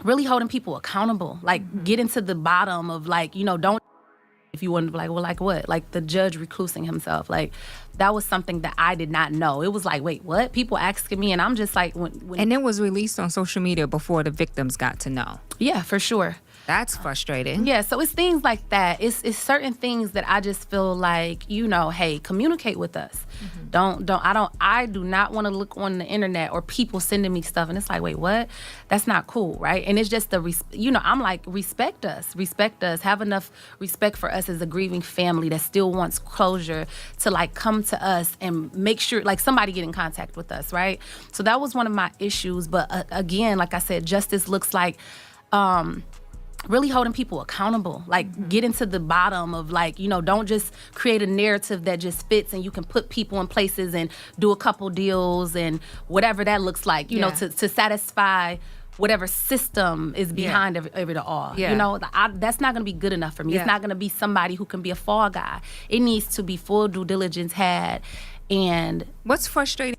really holding people accountable, like getting to the bottom of like, don't, if you want to be like, well, like what? Like the judge reclusing himself. Like that was something that I did not know. It was like, wait, what? People asking me, and I'm just like, when And it was released on social media before the victims got to know. Yeah, for sure. That's frustrating. Yeah, so it's things like that. It's certain things that I just feel like, hey, communicate with us. I do not want to look on the internet or people sending me stuff and it's like, wait, what? That's not cool, right? And it's just I'm like, respect us, have enough respect for us as a grieving family that still wants closure to like come to us and make sure like somebody get in contact with us, right? So that was one of my issues. But again, like I said, justice looks like, really holding people accountable, like getting to the bottom of like, don't just create a narrative that just fits and you can put people in places and do a couple deals and whatever that looks like, to satisfy whatever system is behind it all. That's not going to be good enough for me. It's not going to be somebody who can be a fall guy. It needs to be full due diligence had. And what's frustrating?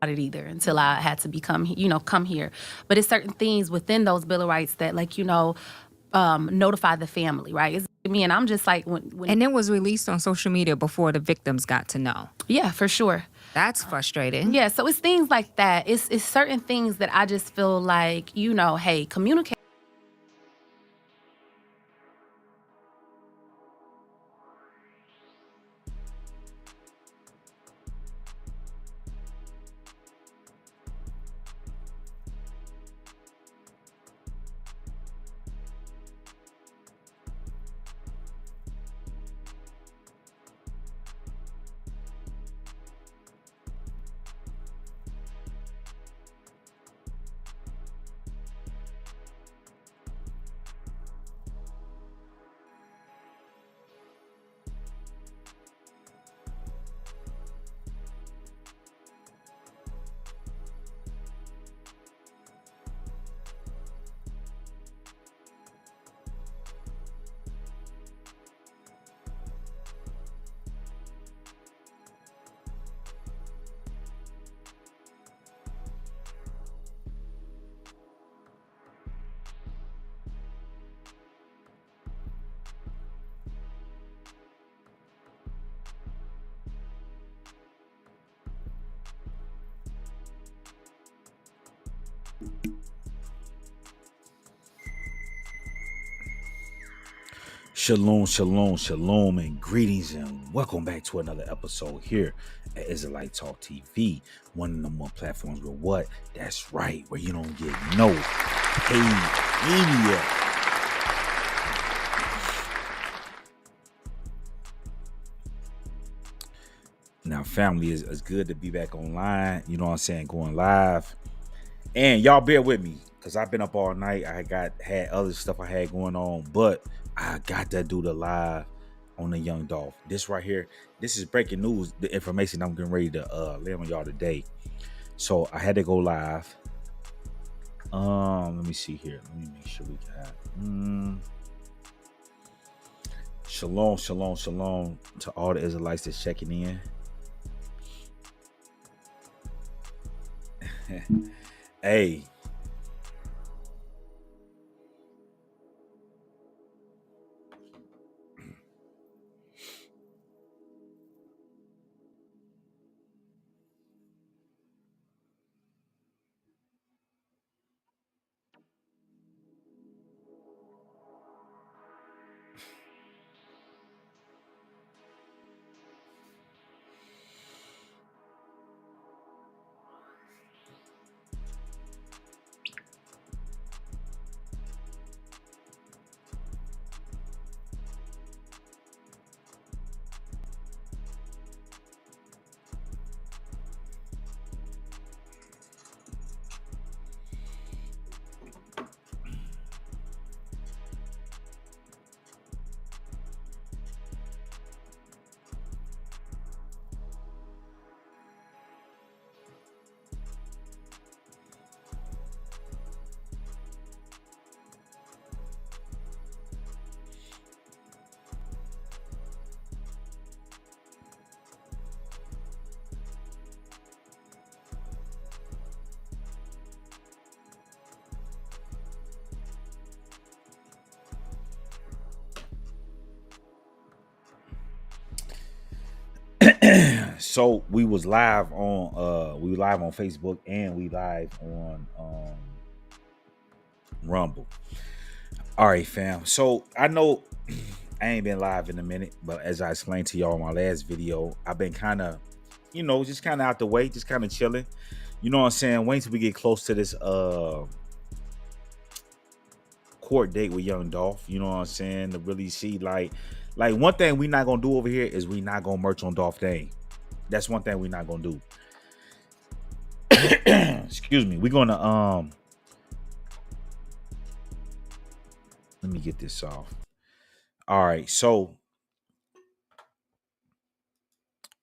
it either until I had to come here. But it's certain things within those Bill of Rights that like, notify the family, right? It's me, and I'm just like, when And it was released on social media before the victims got to know. Yeah, for sure. That's frustrating. Yeah, so it's things like that. It's certain things that I just feel like, hey, communicate. Shalom, shalom, shalom, and greetings, and welcome back to another episode here at Israelite Talk TV, one of the more platforms where what? That's right, where you don't get no paid media. Now, family, is good to be back online, you know what I'm saying, going live. And y'all bear with me, because I've been up all night. I had other stuff I had going on, but I got to do the live on the young Dolph. This right here, this is breaking news, the information I'm getting ready to lay on y'all today. So I had to go live. Let me see here. Let me make sure we got shalom, shalom, shalom to all the Israelites that's checking in. Hey. So we was live on Facebook and we live on Rumble. All right, fam. So I know I ain't been live in a minute, but as I explained to y'all in my last video, I've been kind of, just kind of out the way, just kind of chilling. You know what I'm saying? Wait till we get close to this court date with young Dolph. You know what I'm saying? To really see like one thing we not gonna do over here is we not gonna merch on Dolph name. That's one thing we not gonna do. Excuse me. We're gonna let me get this off. All right, so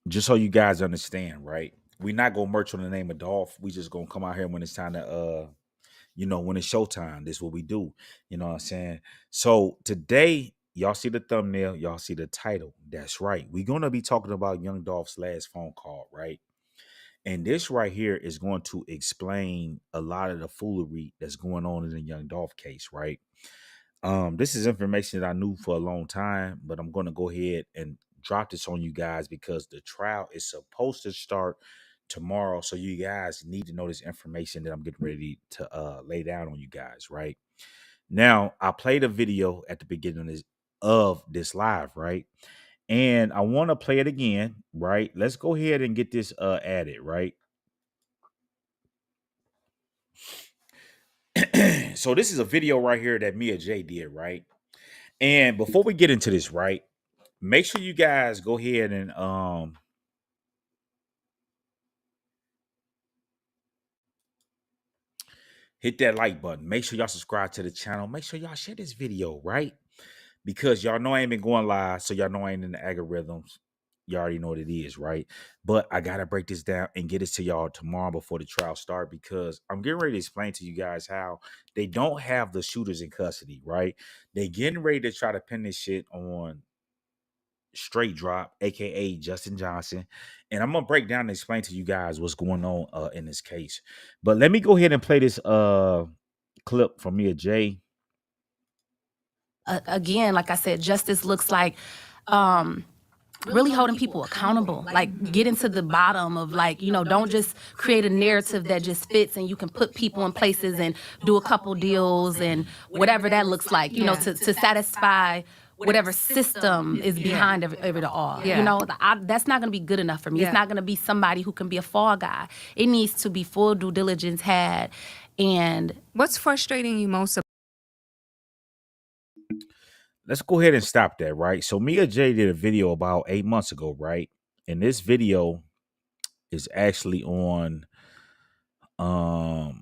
just so you guys understand, right? We're not gonna merch on the name of Dolph. We just gonna come out here when it's time to when it's showtime. This is what we do. You know what I'm saying? So today, y'all see the thumbnail, y'all see the title. That's right. We're gonna be talking about young Dolph's last phone call, right? And this right here is going to explain a lot of the foolery that's going on in the young Dolph case, right? This is information that I knew for a long time, but I'm going to go ahead and drop this on you guys because the trial is supposed to start tomorrow. So you guys need to know this information that I'm getting ready to lay down on you guys, right? Now, I played a video at the beginning of this live, right? And I want to play it again, right? Let's go ahead and get this added, right? So this is a video right here that Mia J did, right? And before we get into this, right, make sure you guys go ahead and hit that like button. Make sure y'all subscribe to the channel. Make sure y'all share this video, right? Because y'all know I ain't been going live, so y'all know I ain't in the algorithms. You already know what it is, right? But I gotta break this down and get it to y'all tomorrow before the trial start because I'm getting ready to explain to you guys how they don't have the shooters in custody, right? They getting ready to try to pin this shit on Straightdropp, aka Justin Johnson, and I'm gonna break down and explain to you guys what's going on in this case. But let me go ahead and play this clip from Mia J. Again, like I said, justice looks like really holding people accountable, like getting to the bottom of don't just create a narrative that just fits and you can put people in places and do a couple deals and whatever that looks like, to satisfy whatever system is behind it all. That's not going to be good enough for me. It's not going to be somebody who can be a fall guy. It needs to be full due diligence had. And what's frustrating you most? Let's go ahead and stop that, right? So Mia J did a video about 8 months ago, right? And this video is actually on Hot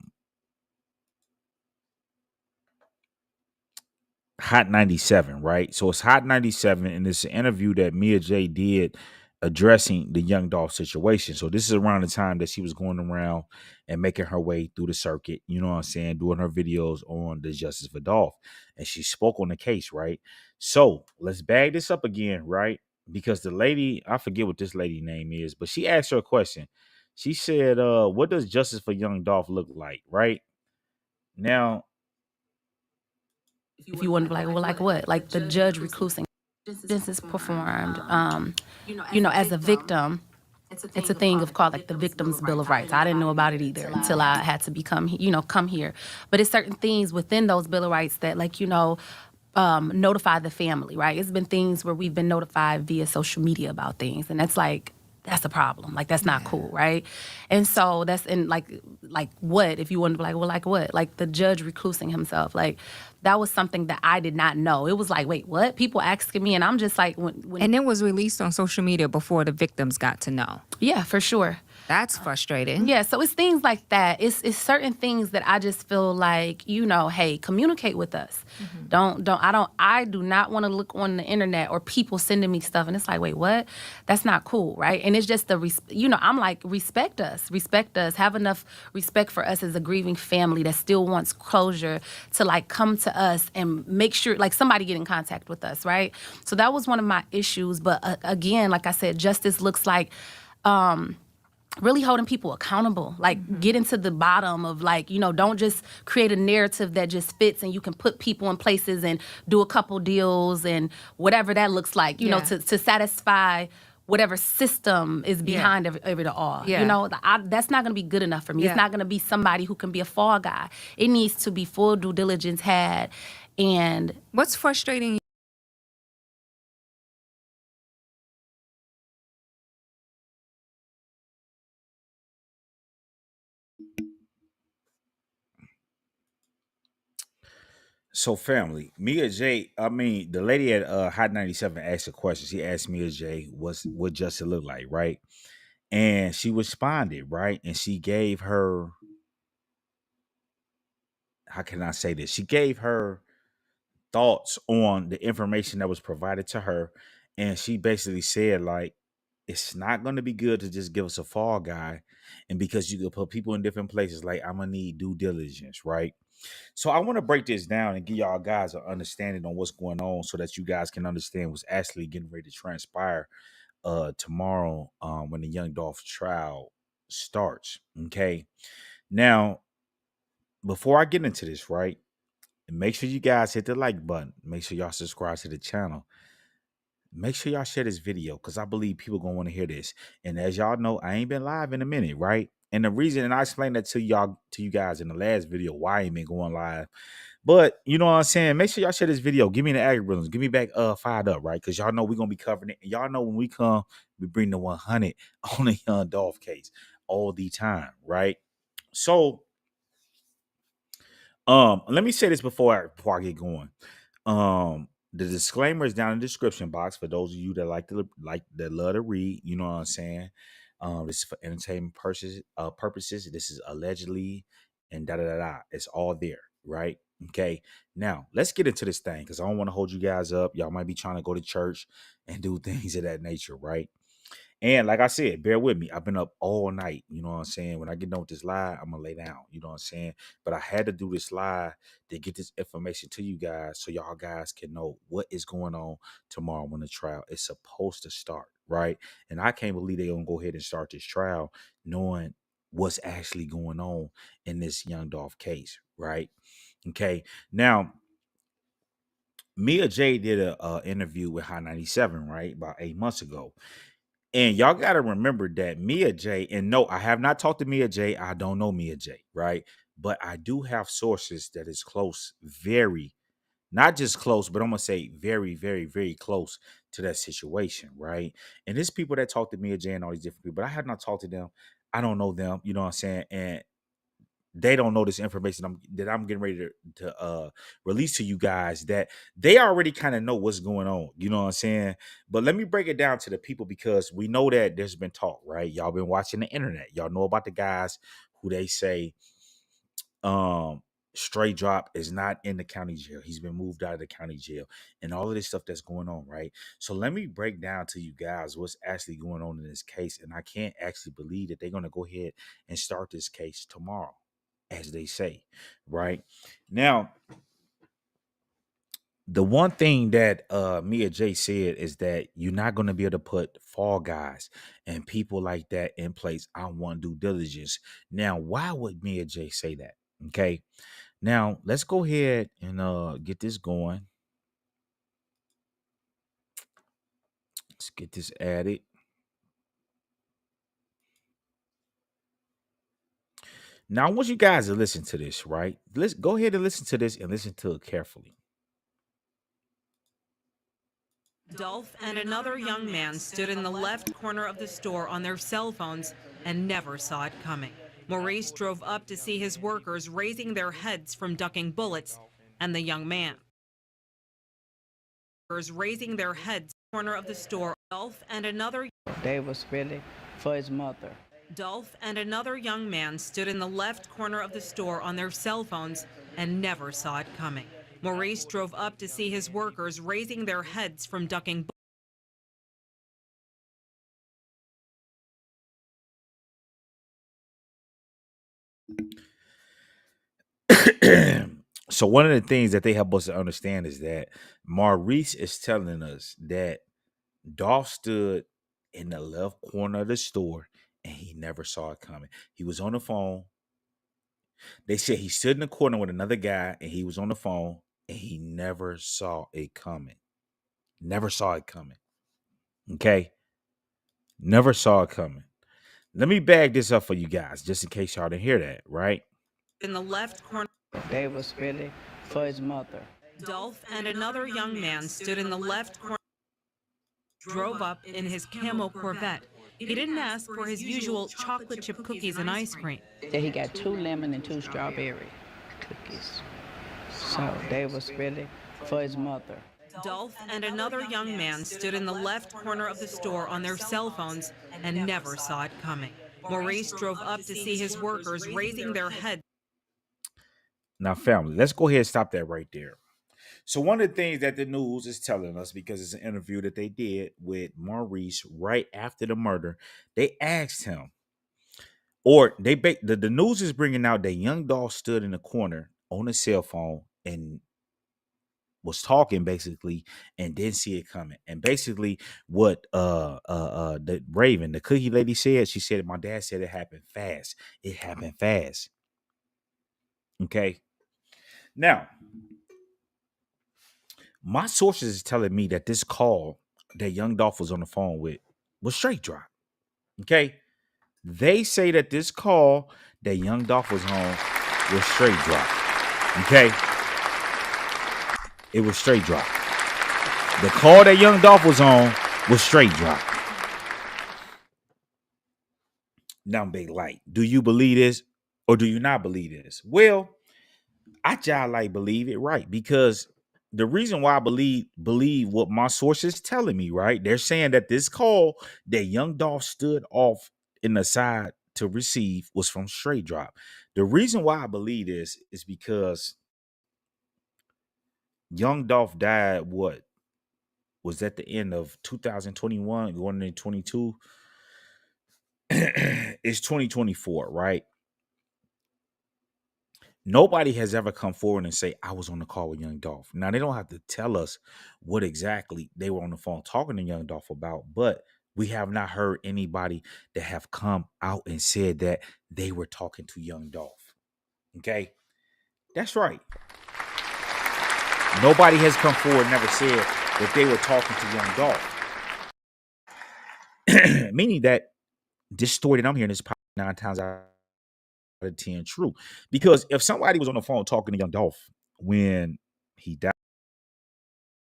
97, right? So it's Hot 97, and it's an interview that Mia J did addressing the young Dolph situation. So this is around the time that she was going around and making her way through the circuit, you know what I'm saying, doing her videos on the justice for Dolph. And she spoke on the case, right? So let's bag this up again, right? Because the lady, I forget what this lady name is, but she asked her a question. She said, what does justice for young Dolph look like, right? Now, if you wonder, like what? Like the judge reclusing. This is performed, as a victim. It's a thing of called like the Victim's Bill of Rights. I didn't know about it either until I had to come here. But it's certain things within those Bill of Rights that notify the family, right? It's been things where we've been notified via social media about things, and that's a problem. Like, that's not cool, right? And so that's in like what, if you wonder, like what? Like the judge reclusing himself. Like, that was something that I did not know. It was like, wait, what? People asking me, and I'm just like, when and it was released on social media before the victims got to know. Yeah, for sure. That's frustrating. Yeah, so it's things like that. It's certain things that I just feel like, hey, communicate with us. Mm-hmm. I do not want to look on the internet or people sending me stuff and it's like, wait, what? That's not cool, right? And it's just I'm like, respect us, have enough respect for us as a grieving family that still wants closure to come to us and make sure somebody get in contact with us, right? So that was one of my issues. But again, like I said, justice looks like really holding people accountable, getting to the bottom of don't just create a narrative that just fits and you can put people in places and do a couple deals and whatever that looks like, to satisfy whatever system is behind it all. Yeah. You know, that's not going to be good enough for me. Yeah. It's not going to be somebody who can be a fall guy. It needs to be full due diligence had. And What's frustrating? So family, Mia J, I mean, the lady at Hot 97 asked a question. She asked Mia J what justice look like, right? And she responded, right? And she gave her, how can I say this? She gave her thoughts on the information that was provided to her. And she basically said, like, it's not going to be good to just give us a fall guy. And because you can put people in different places, like, I'm going to need due diligence, right? So I want to break this down and give y'all guys an understanding on what's going on so that you guys can understand what's actually getting ready to transpire tomorrow when the young Dolph trial starts. Okay. Now, before I get into this, right? Make sure you guys hit the like button. Make sure y'all subscribe to the channel. Make sure y'all share this video because I believe people gonna want to hear this. And as y'all know, I ain't been live in a minute, right? And the reason, and I explained that to you guys in the last video, why I ain't been going live. But you know what I'm saying? Make sure y'all share this video. Give me the algorithms. Give me back fired up, right? Because y'all know we're gonna be covering it. And y'all know when we come, we bring the 100 on the young Dolph case all the time, right? So let me say this before I get going. The disclaimer is down in the description box for those of you that that love to read. You know what I'm saying? This is for entertainment purposes. This is allegedly and da da da da. It's all there, right? Okay. Now let's get into this thing because I don't want to hold you guys up. Y'all might be trying to go to church and do things of that nature, right? And like I said, bear with me. I've been up all night. You know what I'm saying? When I get done with this live, I'm gonna lay down. You know what I'm saying? But I had to do this live to get this information to you guys so y'all guys can know what is going on tomorrow when the trial is supposed to start, right? And I can't believe they're gonna go ahead and start this trial knowing what's actually going on in this young Dolph case, right? Okay. Now, Mia J did a interview with High 97, right? About 8 months ago. And y'all got to remember that Mia J, and no, I have not talked to Mia J. I don't know Mia J, right? But I do have sources that is close, very, not just close, but I'm going to say very, very, very close to that situation, right? And there's people that talk to Mia J and all these different people, but I have not talked to them. I don't know them, you know what I'm saying? And they don't know this information that I'm getting ready to release to you guys that they already kind of know what's going on. You know what I'm saying? But let me break it down to the people because we know that there's been talk, right? Y'all been watching the internet. Y'all know about the guys who they say Straightdropp is not in the county jail. He's been moved out of the county jail and all of this stuff that's going on, right? So let me break down to you guys what's actually going on in this case. And I can't actually believe that they're going to go ahead and start this case tomorrow, as they say, right? Now, the one thing that Mia J said is that you're not going to be able to put fall guys and people like that in place. I want due diligence. Now, why would Mia J say that? Okay. Now, let's go ahead and get this going. Let's get this added. Now, I want you guys to listen to this, right? Let's go ahead and listen to this and listen to it carefully. Dolph and another young man stood in the left corner of the store on their cell phones and never saw it coming. Maurice drove up to see his workers raising their heads from ducking bullets, and the young man raising their heads corner of the store. Dolph and another They was really for his mother. Dolph and another young man stood in the left corner of the store on their cell phones and never saw it coming. Maurice drove up to see his workers raising their heads from ducking. So one of the things that they help us to understand is that Maurice is telling us that Dolph stood in the left corner of the store and he never saw it coming. He was on the phone. They said he stood in the corner with another guy and he was on the phone and he never saw it coming. Never saw it coming. Okay. Never saw it coming. Let me bag this up for you guys, just in case y'all didn't hear that, right? In the left corner, They was really for his mother. Dolph and another young man stood in the left corner, drove up in his camo Corvette. He didn't ask for his usual chocolate chip cookies and ice cream. Then he got 2 lemon and 2 strawberry cookies. So they was really for his mother. Dolph and another young man stood in the left corner of the store on their cell phones and never saw it coming. Maurice drove up to see his workers raising their heads. Now, family, let's go ahead and stop that right there. So one of the things that the news is telling us, because it's an interview that they did with Maurice right after the murder, they asked him, or the news is bringing out that young Dolph stood in the corner on his cell phone and was talking basically and didn't see it coming. And basically what the Raven, the cookie lady said, she said, my dad said it happened fast. It happened fast. Okay. Now, my sources is telling me that this call that young Dolph was on the phone with was Straightdropp. Okay. They say that this call that young Dolph was on was Straightdropp. Okay. It was Straightdropp. The call that young Dolph was on was Straightdropp. Now, Big Light, do you believe this or do you not believe this? Well, I just like believe it, right? Because the reason why I believe what my sources telling me, right? They're saying that this call that young Dolph stood off in the side to receive was from Straightdropp. The reason why I believe this is because young Dolph died, what was at the end of 2021 going into 22. It's 2024, right? Nobody has ever come forward and say, I was on the call with young Dolph. Now, they don't have to tell us what exactly they were on the phone talking to young Dolph about, but we have not heard anybody that have come out and said that they were talking to young Dolph. Okay? That's right. Nobody has come forward and never said that they were talking to young Dolph. Meaning that this story that I'm hearing is probably 9 times out of 10 true. Because if somebody was on the phone talking to young Dolph when he died,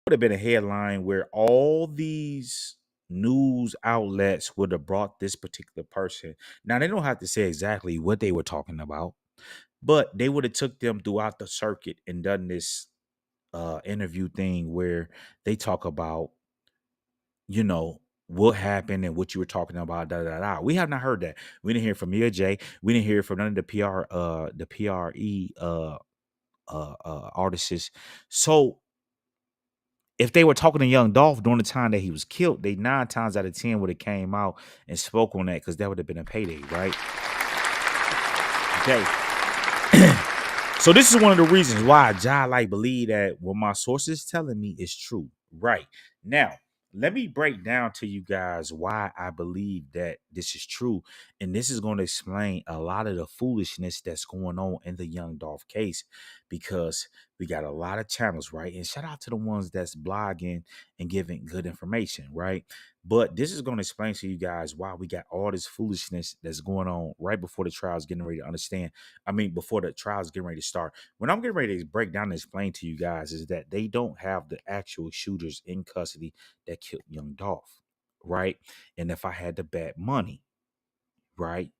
would have been a headline where all these news outlets would have brought this particular person. Now, they don't have to say exactly what they were talking about, but they would have took them throughout the circuit and done this interview thing where they talk about, you know, what happened and what you were talking about. Da, da, da. We have not heard that. We didn't hear from Mia J. We didn't hear from none of the PRE artists. So if they were talking to young Dolph during the time that he was killed, they 9 times out of 10 would have came out and spoke on that, because that would have been a payday, right? Okay. So this is one of the reasons why I like believe that what my sources telling me is true. Right. Now, let me break down to you guys why I believe that this is true. And this is going to explain a lot of the foolishness that's going on in the young Dolph case, because we got a lot of channels, right? And shout out to the ones that's blogging and giving good information, right? But this is going to explain to you guys why we got all this foolishness that's going on right before the trial's getting ready to understand. I mean, before the trial's getting ready to start. When I'm getting ready to break down and explain to you guys is that they don't have the actual shooters in custody that killed young Dolph, right? And if I had to bet money, right,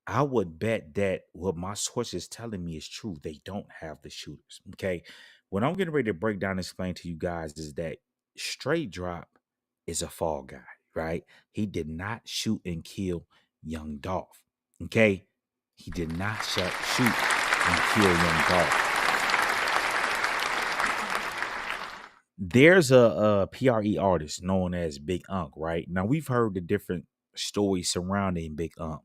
I would bet that what my source is telling me is true. They don't have the shooters. Okay. What I'm getting ready to break down and explain to you guys is that Straightdropp is a fall guy, right? He did not shoot and kill young Dolph. Okay. He did not shoot and kill young Dolph. There's a PRE artist known as Big Unc, right? Now, we've heard the different stories surrounding Big Unc.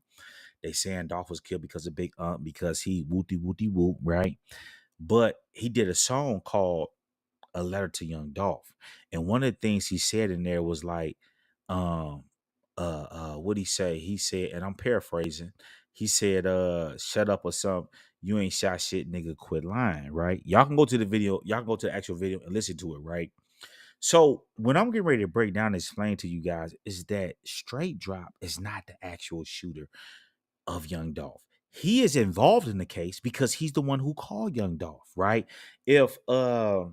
They saying Dolph was killed because of Big Unc, because he wooty wooty whoop, right? But he did a song called A Letter to Young Dolph. And one of the things he said in there was like, what'd he say? He said, and I'm paraphrasing, he said, shut up or something. You ain't shot shit, nigga, quit lying, right? Y'all can go to the video, y'all can go to the actual video and listen to it, right? So when I'm getting ready to break down and explain to you guys is that Straightdropp is not the actual shooter of young Dolph. He is involved in the case because he's the one who called young Dolph, right? If let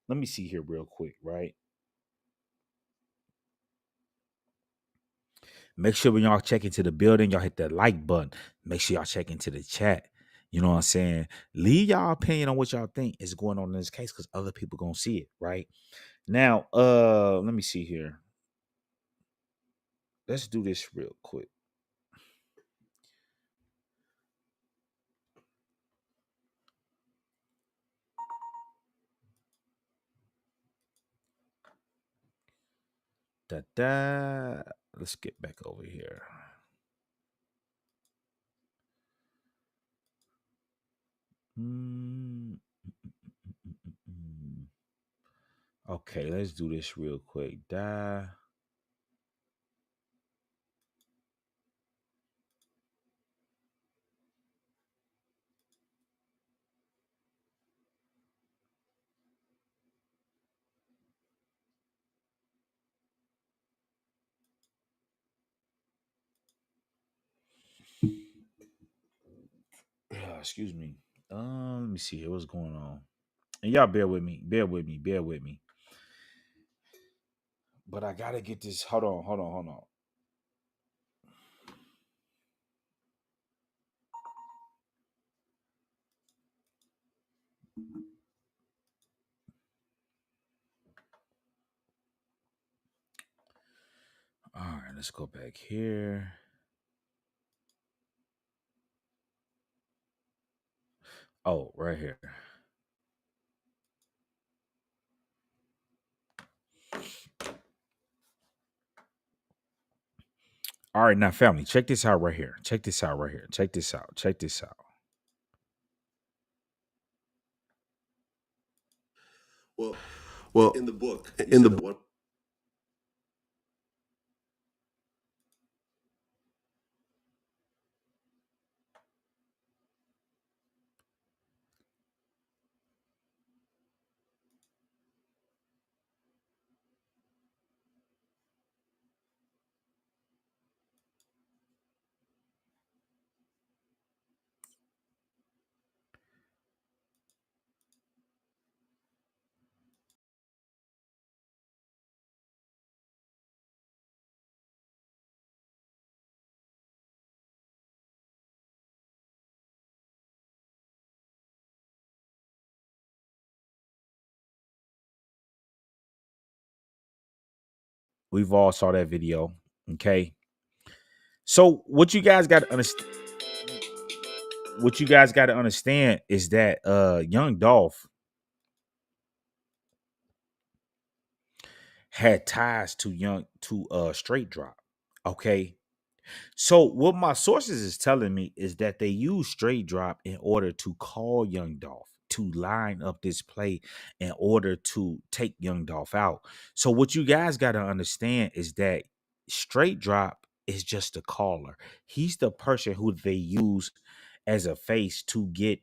me see here real quick, right? Make sure when y'all check into the building, y'all hit that like button. Make sure y'all check into the chat. You know what I'm saying? Leave y'all opinion on what y'all think is going on in this case because other people gonna see it, right? Now, let me see here. Let's do this real quick. Da da. Let's get back over here. Mm, Okay, let's do this real quick. Da. Excuse me. Let me see here. What's going on? And y'all bear with me. Bear with me. Bear with me. But I gotta get this. Hold on. Hold on. Hold on. All right, let's go back here. Oh, right here. All right, now, family, check this out right here. Check this out right here. Check this out. Check this out. Well, in the book, one. We've all saw that video. Okay. So what you guys got to understand. What you guys got to understand is that young Dolph had ties to Straightdropp. Okay. So what my sources is telling me is that they use Straightdropp in order to call young Dolph to line up this play in order to take young Dolph out. So what you guys got to understand is that Straightdropp is just a caller. He's the person who they use as a face to get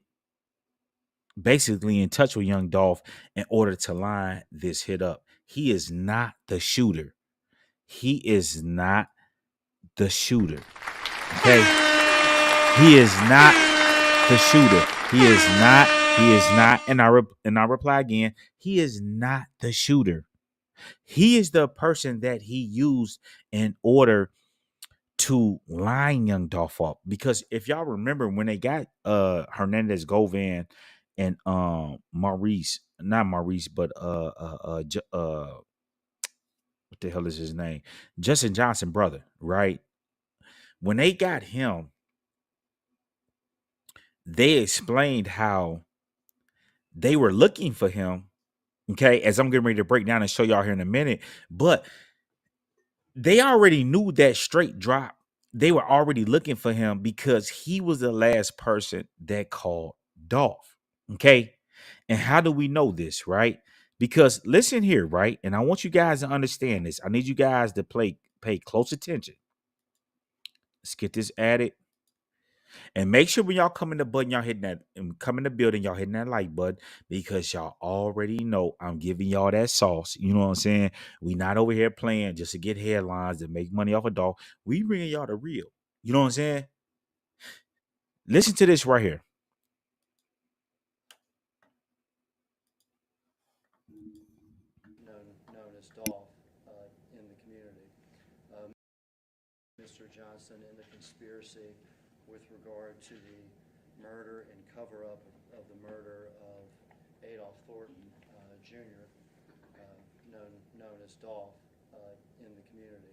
basically in touch with young Dolph in order to line this hit up. He is not the shooter. He is not the shooter. Okay. He is not the shooter. He is not. He is not. And I reply again. He is not the shooter. He is the person that he used in order to line young Dolph up. Because if y'all remember when they got Hernandez Govan and Maurice, not Maurice, but what the hell is his name? Justin Johnson brother, right? When they got him, they explained how they were looking for him. Okay, as I'm getting ready to break down and show y'all here in a minute, but they already knew that Straightdropp. They were already looking for him because he was the last person that called Dolph. Okay, and how do we know this, right? Because listen here, right? And I want you guys to understand this. I need you guys to pay close attention. Let's get this added. And make sure when y'all come in the button, y'all hitting that, and come in the building, y'all hitting that like button, because y'all already know I'm giving y'all that sauce. You know what I'm saying? We not over here playing just to get headlines and make money off a dog. We bringing y'all the real. You know what I'm saying? Listen to this right here. Known as Dolph in the community. Mr. Johnson in the conspiracy with regard to the murder and cover-up of the murder of Adolph Thornton Jr., known as Dolph in the community.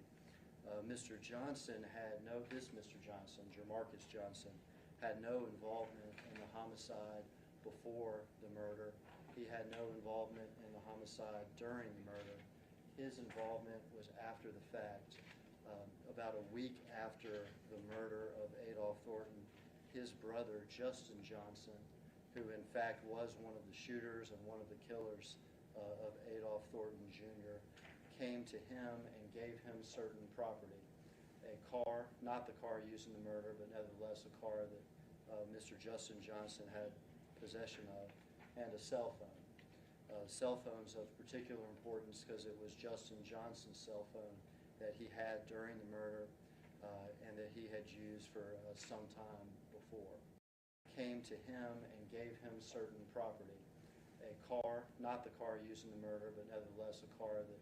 Mr. Johnson Mr. Johnson, Jamarcus Johnson, had no involvement in the homicide before the murder. He had no involvement in the homicide during the murder. His involvement was after the fact. About a week after the murder of Adolph Thornton, his brother, Justin Johnson, who in fact was one of the shooters and one of the killers of Adolph Thornton Jr., came to him and gave him certain property. A car, not the car used in the murder, but nevertheless a car that Mr. Justin Johnson had possession of, and a cell phone. Cell phones of particular importance because it was Justin Johnson's cell phone that he had during the murder and that he had used for some time before. Came to him and gave him certain property. A car, not the car used in the murder, but nevertheless a car that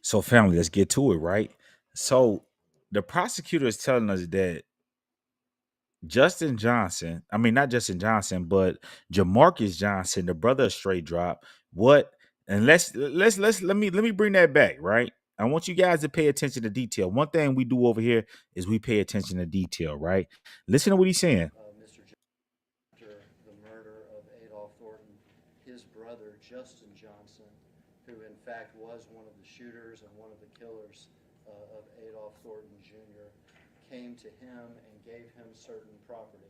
So, family, let's get to it, right? So, the prosecutor is telling us that Justin Johnson, I mean, not Justin Johnson, but Jamarcus Johnson, the brother of Straightdropp, what, and let me bring that back, right? I want you guys to pay attention to detail. One thing we do over here is we pay attention to detail, right? Listen to what he's saying. Mr. After the murder of Adolph Thornton, his brother, Justin Johnson, who in fact was one of the shooters and one of the killers of Adolph Thornton Jr., came to him and gave him certain property.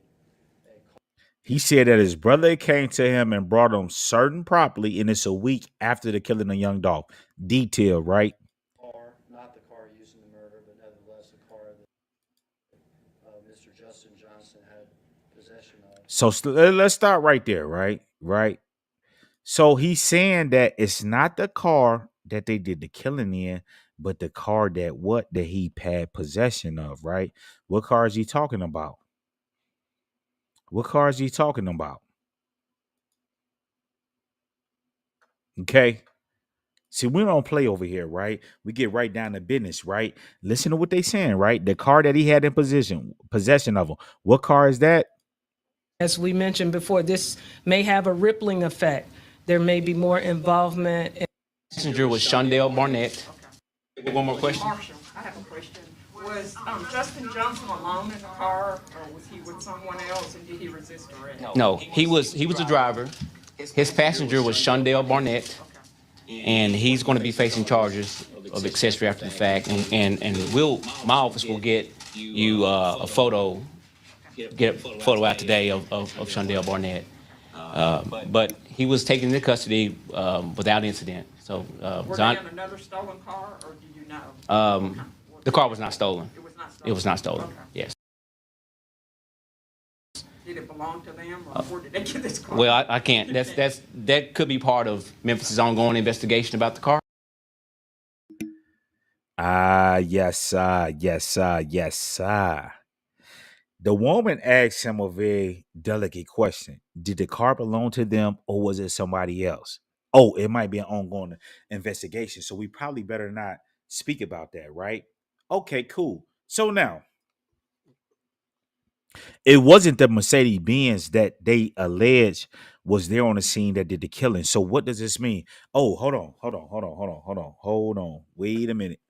He said that his brother came to him and brought him certain property, and it's a week after the killing of young Dolph. Detail, right? Car, not the car used in the murder, but nevertheless a car that Mr. Justin Johnson had possession of. So let's start right there, right? Right. So he's saying that it's not the car that they did the killing in, but the car that he had possession of, right? What car is he talking about? What car is he talking about? Okay. See, we don't play over here, right? We get right down to business, right? Listen to what they saying, right? The car that he had in possession of him. What car is that? As we mentioned before, this may have a rippling effect. There may be more involvement. Passenger was Shondell Barnett. One more question. Marshall, I have a question. Was Justin Johnson alone in the car, or was he with someone else, and did he resist arrest? No, he was the driver. His passenger was Shondell Barnett, and he's going to be facing charges of accessory after the fact. And my office will get you a photo out today of Shondell Barnett. But he was taken into custody without incident. So Were they in another stolen car, or do you know? The car was not stolen. It was not stolen? It was not stolen. Okay. Yes. Did it belong to them, or where did they get this car? Well, I can't. That could be part of Memphis's ongoing investigation about the car. Yes, yes. The woman asked him a very delicate question. Did the car belong to them, or was it somebody else? Oh, it might be an ongoing investigation, so we probably better not speak about that, right? Okay, cool. So now, it wasn't the Mercedes Benz that they allege was there on the scene that did the killing. So what does this mean? Oh, hold on. Wait a minute.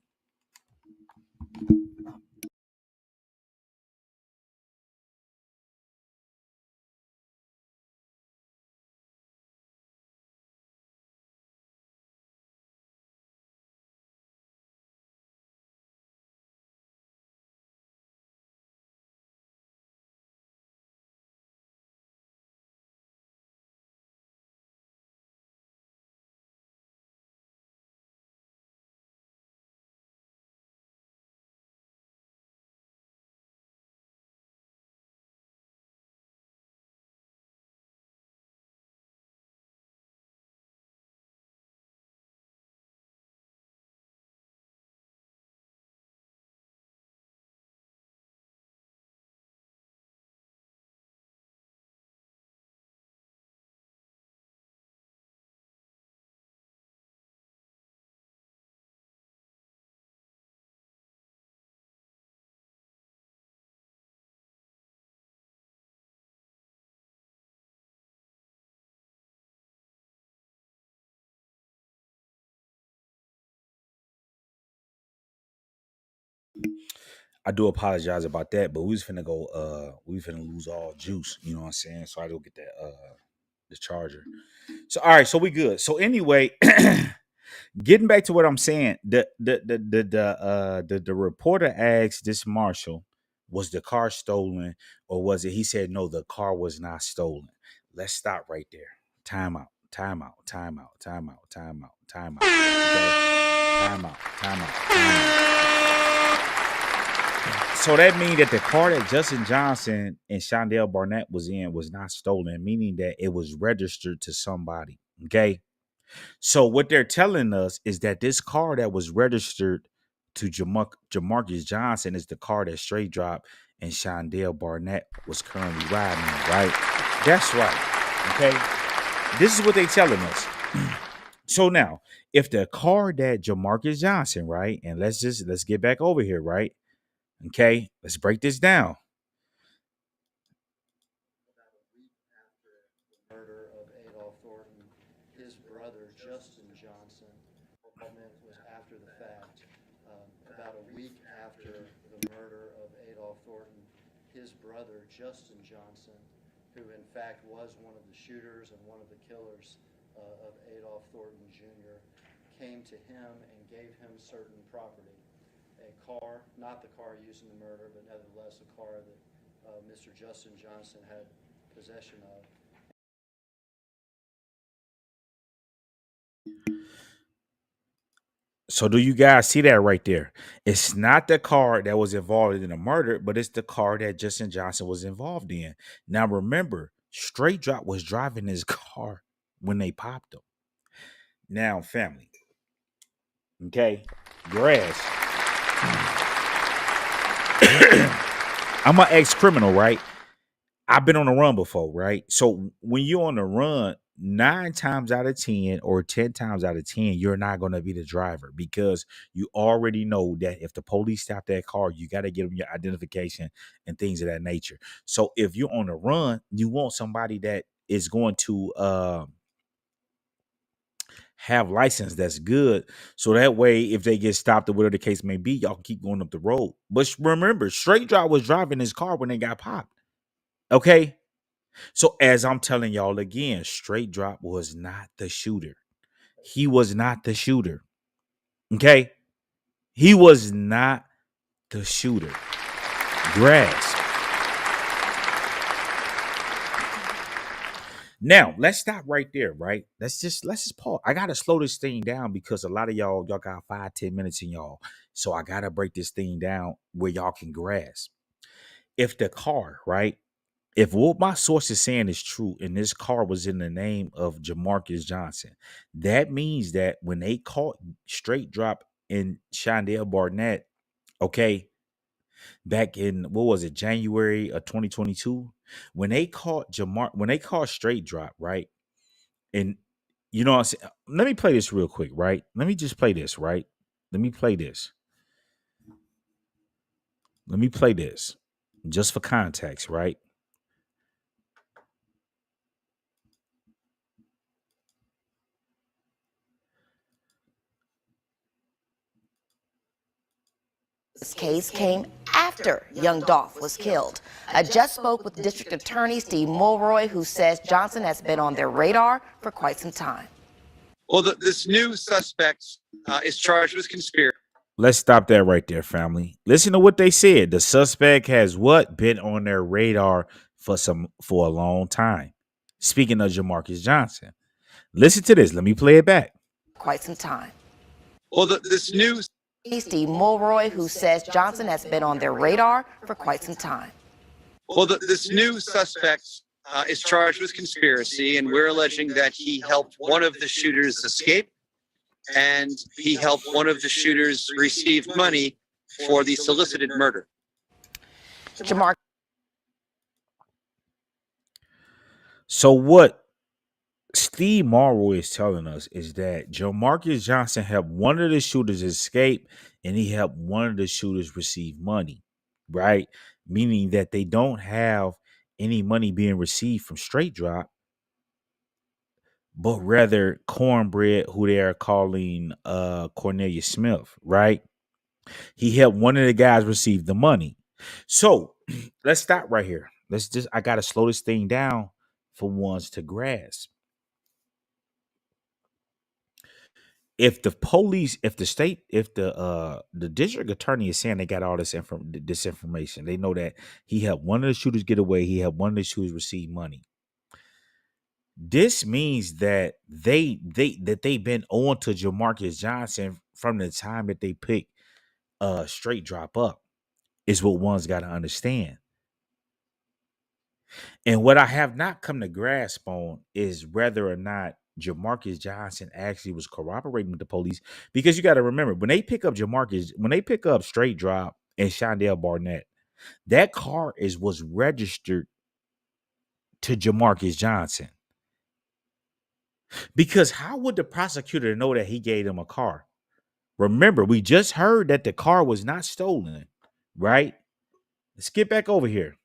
I do apologize about that, but we was finna go we finna lose all juice, you know what I'm saying? So I go get that the charger. So all right, so we good. So anyway, getting back to what I'm saying, the reporter asked this marshal, was the car stolen or was it? He said no, the car was not stolen. Let's stop right there. Time out. Time out. Time out. Time out. Time out. Time out. Okay. Time out. Time out. Time out. So that means that the car that Justin Johnson and Shondell Barnett was in was not stolen, meaning that it was registered to somebody. Okay. So what they're telling us is that this car that was registered to Jamarcus Johnson is the car that Straightdropp and Shondell Barnett was currently riding in, right? That's right. Okay. This is what they're telling us. So now, if the car that Jamarcus Johnson, right, and let's get back over here, right? Okay, let's break this down. Murder of Adolph Thornton, his brother Justin Johnson, was after the fact. About a week after the murder of Adolph Thornton, his brother Justin Johnson, who in fact was one of the shooters and one of the killers of Adolph Thornton Jr., came to him and gave him certain property. A car, not the car used in the murder, but nevertheless a car that Mr. Justin Johnson had possession of. So do you guys see that right there? It's not the car that was involved in the murder, but it's the car that Justin Johnson was involved in. Now remember, Straightdropp was driving his car when they popped him. Now, family, okay, grass. I'm an ex-criminal, right? I've been on the run before, right? So when you're on the run, 9 times out of 10 or 10 times out of 10, you're not going to be the driver because you already know that if the police stop that car, you got to give them your identification and things of that nature. So if you're on the run, you want somebody that is going to have license that's good. So that way, if they get stopped or whatever the case may be, y'all can keep going up the road. But remember, Straightdropp was driving his car when they got popped. Okay. So as I'm telling y'all again, Straightdropp was not the shooter. He was not the shooter. Okay? He was not the shooter. Grass. Now, let's stop right there, right? Let's just pause. I gotta slow this thing down because a lot of y'all got 5-10 minutes in y'all. So I gotta break this thing down where y'all can grasp. If the car, right? If what my source is saying is true and this car was in the name of Jamarcus Johnson, that means that when they caught Straightdropp and Shondell Barnett, okay, back in what was it, January of 2022, when they caught Straightdropp, right? And you know what I'm saying? Let me play this real quick, right? Let me just play this, right? Let me play this. Let me play this just for context, right? This case came after young Dolph was killed. I just spoke with District Attorney Steve Mulroy, who says Johnson has been on their radar for quite some time. Well, this new suspect is charged with conspiracy. Let's stop that right there, family. Listen to what they said. The suspect has what? Been on their radar for a long time. Speaking of Jamarcus Johnson. Listen to this. Let me play it back. Quite some time. Well, this new Steve Mulroy, who says Johnson has been on their radar for quite some time. Well, this new suspect is charged with conspiracy, and we're alleging that he helped one of the shooters escape, and he helped one of the shooters receive money for the solicited murder. Jamarcus. So what Steve Mulroy is telling us is that Jamarcus Johnson helped one of the shooters escape and he helped one of the shooters receive money, right? Meaning that they don't have any money being received from Straightdropp, but rather Cornbread, who they are calling Cornelius Smith, right? He helped one of the guys receive the money. So let's stop right here. I gotta slow this thing down for ones to grasp. If the police, if the state, if the district attorney is saying they got all this information, they know that he helped one of the shooters get away, he helped one of the shooters receive money. This means that they've been on to Jamarcus Johnson from the time that they picked Straightdropp up, is what one's got to understand. And what I have not come to grasp on is whether or not Jamarcus Johnson actually was cooperating with the police. Because you got to remember, when they pick up Straightdropp and Shondell Barnett, that car was registered to Jamarcus Johnson. Because how would the prosecutor know that he gave him a car? Remember, we just heard that the car was not stolen, right? Let's get back over here.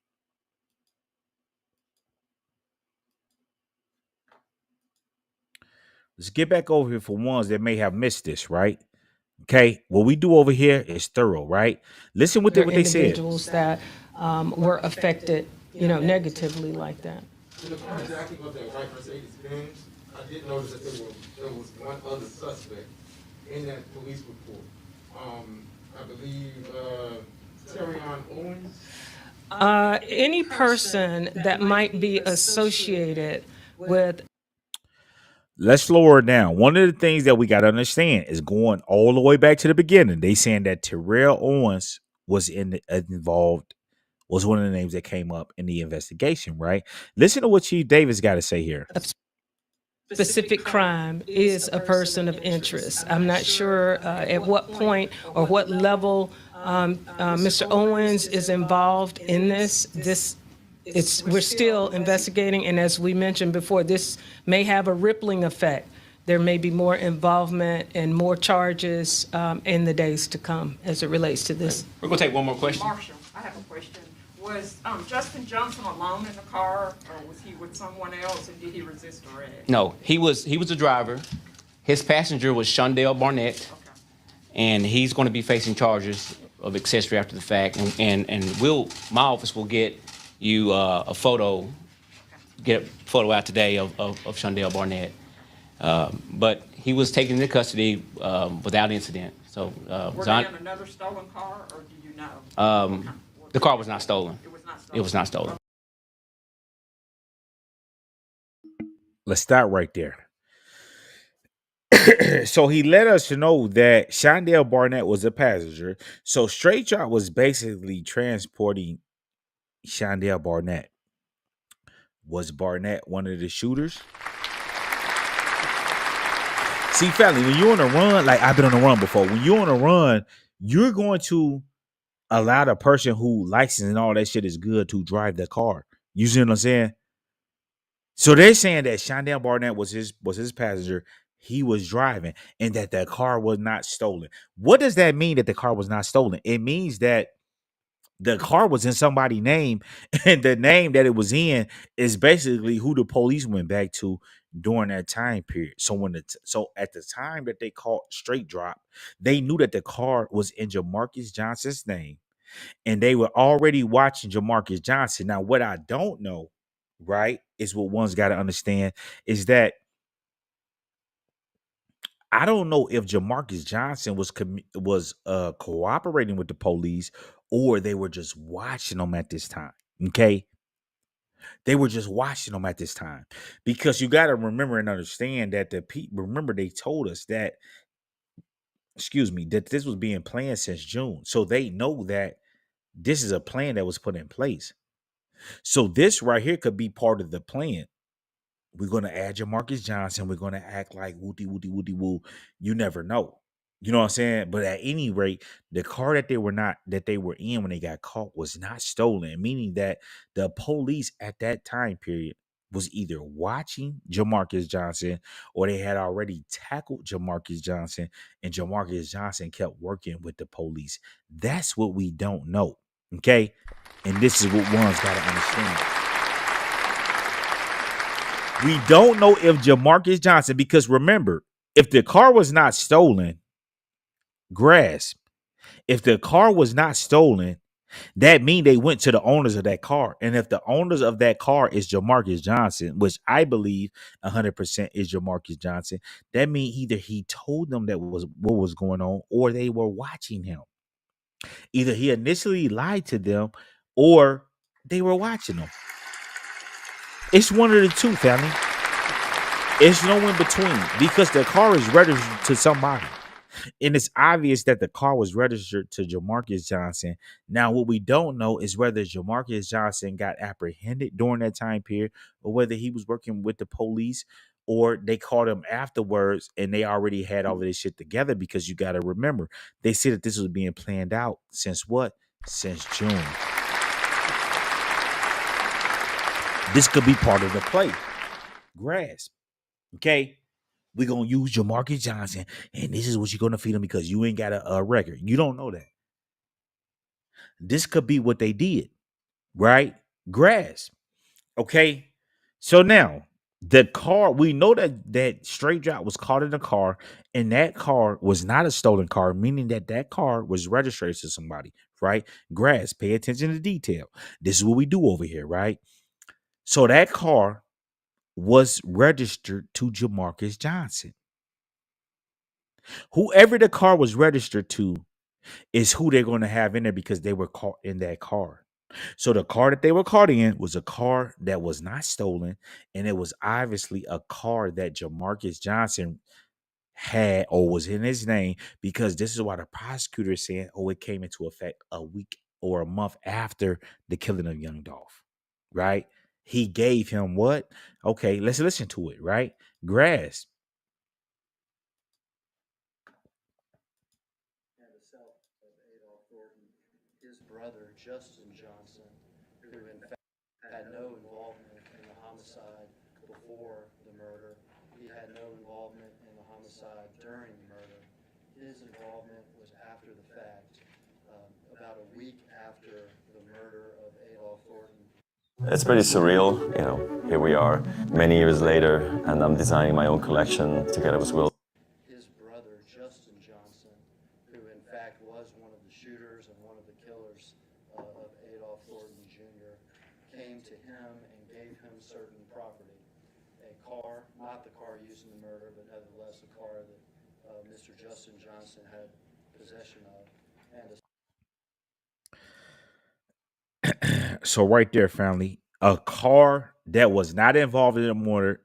Let's get back over here for ones that may have missed this, right? Okay, what we do over here is thorough, right? Listen what they said. Individuals that were affected, negatively like that. Exactly what that white Mercedes Benz. I did notice that there was one other suspect in that police report. I believe Terrion Owens. Any person that might be associated with. Let's slow her down. One of the things that we got to understand is going all the way back to the beginning. They saying that Terrell Owens was involved, was one of the names that came up in the investigation, right? Listen to what Chief Davis got to say here. Specific crime is a person of interest. I'm not sure at what point or what level Mr. Owens is involved in this. We're still investigating, and as we mentioned before, this may have a rippling effect. There may be more involvement and more charges in the days to come as it relates to this. We're going to take one more question. Marshall, I have a question. Was Justin Johnson alone in the car, or was he with someone else, and did he resist arrest? No, he was the driver. His passenger was Shondell Barnett, and he's going to be facing charges of accessory after the fact. And my office will get you a photo, get a photo out today of Shondell Barnett. But he was taken into custody without incident. So were they in another stolen car, or do you know? The car was not stolen. It was not stolen. It was not stolen. Let's start right there. So he let us know that Shondell Barnett was a passenger. So Straightdropp was basically transporting Shondell Barnett. Was Barnett one of the shooters? See, family, when you're on a run, like I've been on a run before, when you're on a run, you're going to allow the person who license and all that shit is good to drive the car. You see what I'm saying? So they're saying that Shondell Barnett was his passenger. He was driving, and that the car was not stolen. What does that mean that the car was not stolen? It means that the car was in somebody's name, and the name that it was in is basically who the police went back to during that time period. So so at the time that they called Straightdropp, they knew that the car was in Jamarcus Johnson's name, and they were already watching Jamarcus Johnson. Now, what I don't know, right, is what one's got to understand is that I don't know if Jamarcus Johnson was cooperating with the police, or they were just watching them at this time. Okay. They were just watching them at this time, because you got to remember and understand that remember they told us that, that this was being planned since June. So they know that this is a plan that was put in place. So this right here could be part of the plan. We're going to add Jamarcus Johnson. We're going to act like wooty woo. You never know. You know what I'm saying? But at any rate, the car that they were in when they got caught was not stolen, meaning that the police at that time period was either watching Jamarcus Johnson, or they had already tackled Jamarcus Johnson, and Jamarcus Johnson kept working with the police. That's what we don't know. Okay? And this is what one's got to understand. We don't know if Jamarcus Johnson, because remember, if the car was not stolen, grasp, If the car was not stolen, that means they went to the owners of that car. And if the owners of that car is Jamarcus Johnson, which I believe 100% is Jamarcus Johnson, that means either he told them that was what was going on or they were watching him. Either he initially lied to them or they were watching him. It's one of the two, family. It's no in between because the car is registered to somebody. And it's obvious that the car was registered to Jamarcus Johnson. Now, what we don't know is whether Jamarcus Johnson got apprehended during that time period or whether he was working with the police or they caught him afterwards and they already had all of this shit together because you got to remember, they said that this was being planned out since what? Since June. This could be part of the play. Grasp. Okay? We're going to use Jamarcus Johnson, and this is what you're going to feed him because you ain't got a record. You don't know that. This could be what they did, right? Grasp. Okay? So now, the car, we know that Straightdropp was caught in the car, and that car was not a stolen car, meaning that that car was registered to somebody, right? Grasp. Pay attention to detail. This is what we do over here, right? So that car was registered to Jamarcus Johnson. Whoever the car was registered to is who they're going to have in there because they were caught in that car. So the car that they were caught in was a car that was not stolen, and it was obviously a car that Jamarcus Johnson had or was in his name because this is why the prosecutor is saying, oh, it came into effect a week or a month after the killing of young Dolph, right? He gave him what? Okay, let's listen to it, right? Grasp. His brother, Justin Johnson, who in fact had no involvement in the homicide before the murder. He had no involvement in the homicide during the murder. His involvement was after the fact, about a week after the murder of Adolph Thornton. It's pretty surreal, here we are many years later, and I'm designing my own collection together with Will. His brother, Justin Johnson, who in fact was one of the shooters and one of the killers of Adolph Thornton Jr., came to him and gave him certain property. A car, not the car used in the murder, but nevertheless a car that Mr. Justin Johnson had possession of. And So right there, family, a car that was not involved in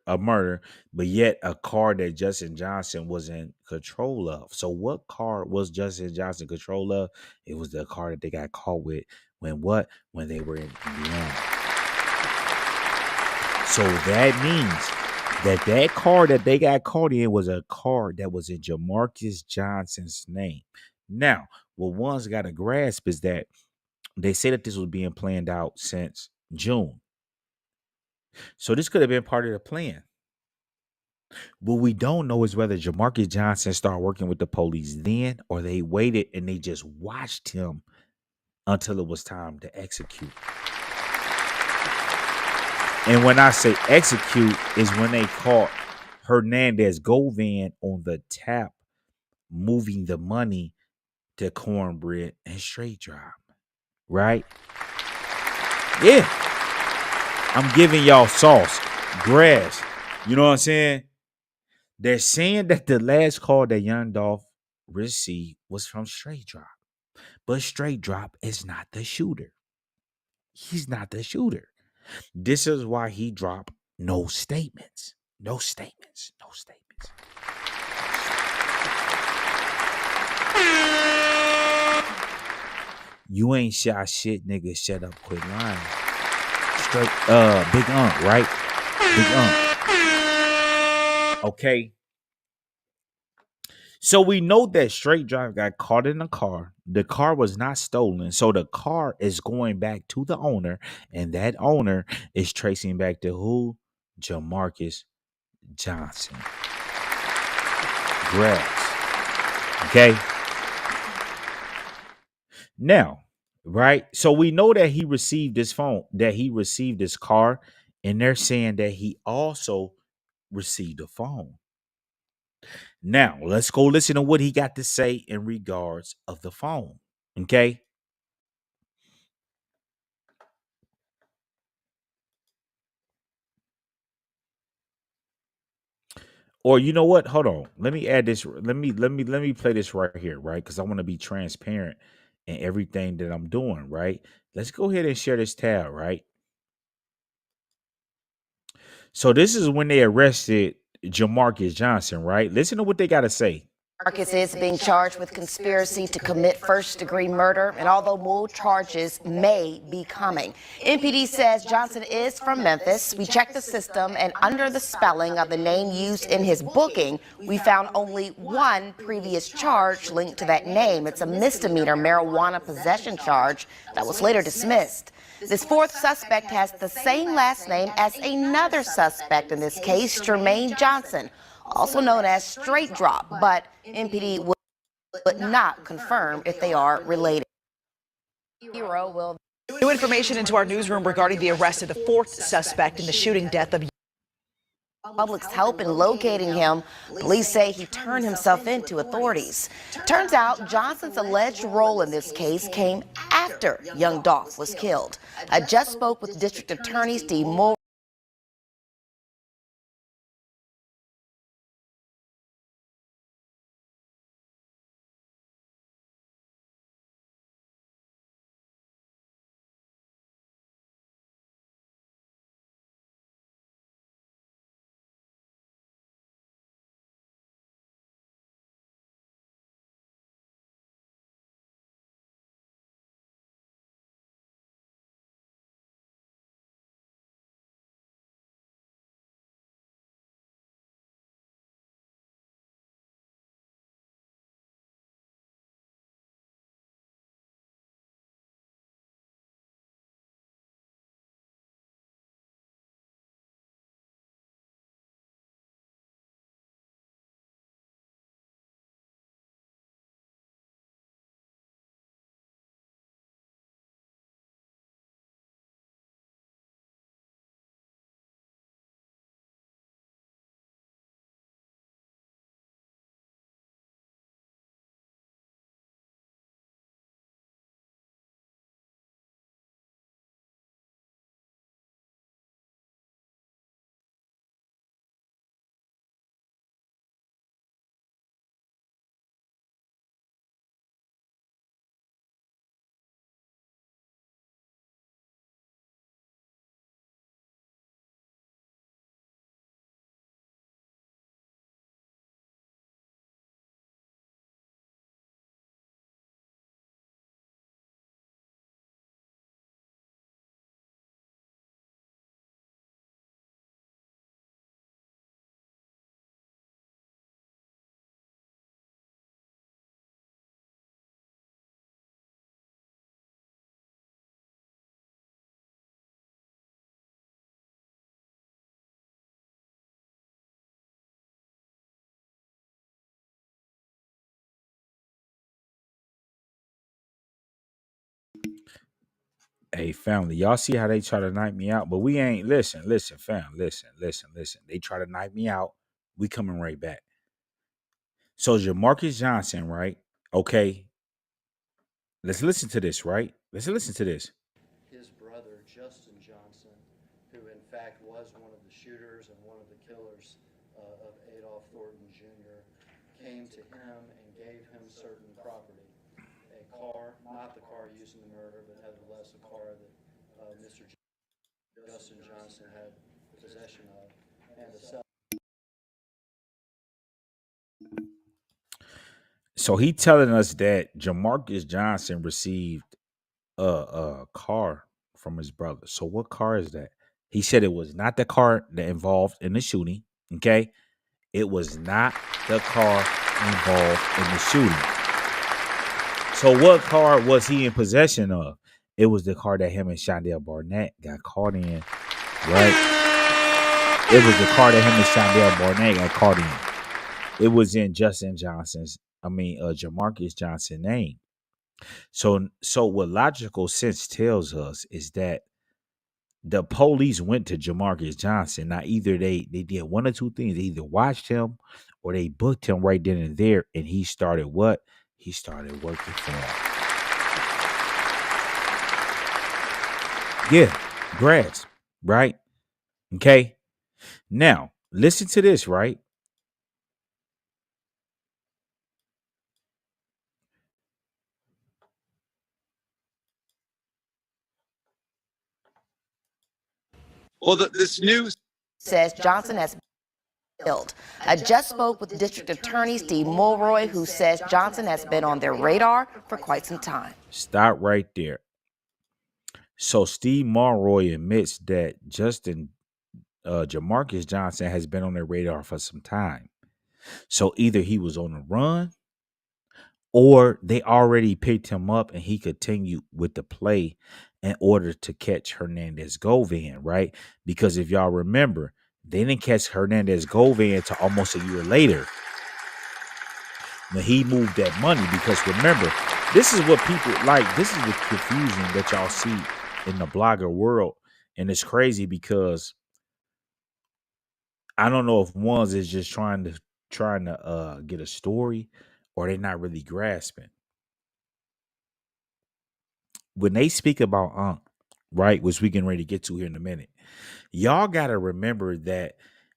a murder, but yet a car that Justin Johnson was in control of. So what car was Justin Johnson in control of? It was the car that they got caught with when they were in Indiana. So that means that car that they got caught in was a car that was in Jamarcus Johnson's name. Now, what one's got to grasp is that they say that this was being planned out since June. So this could have been part of the plan. What we don't know is whether Jamarcus Johnson started working with the police then or they waited and they just watched him until it was time to execute. And when I say execute is when they caught Hernandez Govan on the tap moving the money to Cornbread and Straightdropp. Right? Yeah. I'm giving y'all sauce, grass. You know what I'm saying? They're saying that the last call that young Dolph received was from Straightdropp. But Straightdropp is not the shooter. He's not the shooter. This is why he dropped no statements. No statements. No statements. You ain't shot shit, nigga. Shut up, quit lying. Straight, Big right? Big Okay. So we know that Straightdropp got caught in the car. The car was not stolen. So the car is going back to the owner. And that owner is tracing back to who? Jamarcus Johnson. Grass. Okay. Now, right? So we know that he received this phone, that he received this car, and they're saying that he also received a phone. Now, let's go listen to what he got to say in regards of the phone. Okay? Or you know what? Hold on. Let me add this. Let me play this right here, right? Because I want to be transparent in everything that I'm doing, right? Let's go ahead and share this tab, right? So this is when they arrested Jamarcus Johnson, right? Listen to what they got to say. Marcus is being charged with conspiracy to commit first-degree murder, and although more charges may be coming, MPD says Johnson is from Memphis. We checked the system, and under the spelling of the name used in his booking, we found only one previous charge linked to that name. It's a misdemeanor marijuana possession charge that was later dismissed. This fourth suspect has the same last name as another suspect in this case, Jermaine Johnson, also known as Straightdropp, but MPD would not confirm if they are related. New information into our newsroom regarding the arrest of the fourth suspect in the shooting death of Public's help in locating him. Police say he turned himself in to authorities. Turns out Johnson's alleged role in this case came after young Dolph was killed. I just spoke with District Attorney Steve Mulroy. Hey, family, y'all see how they try to knife me out? But we ain't, listen, fam, listen. They try to knife me out. We coming right back. So Jamarcus Johnson, right? Okay. Let's listen to this, right? Let's listen to this. His brother, Justin Johnson, who in fact was one of the shooters and one of the killers of Adolph Thornton Jr., came to him and gave him certain property. A car, not the car used in the murder, but nevertheless a car that Mr. Justin Johnson had possession of, and a cell. So he telling us that Jamarcus Johnson received a car from his brother. So what car is that? He said it was not the car that involved in the shooting. Okay. It was not the car involved in the shooting. So what car was he in possession of? It was the car that him and Shondell Barnett got caught in, right? It was the car that him and Shondell Barnett got caught in. It was in Jamarcus Johnson's name. So what logical sense tells us is that the police went to Jamarcus Johnson. Now, either they did one or two things. They either watched him or they booked him right then and there, and he started what? He started working for him. Yeah, grasp, right? Okay. Now, listen to this, right? Well, this news says Johnson has killed. I just spoke with District Attorney Steve Mulroy, who says Johnson has been on their radar for quite some time. Stop right there. So Steve Mulroy admits that Jamarcus Johnson has been on their radar for some time. So either he was on the run, or they already picked him up and he continued with the play in order to catch Hernandez Govan, right? Because if y'all remember, they didn't catch Hernandez Govan until almost a year later. Now he moved that money because remember, this is what people like. This is the confusion that y'all see in the blogger world. And it's crazy because I don't know if ones is just trying to get a story or they're not really grasping. When they speak about right, which we getting ready to get to here in a minute, y'all gotta remember that.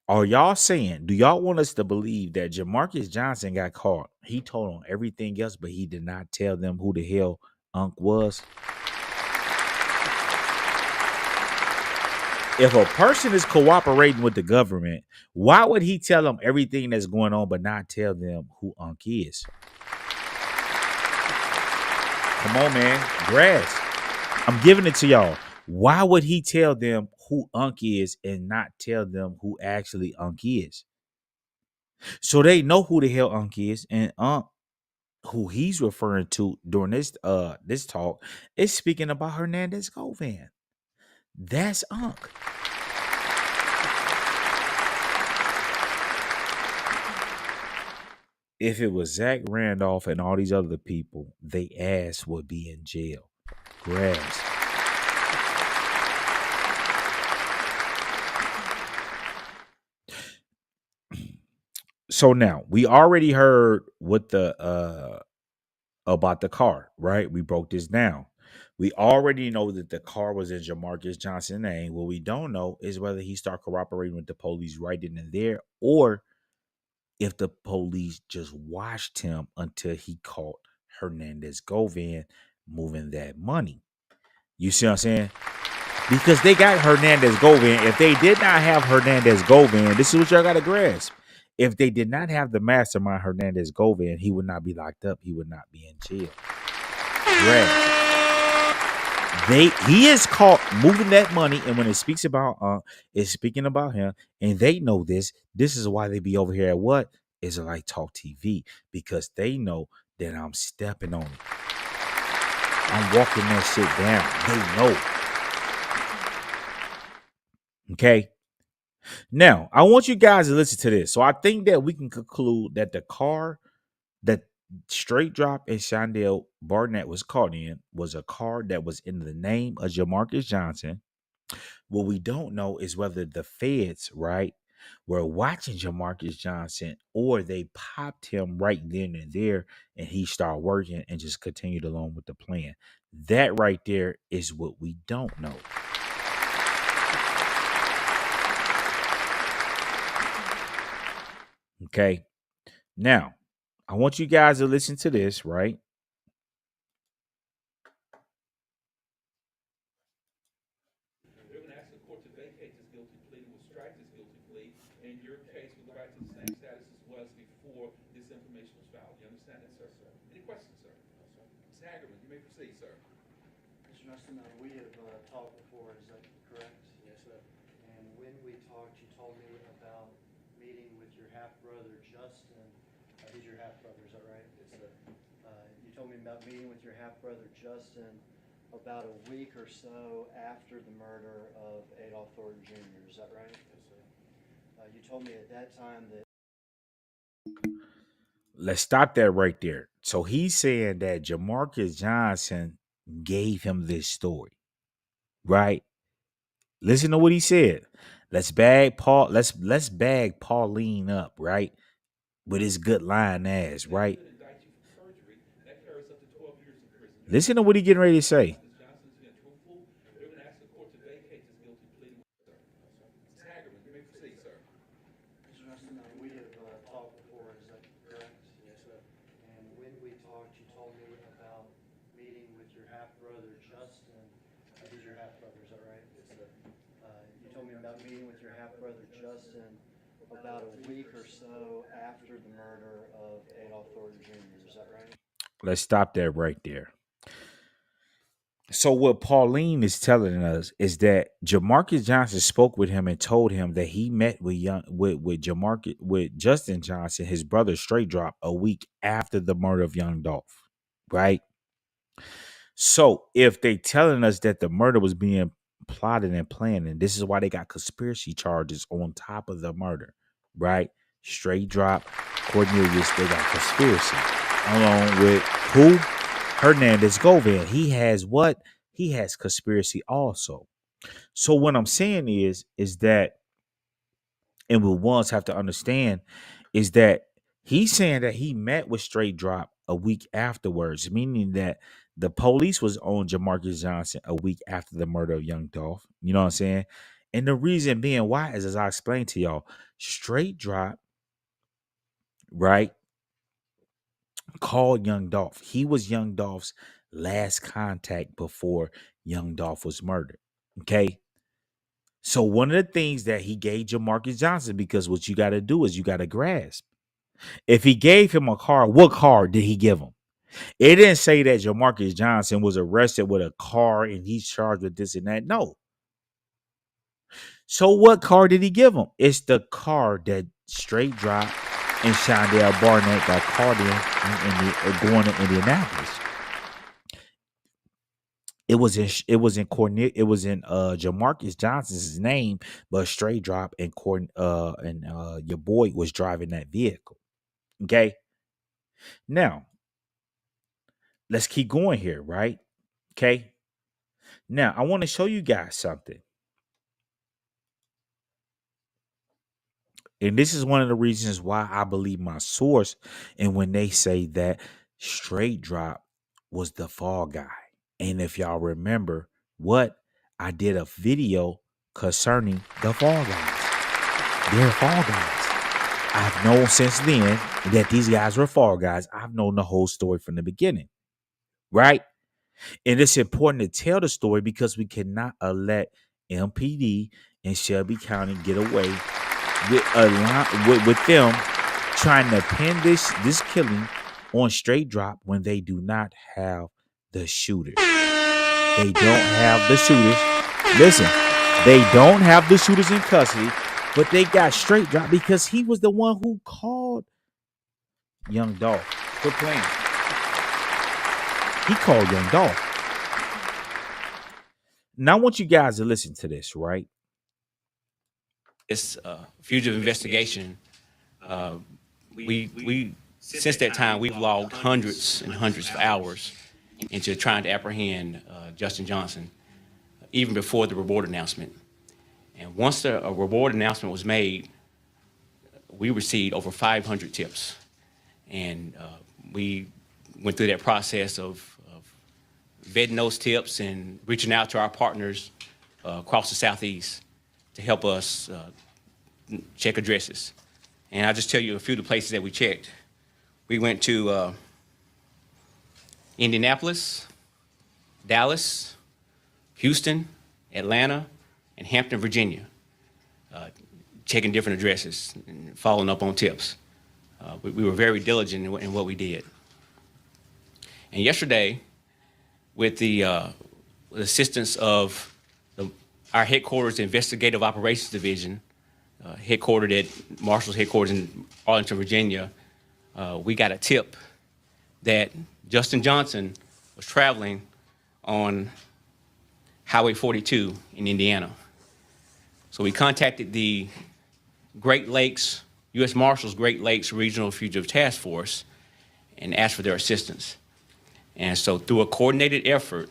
Are y'all saying, do y'all want us to believe that Jamarcus Johnson got caught? He told on everything else, but he did not tell them who the hell was? If a person is cooperating with the government, why would he tell them everything that's going on, but not tell them who is? Come on, man. Grass. I'm giving it to y'all. Why would he tell them who is and not tell them who actually is? So they know who the hell is, and who he's referring to during this talk is speaking about Hernandez Govan. That's If it was Zach Randolph and all these other people, they ass would be in jail. Grass. So now we already heard what about the car, right? We broke this down. We already know that the car was in Jamarcus Johnson's name. What we don't know is whether he started cooperating with the police right then and there, or if the police just watched him until he caught Hernandez Govan moving that money. You see what I'm saying? Because they got Hernandez Govan. If they did not have Hernandez Govan, this is what y'all got to grasp. If they did not have the mastermind Hernandez Govan, he would not be locked up. He would not be in jail. Grasp. He is caught moving that money, and when it speaks about it's speaking about him, and they know this. This is why they be over here at what? Israelite Talk TV, because they know that I'm stepping on it. I'm walking that shit down. They know. Okay. Now, I want you guys to listen to this. So I think that we can conclude that the car that Straightdropp and Shondell Barnett was caught in was a car that was in the name of Jamarcus Johnson. What we don't know is whether the feds, right, were watching Jamarcus Johnson or they popped him right then and there and he started working and just continued along with the plan. That right there is what we don't know. Okay. Now, I want you guys to listen to this, right? They're going to ask the court to vacate this guilty plea, will strike this guilty plea, and your case will go back to the same status as was before this information was filed. You understand that, sir? Any questions, sir? No, sir. Mr. Hagerman, you may proceed, sir. Mr. Justin, we have talked before, is that correct? Yes, sir. And when we talked, you told me about meeting with your half-brother, Justin. He's your half-brother, is that right? Yes, sir. You told me about meeting with your half-brother, Justin, about a week or so after the murder of Adolph Thornton Jr., is that right? Yes, sir. You told me at that time that... Let's stop that right there. So he's saying that Jamarcus Johnson gave him this story, right? Listen to what he said. Let's bag Pauline up, right? with his good lying ass, right? Listen to what he getting ready to say. We have talked before, is that correct? Yes, sir. And when we talked, you told me about meeting with your half-brother, Justin. He's your half-brother, is that right? Yes, sir. You told me about meeting with your half-brother, Justin, about a week or so after the murder of Adolph Thornton Jr., is that right? Let's stop that right there. So what Pauline is telling us is that Jamarcus Johnson spoke with him and told him that he met with Justin Johnson, his brother Straightdropp, a week after the murder of young Dolph, right? So if they telling us that the murder was being plotted and planned, and this is why they got conspiracy charges on top of the murder, right? Straightdropp, Cornelius, they got conspiracy along with who? Hernandez Govan. He has what? He has conspiracy also. So what I'm saying is that, and what ones have to understand is that he's saying that he met with Straightdropp a week afterwards, meaning that the police was on Jamarcus Johnson a week after the murder of young Dolph. You know what I'm saying? And the reason being why is, as I explained to y'all, Straightdropp, right, called young Dolph. He was young Dolph's last contact before young Dolph was murdered. Okay. So one of the things that he gave Jamarcus Johnson, because what you got to do is you got to grasp. If he gave him a car, what car did he give him? It didn't say that Jamarcus Johnson was arrested with a car and he's charged with this and that. No. So what car did he give him? It's the car that Straightdropp and Shondell Barnett got caught in going to Indianapolis. It was in Jamarcus Johnson's name, but Straightdropp and your boy was driving that vehicle. Okay. Now, let's keep going here, right? Okay. Now, I want to show you guys something. And this is one of the reasons why I believe my source. And when they say that Straightdropp was the fall guy. And if y'all remember what I did a video concerning the fall guys. They're fall guys. I've known since then that these guys were fall guys. I've known the whole story from the beginning. Right? And it's important to tell the story because we cannot let MPD and Shelby County get away with them trying to pin this killing on Straightdropp when they do not have the shooters. They don't have the shooters. Listen, they don't have the shooters in custody, but they got Straightdropp because he was the one who called young Dolph. Quit playing. He called young Dolph. Now I want you guys to listen to this, right? This fugitive investigation, we since that time we've logged hundreds and hundreds of hours into trying to apprehend Justin Johnson, even before the reward announcement. And once a reward announcement was made, we received over 500 tips, and we went through that process of vetting those tips and reaching out to our partners across the Southeast to help us check addresses. And I'll just tell you a few of the places that we checked. We went to Indianapolis, Dallas, Houston, Atlanta, and Hampton, Virginia, checking different addresses and following up on tips. We were very diligent in what we did. And yesterday, with the assistance of our headquarters Investigative Operations Division, headquartered at Marshall's headquarters in Arlington, Virginia, we got a tip that Justin Johnson was traveling on Highway 42 in Indiana. So we contacted the Great Lakes, U.S. Marshals Great Lakes Regional Fugitive Task Force and asked for their assistance. And so through a coordinated effort,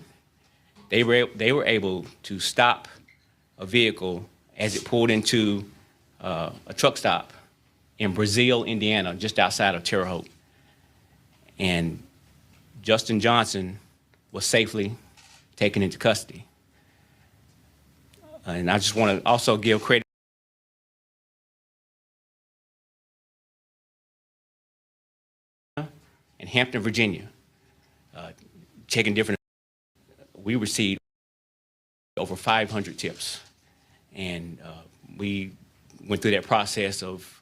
they were able to stop a vehicle as it pulled into a truck stop in Brazil, Indiana, just outside of Terre Haute. And Justin Johnson was safely taken into custody. And I just want to also give credit in Hampton, Virginia, checking different. We received over 500 tips, and we went through that process of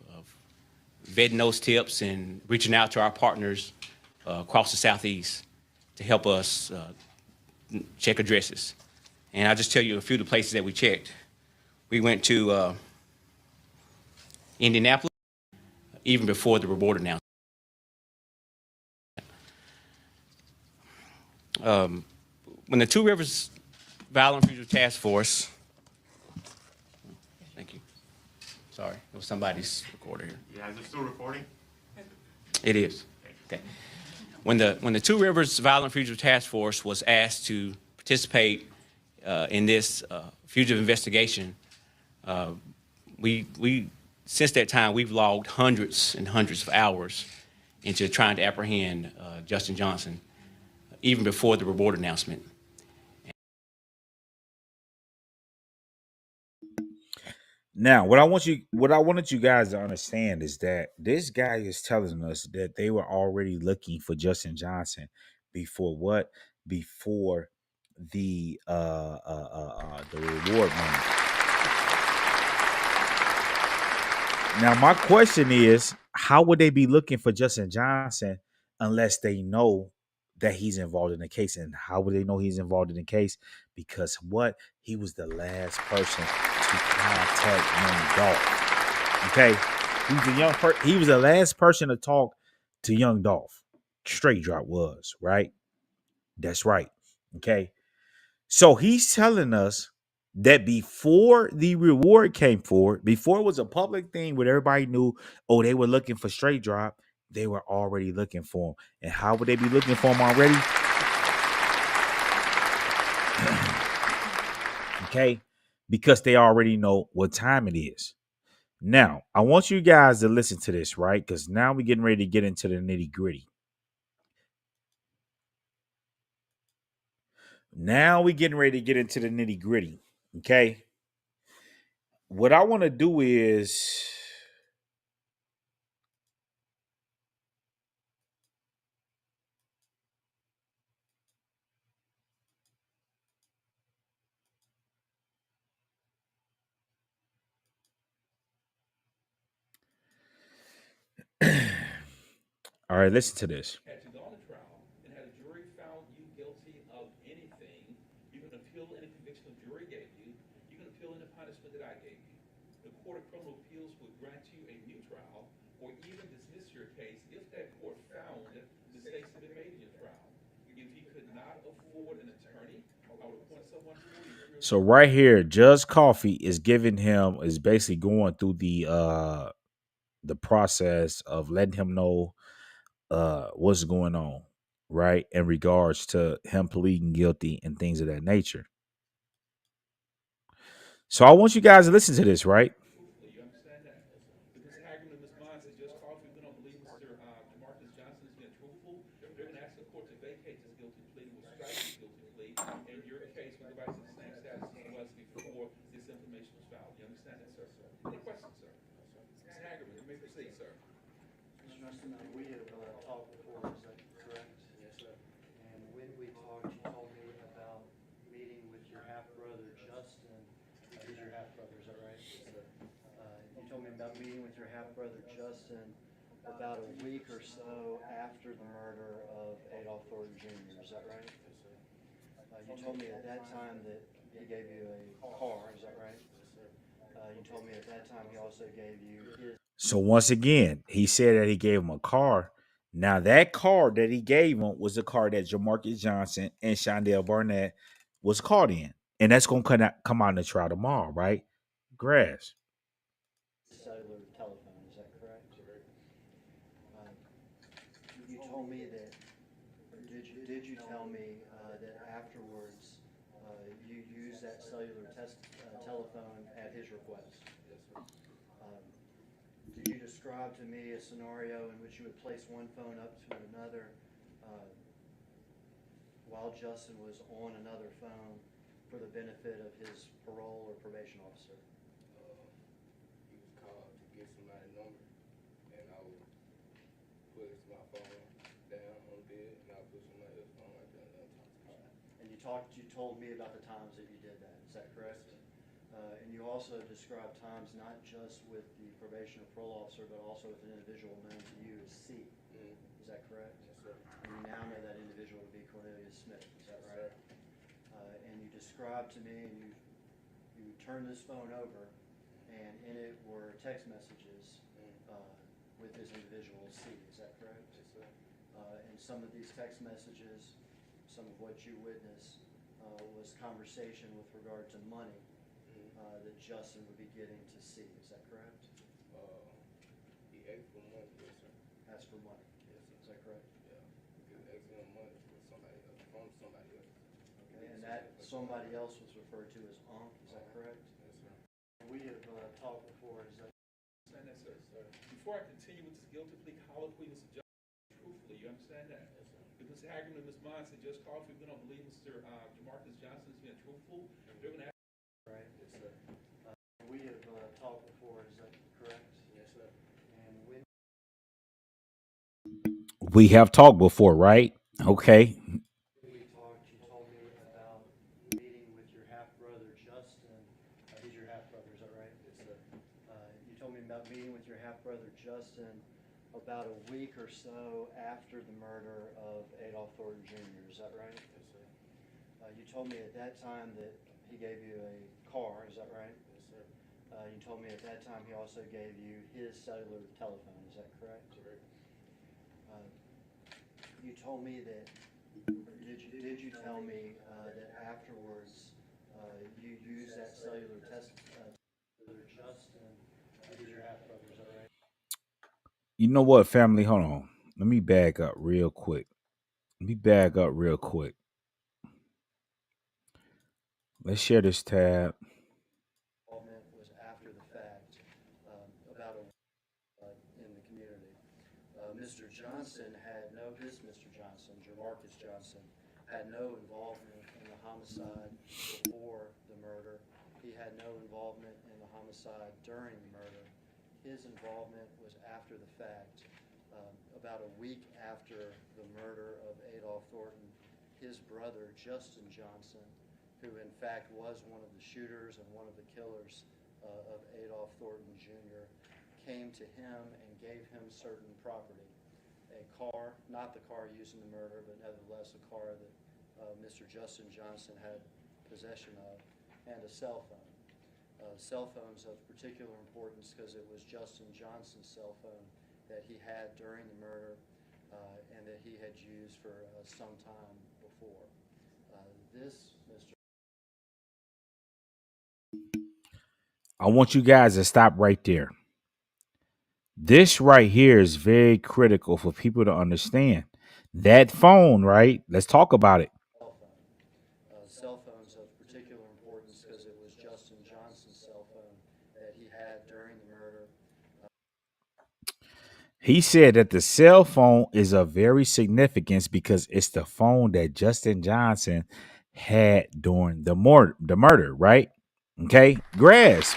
vetting those tips and reaching out to our partners across the Southeast to help us check addresses. And I'll just tell you a few of the places that we checked. We went to Indianapolis, even before the reward announcement. When the Two Rivers Violent Fugitive Task Force, thank you. Sorry, it was somebody's recorder here. Yeah, is it still recording? It is. Okay. When the Two Rivers Violent Fugitive Task Force was asked to participate in this fugitive investigation, we since that time we've logged hundreds and hundreds of hours into trying to apprehend Justin Johnson, even before the reward announcement. Now, what I wanted you guys to understand is that this guy is telling us that they were already looking for Justin Johnson before what? Before the reward money. Now, my question is, how would they be looking for Justin Johnson unless they know that he's involved in the case? And how would they know he's involved in the case? Because what? He was the last person to contact young Dolph. Okay? He was the last person to talk to young Dolph. Straightdropp was, right? That's right. Okay? So he's telling us that before the reward came forward, before it was a public thing where everybody knew, oh, they were looking for Straightdropp, they were already looking for him. And how would they be looking for him already? Okay? Because they already know what time it is. Now, I want you guys to listen to this, right? Because now we're getting ready to get into the nitty-gritty. Now we're getting ready to get into the nitty-gritty. Okay? What I want to do is all right, listen to this. Had you gone to trial and had a jury found you guilty of anything, you can appeal any conviction the jury gave you. You can appeal any punishment that I gave you. The Court of Criminal Appeals would grant you a new trial or even dismiss your case if that court found mistakes had been made in your trial. If you could not afford an attorney, I would appoint someone for you. So right here, Judge Coffee is basically going through the process of letting him know what's going on, right, in regards to him pleading guilty and things of that nature. So I want you guys to listen to this, right? You understand that? Ms. Hagerman and Ms. Mines says Judge Coffee, we don't believe Mr. Demarcus Johnson has been truthful. They're going to ask the court to vacate this guilty plea, will strike this guilty plea, and your case will go back to the same status as it was before this information was filed. You understand that, sir? Any questions, sir? Ms. Hagerman, you may proceed, sir. Mr. Justin, we have talked before, is that correct? Yes, sir. And when we talked, you told me about meeting with your half-brother, Justin. He's your half-brother, is that right? Yes, sir. You told me about meeting with your half-brother, Justin, about a week or so after the murder of Adolph Thornton Jr., is that right? Yes, sir. You told me at that time that he gave you a car, is that right? Yes, sir. You told me at that time he also gave you his... So once again, he said that he gave him a car. Now that car that he gave him was the car that Jamarcus Johnson and Shondell Barnett was caught in. And that's going to come out in the trial tomorrow, right? Grass. Cellular telephone, is that correct? You told me that, did you tell me that afterwards you used that cellular telephone at his request? Yes, sir. Could you describe to me a scenario in which you would place one phone up to another while Justin was on another phone for the benefit of his parole or probation officer? He was called to get somebody's number, and I would put my phone down on the bed, and I would put somebody else's phone right there, and talk to And you told me about the times that you did that. Is that correct? And you also described times not just with the probation or parole officer, but also with an individual known to you as C. Is that correct? Yes, sir. And you now know that individual to be Cornelius Smith. Is that right? And you described to me, and you turned this phone over, and in it were text messages with this individual C. Is that correct? Yes, sir. And some of these text messages, some of what you witnessed, was conversation with regard to money that Justin would be getting to see. Is that correct? He asked for money, yes, sir. Asked for money. Yes, sir. Is that correct? Yeah. He was asking him money from somebody else, Okay, and that somebody else was referred to as Unc. Is that correct? Yes, sir. We have talked before. Is that? Understand that, sir. Before I continue with this guilty plea colloquy, Mr. Judge, truthfully, you understand that? Yes, sir. If Mr. Hagerman and Ms. Mine said, Judge Carl, if we don't believe Mr. Jamarcus Johnson is being truthful, they're going to ask. Right. Yes, sir. We have talked before. Is that correct? Yes, sir. And when We have talked before, right? Okay. we talked, you told me about meeting with your half-brother Justin. He's your half-brother, is that right? Yes, sir. You told me about meeting with your half-brother Justin about a week or so after the murder of Adolph Thornton Jr., is that right? Yes, sir. You told me at that time that he gave you a car, is that right? Yes, sir. You told me at that time he also gave you his cellular telephone, is that correct? Correct. You told me that, did you tell me that afterwards you used that cellular Justin, he's your half-brother, is that right? You know what, family? Hold on. Let me back up real quick. Let's share this tab. Involvement was after the fact, about in the community. Mr. Johnson had Mr. Johnson, Jamarcus Johnson, had no involvement in the homicide before the murder. He had no involvement in the homicide during the murder. His involvement was after the fact, about a week after the murder of Adolph Thornton. His brother, Justin Johnson, who in fact was one of the shooters and one of the killers of Adolph Thornton Jr., came to him and gave him certain property. A car, not the car used in the murder, but nevertheless a car that Mr. Justin Johnson had possession of, and a cell phone. Cell phones of particular importance because it was Justin Johnson's cell phone that he had during the murder and that he had used for some time before. This, Mr. I want you guys to stop right there. This right here is very critical for people to understand. That phone, right? Let's talk about it. Cell phones of particular importance because it was Justin Johnson's cell phone that he had during the murder. He said that the cell phone is of very significance because it's the phone that Justin Johnson had during the murder, right? Okay, grasp.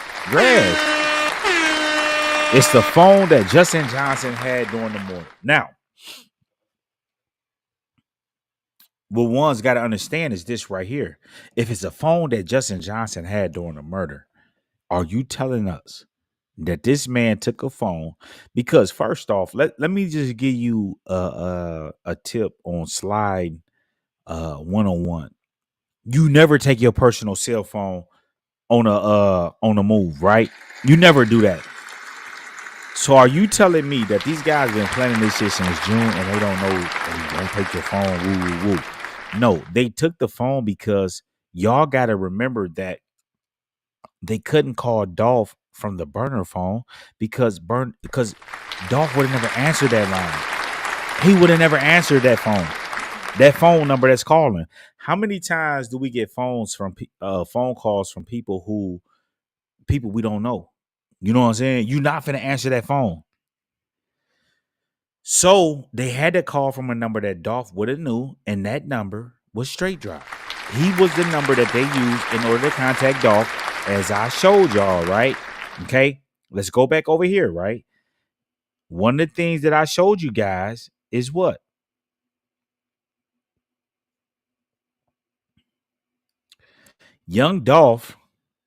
It's the phone that Justin Johnson had during the murder. Now, what one's got to understand is this right here. If it's a phone that Justin Johnson had during the murder, are you telling us that this man took a phone? Because first off, let me just give you a tip on slide 101. You never take your personal cell phone on a move, right? You never do that. So are you telling me that these guys been planning this shit since June and they don't know, hey, don't take your phone, woo. No, they took the phone because y'all got to remember that they couldn't call Dolph from the burner phone because Dolph would have never answered that line. He would have never answered that phone. That phone number that's calling. How many times do we get phone calls from people we don't know? You know what I'm saying? You're not finna answer that phone. So they had to call from a number that Dolph would have knew, and that number was Straightdropp. He was the number that they used in order to contact Dolph, as I showed y'all, right? Okay, let's go back over here, right? One of the things that I showed you guys is what? Young Dolph,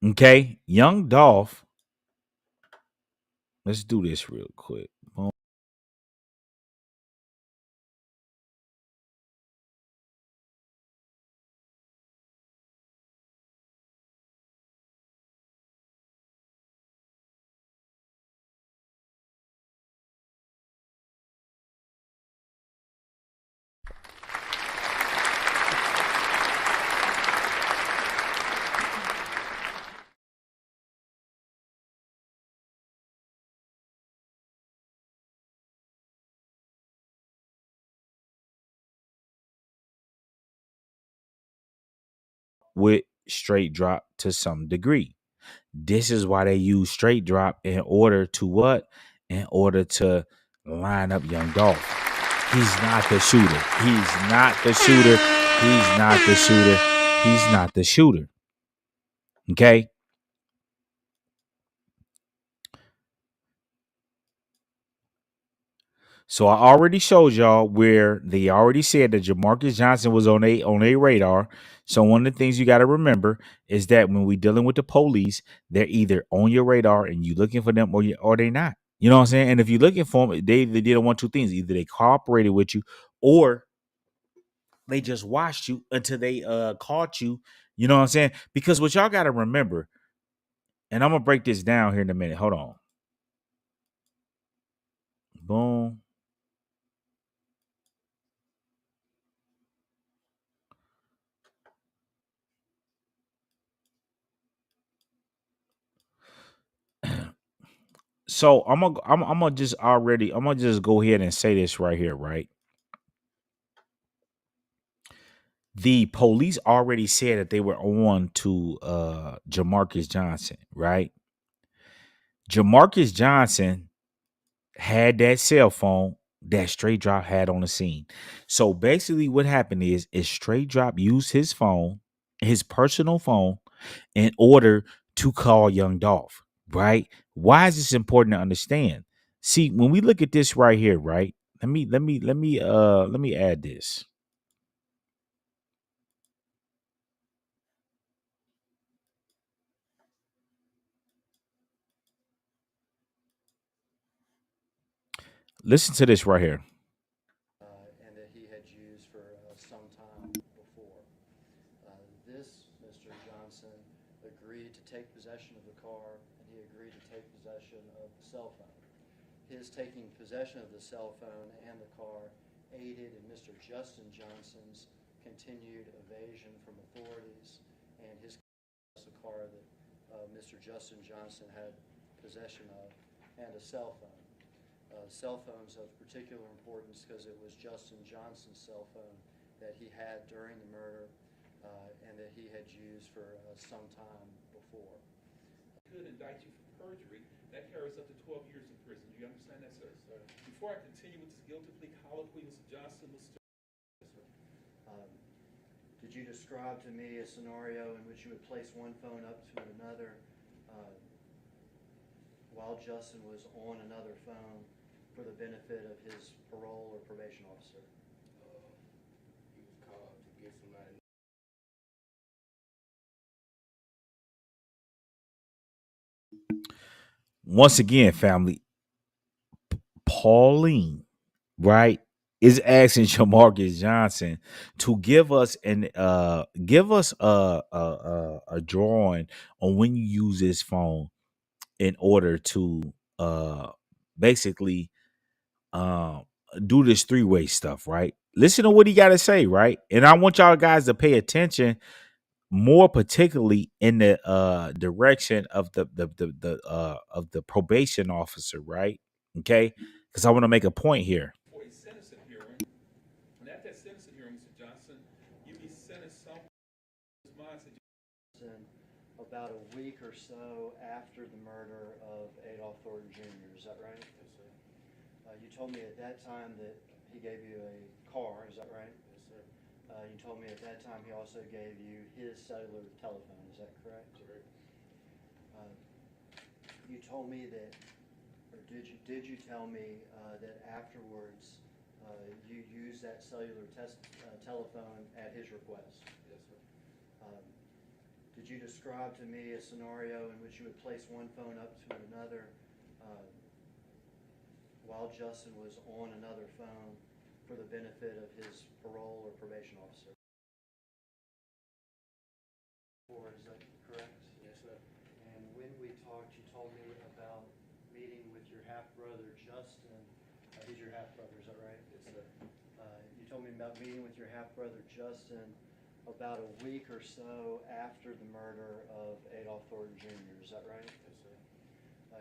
okay? Young Dolph. Let's do this real quick. Boom. With Straightdropp to some degree. This is why they use Straightdropp in order to what? In order to line up Young Dolph. He's not the shooter. He's not the shooter. He's not the shooter. He's not the shooter. Okay? So I already showed y'all where they already said that Jamarcus Johnson was on a radar. So one of the things you got to remember is that when we dealing with the police, they're either on your radar and you looking for them or they not. You know what I'm saying? And if you're looking for them, they did one two things. Either they cooperated with you or they just watched you until they caught you. You know what I'm saying? Because what y'all got to remember, and I'm gonna break this down here in a minute. Hold on. Boom. So I'm gonna just go ahead and say this right here, right? The police already said that they were on to Jamarcus Johnson, right? Jamarcus Johnson had that cell phone that Straightdropp had on the scene. So basically what happened is Straightdropp used his phone, his personal phone, in order to call Young Dolph, right? Why is this important to understand? See, when we look at this right here, right? Let me add this. Listen to this right here. And that he had used for some time before. This, Mr. Johnson agreed to take possession of the car, and he agreed to take possession of the cell phone. His taking possession of the cell phone and the car aided in Mr. Justin Johnson's continued evasion from authorities, and his car that Mr. Justin Johnson had possession of, and a cell phone. Cell phones of particular importance because it was Justin Johnson's cell phone that he had during the murder and that he had used for some time before. Could indict you for perjury. That carries up to 12 years in prison. Do you understand that, sir? Before I continue with this guilty plea colloquy, Mr. Johnson, Did you describe to me a scenario in which you would place one phone up to another while Justin was on another phone for the benefit of his parole or probation officer? He was called to get somebody. Once again, family, Pauline, right, is asking Jamarcus Johnson to give us a drawing on when you use this phone in order to basically do this three-way stuff, right? Listen to what he got to say, right? And I want y'all guys to pay attention more particularly in the direction of the probation officer, right? Okay, because I want to make a point here. for a sentencing hearing, and at that sentencing hearing, Mr. Johnson, you be sentenced some mindset. about a week or so after the murder of Adolph Thornton Jr., is that right? Yes, sir. You told me at that time that he gave you a car, is that right? Yes, sir. You told me at that time he also gave you his cellular telephone, is that correct? Correct. You told me that, or did you tell me that afterwards you used that cellular telephone at his request? Yes, sir. Did you describe to me a scenario in which you would place one phone up to another while Justin was on another phone for the benefit of his parole or probation officer? Or is that correct? Yes, sir. And when we talked, you told me about meeting with your half-brother Justin. He's your half-brother, is that right? Yes, sir. You told me about meeting with your half-brother Justin about a week or so after the murder of Adolph Thornton Jr., is that right? Yes, sir.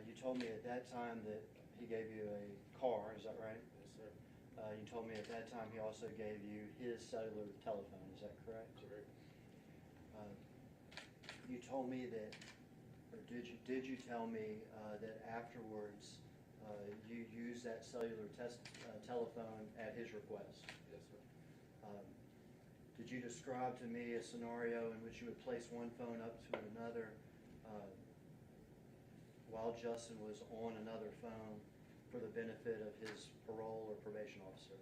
You told me at that time that he gave you a car, is that right? Yes, sir. You told me at that time he also gave you his cellular telephone, is that correct? Correct. You told me that, or did you tell me that afterwards you used that cellular telephone at his request? Yes, sir. Did you describe to me a scenario in which you would place one phone up to another while Justin was on another phone for the benefit of his parole or probation officer?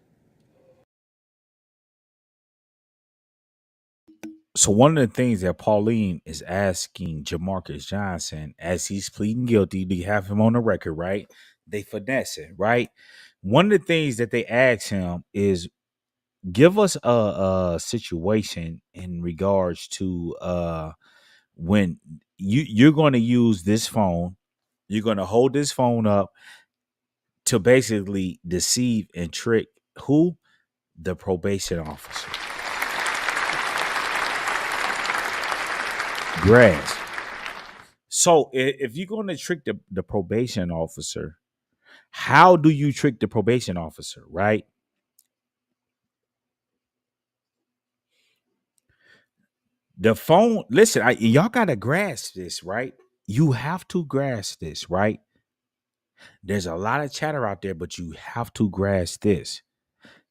So one of the things that Pauline is asking Jamarcus Johnson as he's pleading guilty, to have him on the record, right? They finesse it, right? One of the things that they ask him is, give us a situation in regards to when you're going to use this phone, you're going to hold this phone up to basically deceive and trick who? The probation officer. Grasp. So if you're going to trick the probation officer, how do you trick the probation officer, right? The phone, listen, y'all got to grasp this, right? You have to grasp this, right? There's a lot of chatter out there, but you have to grasp this.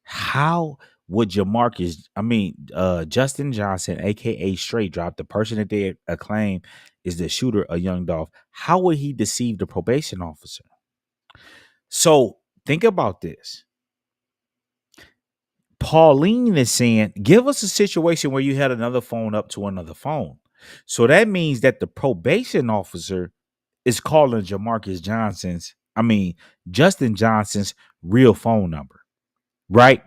How would Justin Johnson, aka Straightdropp, the person that they acclaim is the shooter of young Dolph, how would he deceive the probation officer? So think about this. Pauline is saying, give us a situation where you had another phone up to another phone. So that means that the probation officer is calling Justin Johnson's real phone number, right?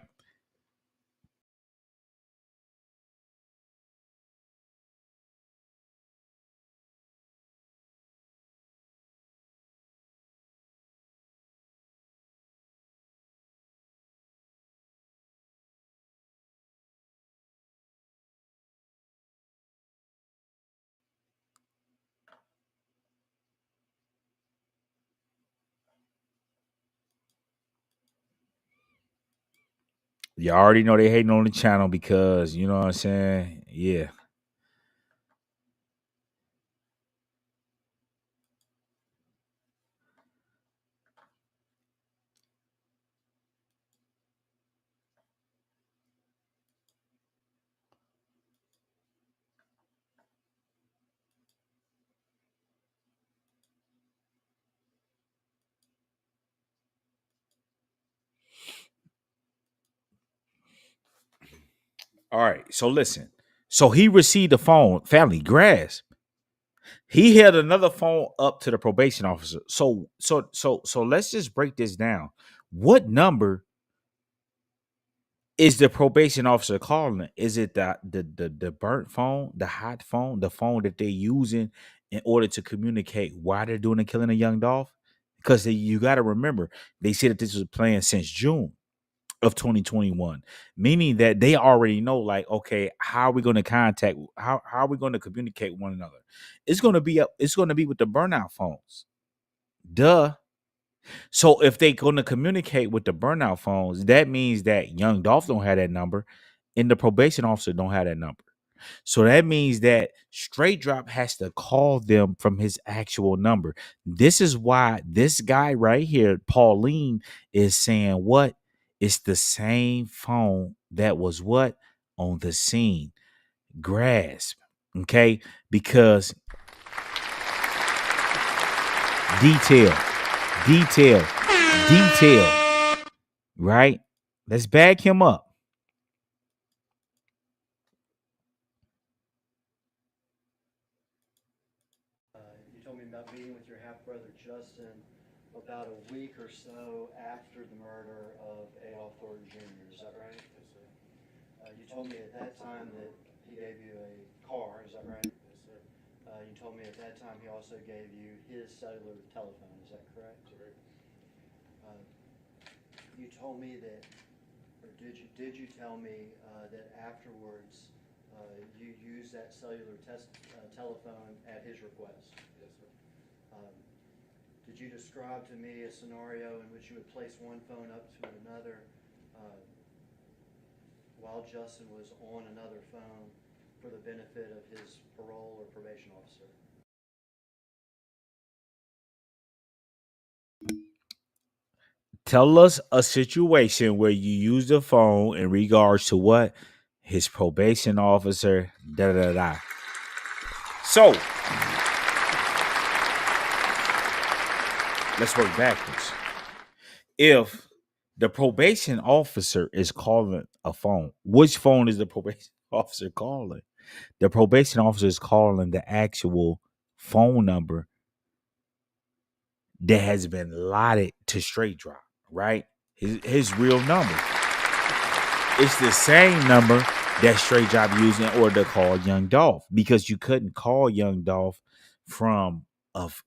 You already know they hating on the channel because, you know what I'm saying? Yeah. All right. So listen. So he received a phone, family grasp. He had another phone up to the probation officer. So let's just break this down. What number is the probation officer calling? Is it the burnt phone, the hot phone, the phone that they're using in order to communicate why they're doing the killing of young Dolph? Because you got to remember, they said that this was planned since June of 2021, meaning that they already know, like, okay, how are we going to contact? How are we going to communicate with one another? It's going to be with the burnout phones. Duh. So if they're going to communicate with the burnout phones, that means that young Dolph don't have that number and the probation officer don't have that number. So that means that Straightdropp has to call them from his actual number. This is why this guy right here, Pauline, is saying what? It's the same phone that was what? On the scene. Grasp. Okay? Because detail, right? Let's back him up. You told me about meeting with your half-brother Justin about a week or so after the murder of Adolph Thornton Jr., is that right? Yes, sir. You told me at that time that he gave you a car, is that right? Yes, sir. You told me at that time he also gave you his cellular telephone, is that correct? Correct. You told me that, or did you tell me that afterwards you used that cellular telephone at his request? Yes, sir. Did you describe to me a scenario in which you would place one phone up to another while Justin was on another phone for the benefit of his parole or probation officer? Tell us a situation where you use the phone in regards to what? His probation officer, da da da. So, let's work backwards. If the probation officer is calling a phone, which phone is the probation officer calling? The probation officer is calling the actual phone number that has been allotted to Straightdropp, right? His real number. It's the same number that Straightdropp used in order to call Young Dolph, because you couldn't call Young Dolph from a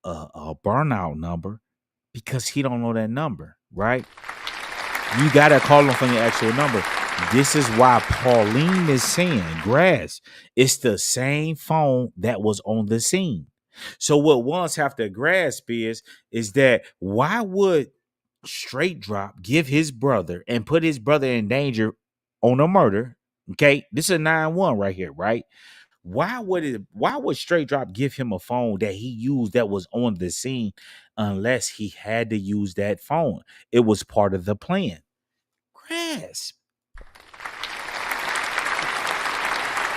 burnout number because he don't know that number, right? You gotta call him from your actual number. This is why Pauline is saying, Grass, it's the same phone that was on the scene. So what ones have to grasp is that why would Straightdropp give his brother and put his brother in danger on a murder? Okay, this is a 9-1 right here, right? Why would Straightdropp give him a phone that he used that was on the scene unless he had to use that phone? It was part of the plan. Grasp.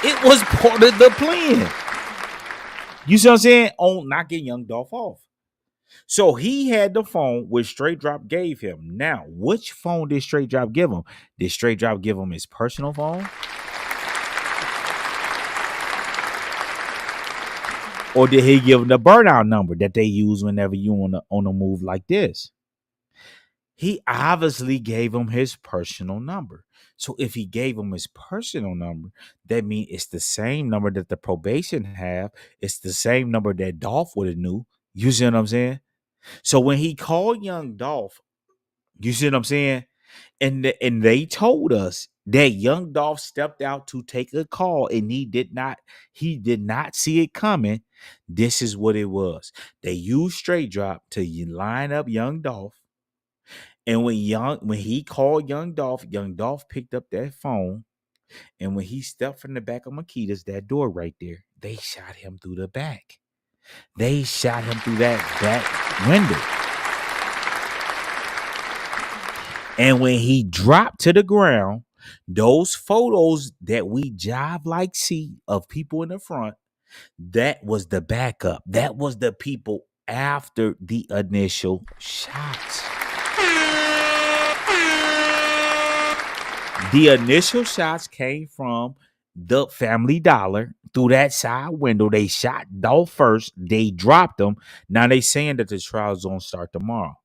It was part of the plan. You see what I'm saying? On knocking Young Dolph off. So he had the phone which Straightdropp gave him. Now, which phone did Straightdropp give him? Did Straightdropp give him his personal phone? Or did he give him the burnout number that they use whenever you on a move like this? He obviously gave him his personal number. So if he gave him his personal number, that means it's the same number that the probation have. It's the same number that Dolph would have knew. You see what I'm saying? So when he called Young Dolph, you see what I'm saying? And they told us that Young Dolph stepped out to take a call and he did not see it coming. This is what it was. They used Straightdropp to line up Young Dolph. And when he called Young Dolph picked up that phone. And when he stepped from the back of Makita's, that door right there, they shot him through the back. They shot him through that back window. And when he dropped to the ground, those photos that we jive like see of people in the front, that was the backup. That was the people after the initial shots. The initial shots came from the Family Dollar through that side window. They shot Dolph first. They dropped him. Now they saying that the trial's gonna start tomorrow.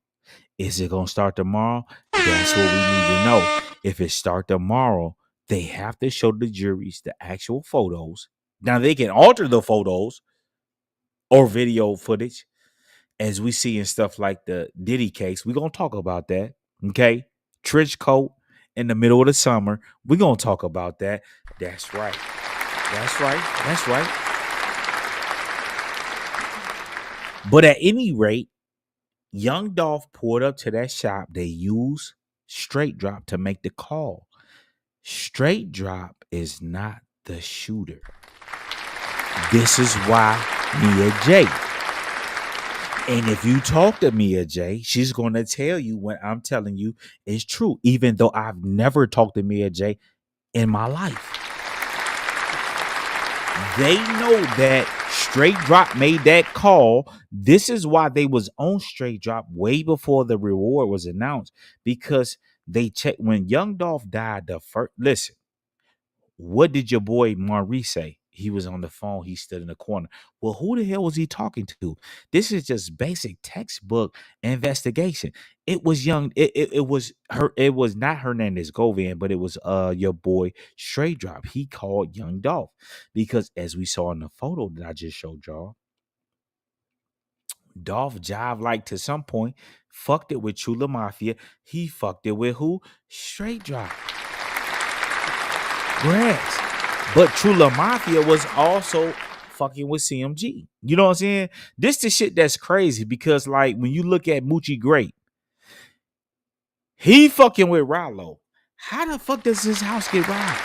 Is it gonna start tomorrow? That's what we need to know. If it start tomorrow, they have to show the juries the actual photos. Now they can alter the photos or video footage, as we see in stuff like the Diddy case. We're gonna talk about that. Okay, trench coat in the middle of the summer. We're gonna talk about that. That's right. That's right. That's right. But at any rate, Young Dolph pulled up to that shop. They used Straightdropp to make the call. Straightdropp is not the shooter. This is why Mia J. And if you talk to Mia J, she's going to tell you what I'm telling you is true, even though I've never talked to Mia J in my life. They know that Straightdropp made that call. This is why they was on Straightdropp way before the reward was announced, because they checked when Young Dolph died. The first, listen, what did your boy Maurice say? He was on the phone. He stood in the corner. Well, who the hell was he talking to? This is just basic textbook investigation. It was young. It was her. It was not Hernandez Govan, but it was your boy Straightdropp. He called Young Dolph because, as we saw in the photo that I just showed y'all, Dolph jive like to some point, fucked it with Chula Mafia. He fucked it with who? Straightdropp. Grass. But Chula Mafia was also fucking with CMG. You know what I'm saying? This the shit that's crazy because, like, when you look at Moochie Great, he fucking with Rollo. How the fuck does his house get robbed?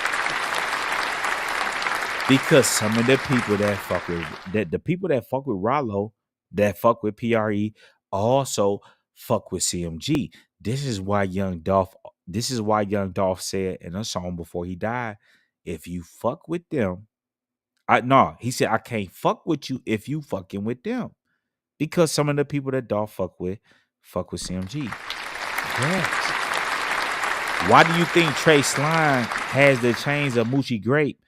Because some of the people that fuck with the people that fuck with Rollo, that fuck with PRE, also fuck with CMG. This is why Young Dolph said in a song before he died, if you fuck with them, he said, I can't fuck with you if you fucking with them. Because some of the people that Dolph fuck with CMG. Yes. Why do you think Trey Slime has the chains of Moochie Grape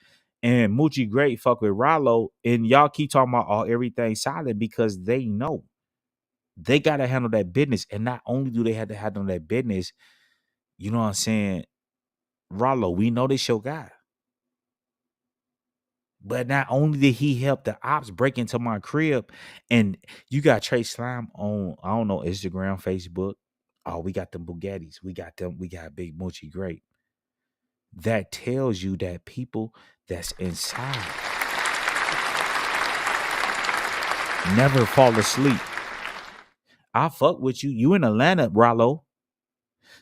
and Moochie Grape fuck with Rollo, and y'all keep talking about everything silent? Because they know they got to handle that business. And not only do they have to handle that business, you know what I'm saying? Rollo, we know this your guy. But not only did he help the ops break into my crib, and you got Trey Slime on, I don't know, Instagram, Facebook. Oh, we got them Bugattis. We got Big Moochie Grape. That tells you that people that's inside never fall asleep. I fuck with you. You in Atlanta, Rollo.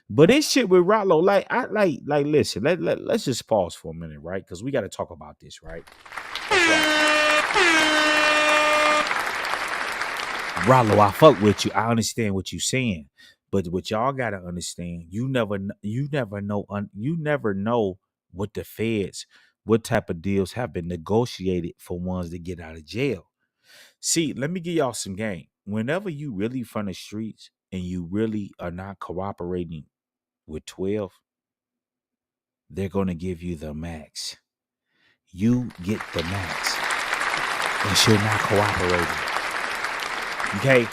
But this shit with Rollo, listen, let's just pause for a minute, right? Because we got to talk about this, right? Rollo, I fuck with you. I understand what you saying, but what y'all gotta understand, you never know what the feds, what type of deals have been negotiated for ones that get out of jail. See, let me give y'all some game. Whenever you really from the streets and you really are not cooperating with 12, they're gonna give you the max. You get the max, but you're not cooperating. Okay,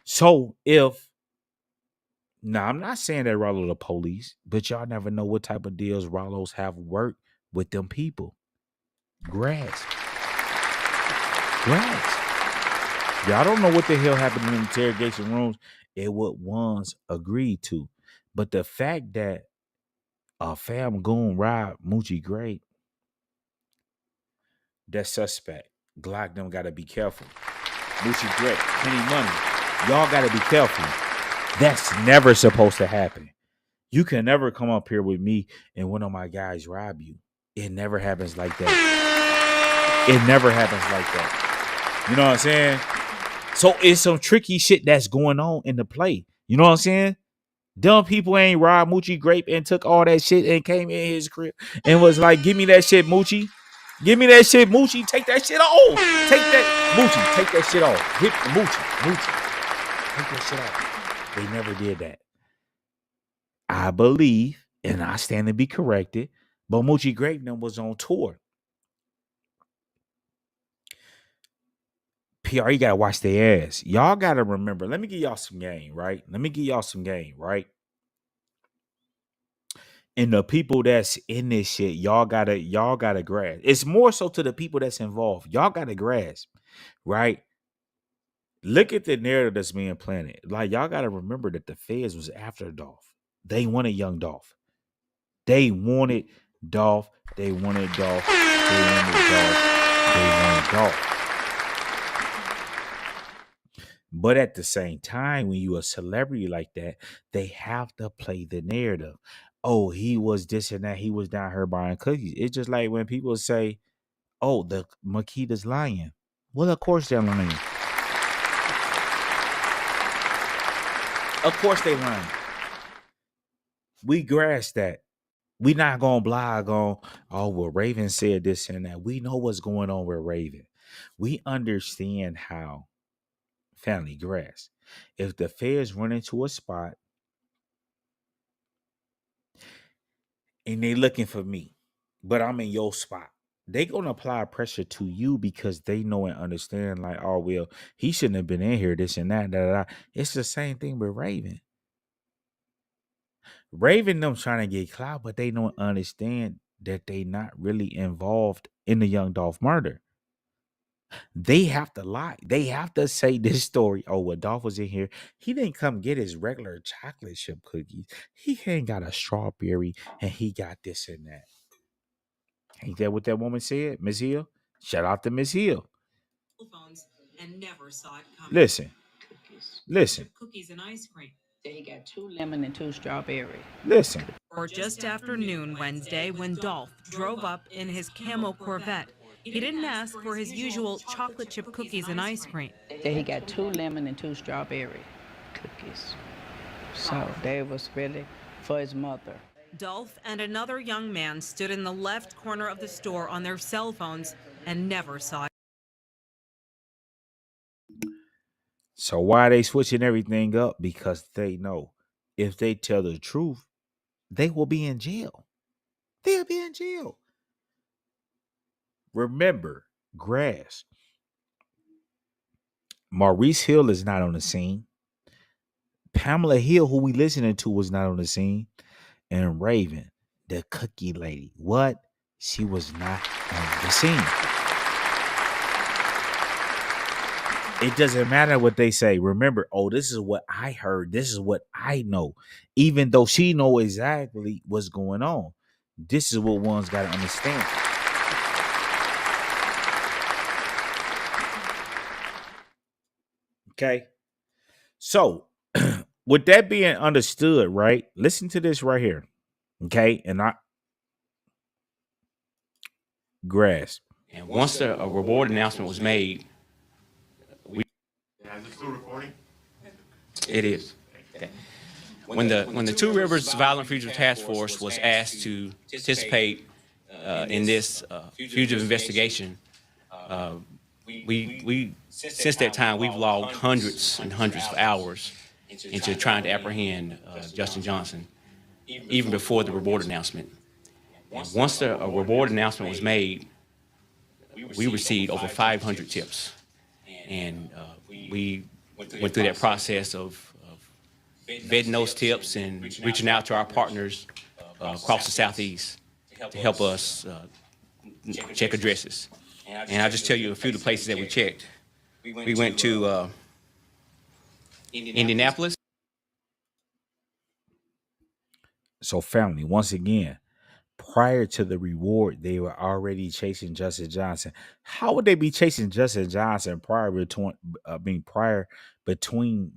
so now I'm not saying that Rollo the police, but y'all never know what type of deals Rollos have worked with them people. Grass. Y'all don't know what the hell happened in the interrogation rooms and what ones agreed to. But the fact that a fam goon robbed Moochie Great, that suspect. Glock them gotta be careful. Moochie Great, Penny Money, y'all gotta be careful. That's never supposed to happen. You can never come up here with me and one of my guys rob you. It never happens like that. You know what I'm saying? So it's some tricky shit that's going on in the play. You know what I'm saying? Dumb people ain't robbed Moochie Grape and took all that shit and came in his crib and was like, give me that shit, Moochie. Give me that shit, Moochie. Take that shit off. Take that shit off. Hit Moochie. Take that shit off. They never did that. I believe, and I stand to be corrected, but Moochie Grape was on tour. PRE gotta watch their ass. Y'all gotta remember. Let me give y'all some game, right? And the people that's in this shit, y'all gotta grasp. It's more so to the people that's involved. Y'all gotta grasp, right? Look at the narrative that's being planted. Like, y'all gotta remember that the feds was after Dolph. They wanted Young Dolph. They wanted Dolph. But at the same time, when you a celebrity like that, they have to play the narrative. oh, he was this and that, he was down here buying cookies. It's just like when people say, oh, the Makita's lying. Well, of course they're lying. Of course they lying. We grasp that. We not gonna blog on, oh, well, Raven said this and that. We know what's going on with Raven. We understand how family grasp. If the feds run into a spot and they looking for me, but I'm in your spot, they gonna apply pressure to you because they know and understand, like, oh, well, he shouldn't have been in here, this and that, da, da, da. It's the same thing with Raven. Raven them trying to get clout, but they don't understand that they not really involved in the young Dolph murder. They have to lie. They have to say this story. Oh, well, Dolph was in here. He didn't come get his regular chocolate chip cookies. He ain't got a strawberry and he got this and that. Ain't that what that woman said, Miss Hill? Shout out to Miss Hill. And never saw it coming. Listen. Cookies and ice cream. He got 2 lemon and 2 strawberry. Listen. Or just after noon Wednesday when Dolph drove up in his camo Corvette. He didn't ask for his usual chocolate chip cookies and ice cream. He got 2 lemon and 2 strawberry cookies. So they was really for his mother. Dolph and another young man stood in the left corner of the store on their cell phones and never saw it. So why are they switching everything up? Because they know if they tell the truth, they will be in jail. They'll be in jail. Remember, grass. Maurice Hill is not on the scene. Pamela Hill, who we listening to, was not on the scene. And Raven, the cookie lady, what? She was not on the scene. It doesn't matter what they say. Remember, oh, this is what I heard. This is what I know. Even though she know exactly what's going on. This is what one's got to understand. Okay. So, with that being understood, right? Listen to this right here. Okay. And grasp. And once a reward announcement was made, Is this still recording? it is. Okay. When the Two Rivers Violent Fugitive Task Force was asked to participate in this fugitive investigation, we since that time we've logged hundreds and hundreds of hours into trying to apprehend Justin Johnson, even before the reward announcement. And once a reward announcement was made, we received over 500 tips, and we went through that process of vetting those tips and reaching out to our partners across the Southeast to help us check addresses. And I'll just tell you a few of the places that we checked. We went to Indianapolis. So family, once again, prior to the reward, they were already chasing Justin Johnson. How would they be chasing Justin Johnson prior between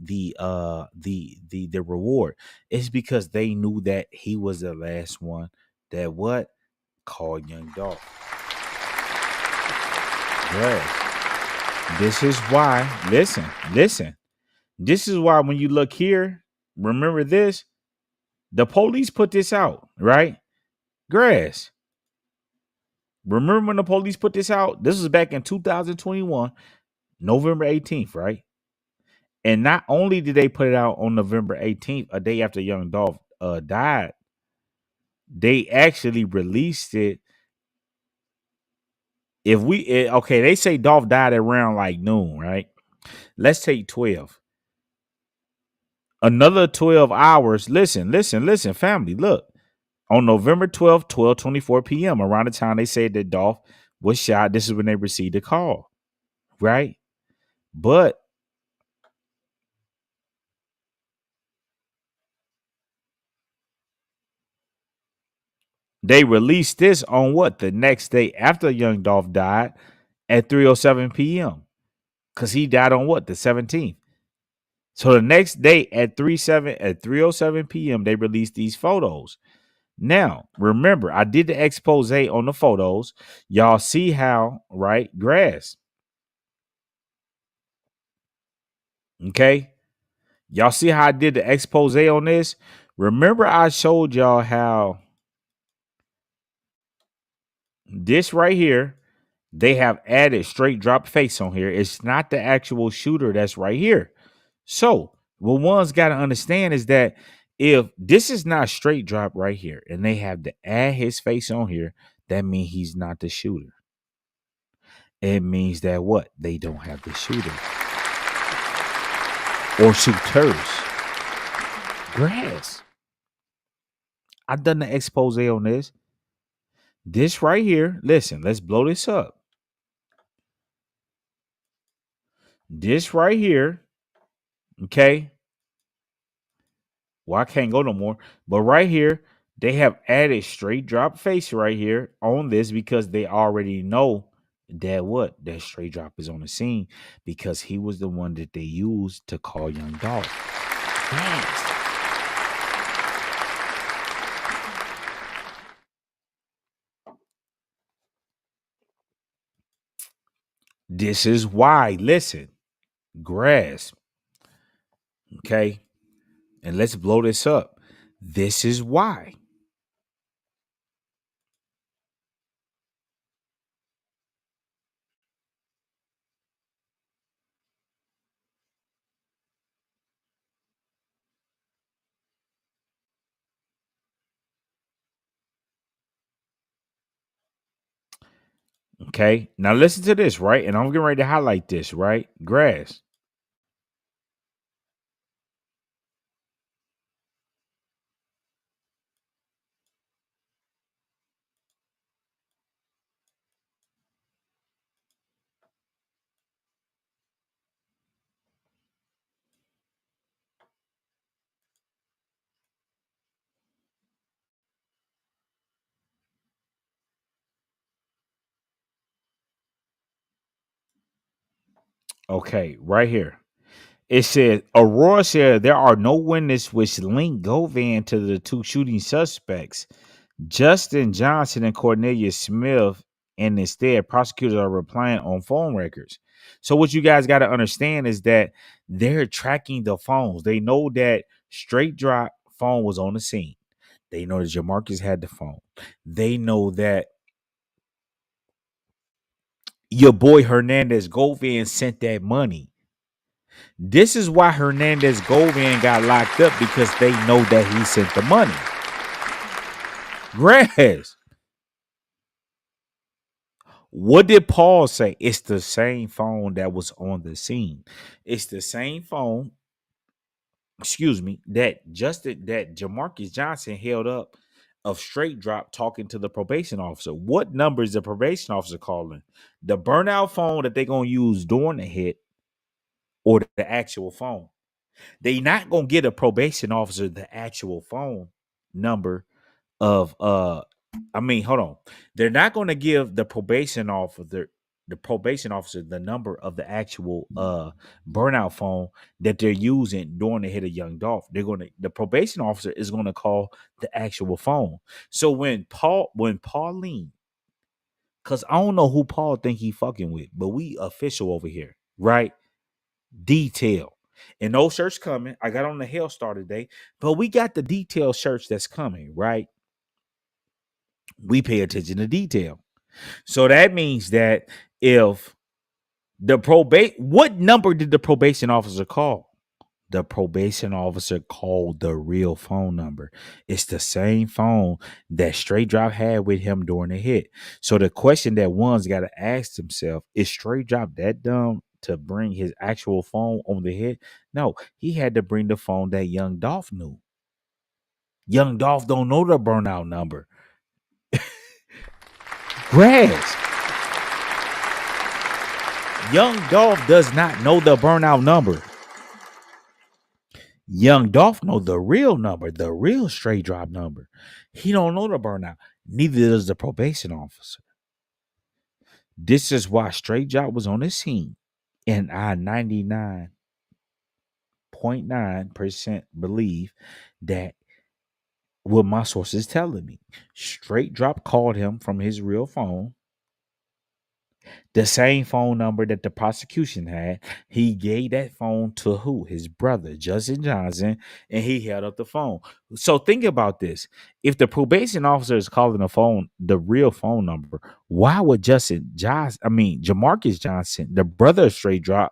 the reward? It's because they knew that he was the last one that what called young Dolph. Yes. This is why. Listen. This is why when you look here, remember this. The police put this out, right? Grass. Remember when the police put this out? This was back in 2021, November 18th, right? And not only did they put it out on November 18th, a day after young Dolph died, they actually released it. They say Dolph died around like noon, right? Let's take 12. Another 12 hours. Listen, family, look. On November 12th, 12:24 p.m., around the time they said that Dolph was shot, this is when they received a call, right? But they released this on what? The next day after young Dolph died at 3:07 p.m. Because he died on what? The 17th. So the next day at 3:07 p.m., they released these photos. Now, remember, I did the expose on the photos. Y'all see how, right? Grass. Okay. Y'all see how I did the expose on this? Remember, I showed y'all how this right here, they have added straight drop face on here. It's not the actual shooter that's right here. So, what one's got to understand is that if this is not straight drop right here and they have to add his face on here, that means he's not the shooter. It means that what? They don't have the shooter or shooters. Grass. I've done the expose on this. This right here, listen, let's blow this up. This right here, okay. Well, I can't go no more. But right here, they have added straight drop face right here on this because they already know that what? That straight drop is on the scene because he was the one that they used to call young Dolph. Yes. This is why, listen, grasp, okay? And let's blow this up. This is why. Okay, now listen to this, right? And I'm getting ready to highlight this, right? Grass. Okay, right here. It said Aurora said there are no witnesses which link Govan to the two shooting suspects, Justin Johnson and Cornelius Smith, and instead prosecutors are relying on phone records. So what you guys got to understand is that they're tracking the phones. They know that Straight Drop phone was on the scene. They know that Jamarcus had the phone. They know that your boy Hernandez Govan sent that money. This is why Hernandez Govan got locked up because they know that he sent the money. Grass. What did Paul say? It's the same phone that was on the scene. It's the same phone, that Jamarcus Johnson held up of Straight Drop talking to the probation officer. What number is the probation officer calling? The burnout phone that they're going to use during the hit or the actual phone? They not going to get a probation officer the actual phone number of hold on. They're not going to give the probation officer the number of the actual burnout phone that they're using during the hit of young Dolph. The probation officer is going to call the actual phone. So when Pauline, because I don't know who Paul think he fucking with, but we official over here, right? Detail. And no shirts coming. I got on the Hell Star today, but we got the detail shirts that's coming, right? We pay attention to detail. So that means that if the what number did the probation officer call? The probation officer called the real phone number. It's the same phone that Straight Drop had with him during the hit. So the question that one's got to ask himself, is Straight Drop that dumb to bring his actual phone on the hit? No, he had to bring the phone that young Dolph knew. Young Dolph don't know the burnout number. Grass. Young Dolph does not know the burnout number. Young Dolph know the real number, the real Straight Drop number. He don't know the burnout. Neither does the probation officer. This is why Straight Drop was on the scene, and I 99.9% believe that what my sources telling me. Straightdropp called him from his real phone, the same phone number that the prosecution had. He gave that phone to who? His brother, Justin Johnson, and he held up the phone. So think about this. If the probation officer is calling the phone, the real phone number, why would Jamarcus Johnson, the brother of Straightdropp,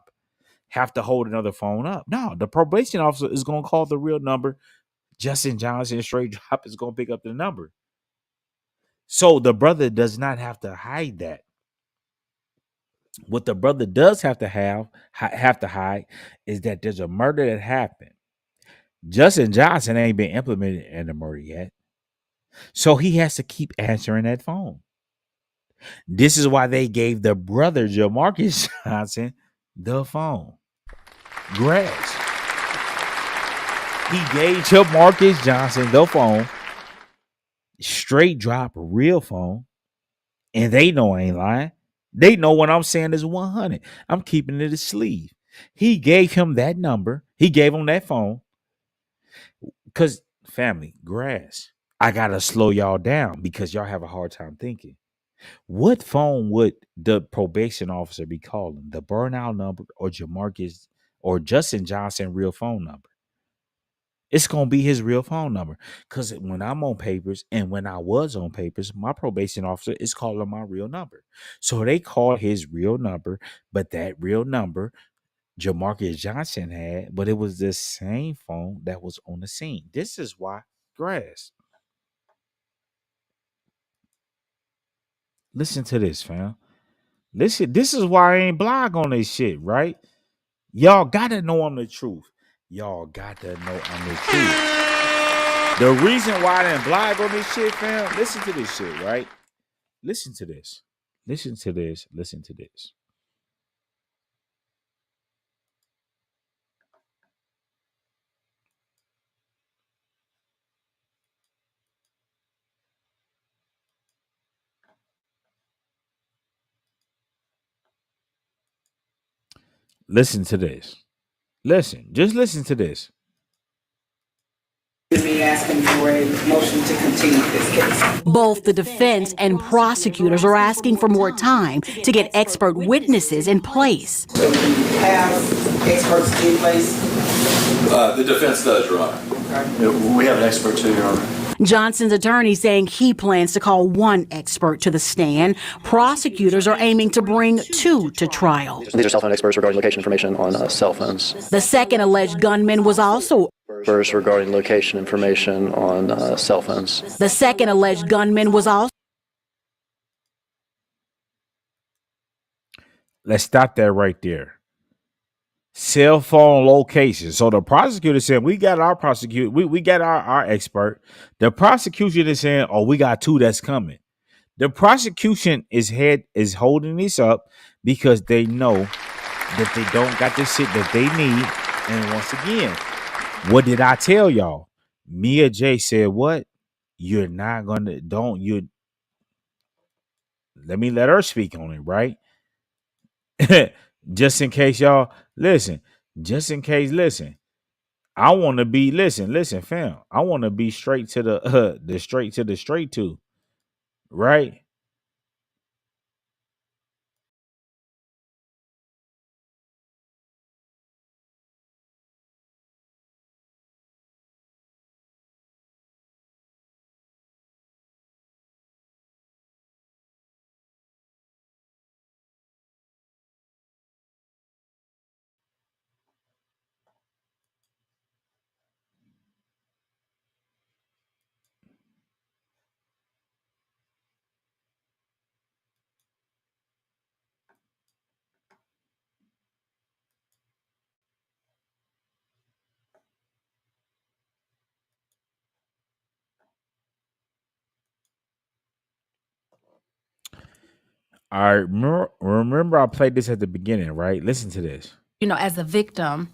have to hold another phone up? No, the probation officer is going to call the real number. Justin Johnson, Straightdropp, is going to pick up the number. So the brother does not have to hide that. What the brother does have to hide is that there's a murder that happened. Justin Johnson ain't been implemented in the murder yet. So he has to keep answering that phone. This is why they gave the brother, Jamarcus Johnson, the phone. Grass. He gave Jamarcus Johnson the phone. Straightdropp, real phone. And they know I ain't lying. They know what I'm saying is 100. I'm keeping it a sleeve. He gave him that number. He gave him that phone. Because, family, grass. I got to slow y'all down because y'all have a hard time thinking. What phone would the probation officer be calling? The burnout number or Jamarcus or Justin Johnson real phone number? It's going to be his real phone number. Because when I'm on papers and when I was on papers, my probation officer is calling my real number. So they called his real number, but that real number Jamarcus Johnson had, but it was the same phone that was on the scene. This is why, grass. Listen to this, fam. Listen, this is why I ain't blog on this shit, right? Y'all gotta know I'm the truth. Y'all got to know I'm the truth. The reason why I didn't blog on this shit, fam, listen to this shit, right? Listen to this. Listen to this. Listen to this. Listen to this. Listen. Just listen to this. Me asking for a motion to continue this case. Both the defense and prosecutors are asking for more time to get expert witnesses in place. So we have experts in place? The defense does, Your Honor. Okay. We have an expert too, Your Honor. Johnson's attorney saying he plans to call one expert to the stand. Prosecutors are aiming to bring two to trial. These are cell phone experts regarding location information on cell phones. The second alleged gunman was also Experts regarding location information on cell phones. The second alleged gunman was also. Let's stop that right there. Cell phone location. So the prosecutor said, we got our prosecutor, we got our expert. The prosecution is saying, oh, we got two that's coming. The prosecution is holding this up because they know that they don't got the shit that they need. And once again, what did I tell y'all? Mia J said, what? You're not gonna, let her speak on it, right? Just in case y'all listen, I want to be listen, fam. I want to be straight to the straight to, right? I remember I played this at the beginning, right? Listen to this. You know, as a victim,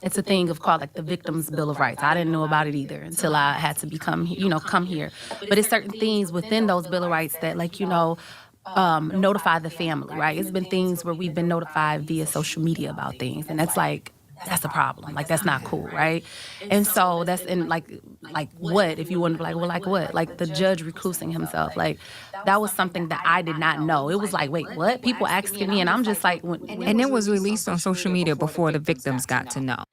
it's a thing of called like the Victim's Bill of Rights. I didn't know about it either until I had to come here. But it's certain things within those Bill of Rights that, like, notify the family, right? It's been things where we've been notified via social media about things. And that's like, that's a problem. Like, that's not cool, right? And so that's in like what, if you want to be like, well, like what? Like the judge reclusing himself. Like, that was something that I did not know. It was like, wait, what? People asking me, and I'm just like, And it was released on social media before the victims got to know.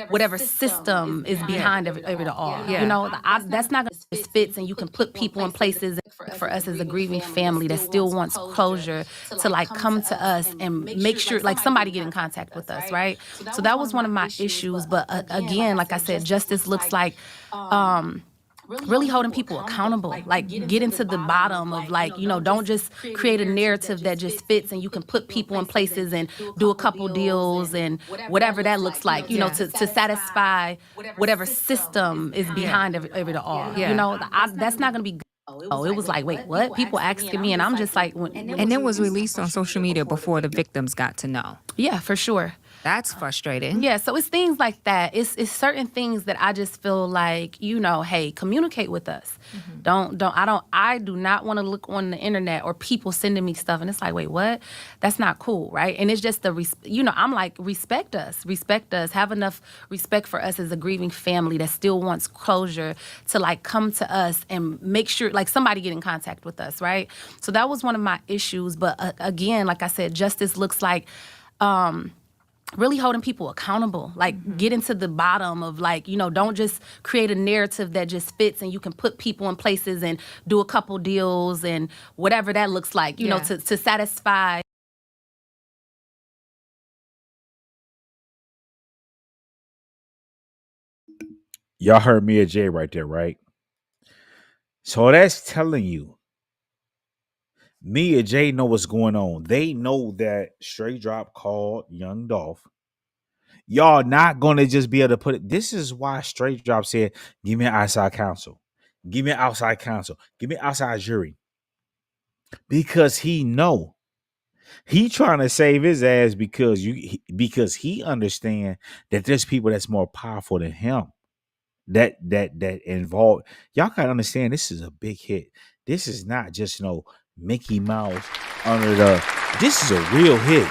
whatever system is behind every all. Yeah. You know, that's not going to fits, and you can put people in places. For us as a grieving family that still wants closure, to like come to us and make sure like somebody get in contact with us, right? So that was one of my issues. But again, like I said, justice looks like really holding people accountable, like get into the bottom of like, you know, don't just create a narrative that just fits and you can put people in places and do a couple deals and whatever that looks like, you know, to satisfy whatever system is behind every all. You know, that's not going to be good. Oh, it was like, wait, what? People asking me, and I'm just like, and it was released on social media before the victims got to know. Yeah, for sure. That's frustrating. Yeah, so it's things like that. It's certain things that I just feel like, you know, hey, communicate with us. I do not want to look on the internet or people sending me stuff and it's like, wait, what? That's not cool, right? And it's just I'm like, respect us, have enough respect for us as a grieving family that still wants closure, to like come to us and make sure like somebody get in contact with us, right? So that was one of my issues. But again, like I said, justice looks like really holding people accountable, like get into the bottom of like, you know, don't just create a narrative that just fits and you can put people in places and do a couple deals and whatever that looks like, you know, to satisfy. Y'all heard Mia J right there, right? So that's telling you Mia J know what's going on. They know that Straightdropp called young Dolph. Y'all not gonna just be able to put it. This is why Straightdropp said, "Give me an outside counsel. Give me an outside counsel. Give me an outside jury." Because he know he trying to save his ass because he understand that there's people that's more powerful than him. That involved. Y'all gotta understand this is a big hit. This is not just no Mickey Mouse under the. This is a real hit.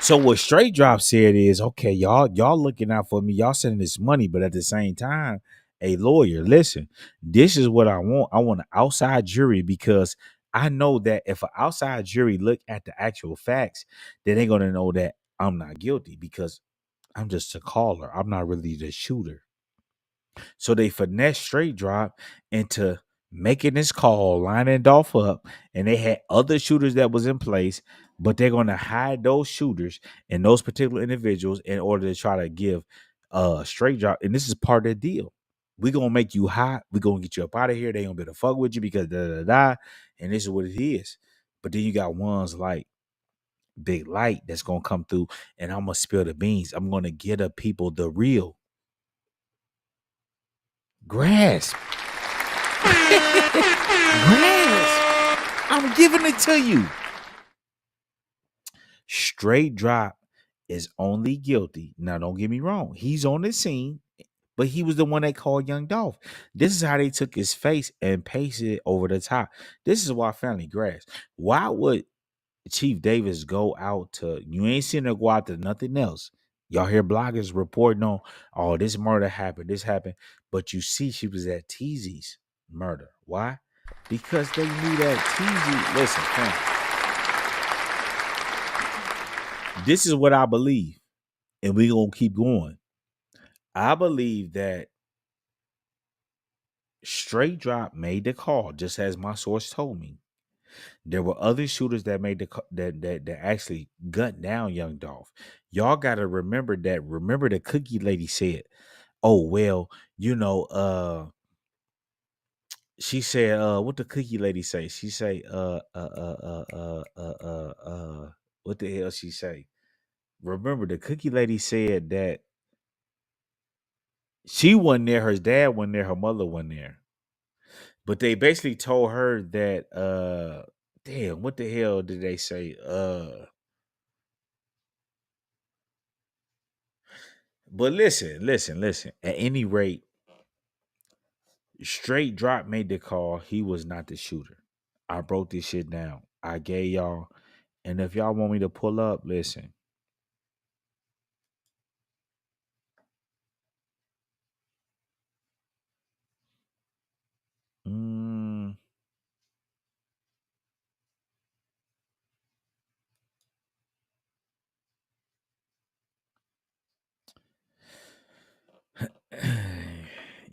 So what Straightdropp said is, okay, y'all looking out for me, y'all sending this money, but at the same time, a lawyer, listen, this is what I want. I want an outside jury because I know that if an outside jury look at the actual facts, then they're gonna know that I'm not guilty because I'm just a caller. I'm not really the shooter. So they finesse Straightdropp into making this call, lining Dolph up, and they had other shooters that was in place, but they're going to hide those shooters and those particular individuals in order to try to give Straightdropp. And this is part of the deal. We're going to make you hot. We're going to get you up out of here. They going to be able to fuck with you because da. And this is what it is. But then you got ones like Big Light that's going to come through and I'm going to spill the beans. I'm going to get up people the real. Grasp. I'm giving it to you. Straightdropp is only guilty. Now, don't get me wrong. He's on the scene, but he was the one that called young Dolph. This is how they took his face and pasted it over the top. This is why family grasp. Why would Chief Davis go out to, you ain't seen her go out to nothing else. Y'all hear bloggers reporting on, oh, this murder happened, this happened. But you see she was at Teezy's murder. Why? Because they knew that Teezy, listen, fam, this is what I believe. And we're going to keep going. I believe that Straightdropp made the call, just as my source told me. There were other shooters that made that actually gunned down young Dolph. Y'all got to remember that. Remember the cookie lady said, "Oh well, you know, she said, what the cookie lady say? She say, what the hell she say? Remember the cookie lady said that she wasn't there, her dad wasn't there, her mother wasn't there. But they basically told her that damn, what the hell did they say? But listen. At any rate, Straightdropp made the call. He was not the shooter. I broke this shit down. I gave y'all, and if y'all want me to pull up, listen.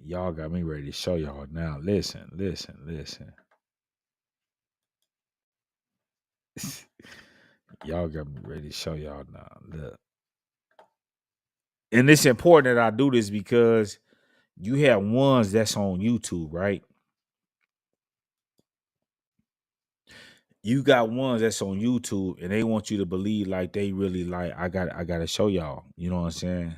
Y'all got me ready to show y'all now. Listen. Y'all got me ready to show y'all now. Look. And it's important that I do this because you have ones that's on YouTube, right? You got ones that's on YouTube and they want you to believe like they really like I gotta show y'all. You know what I'm saying?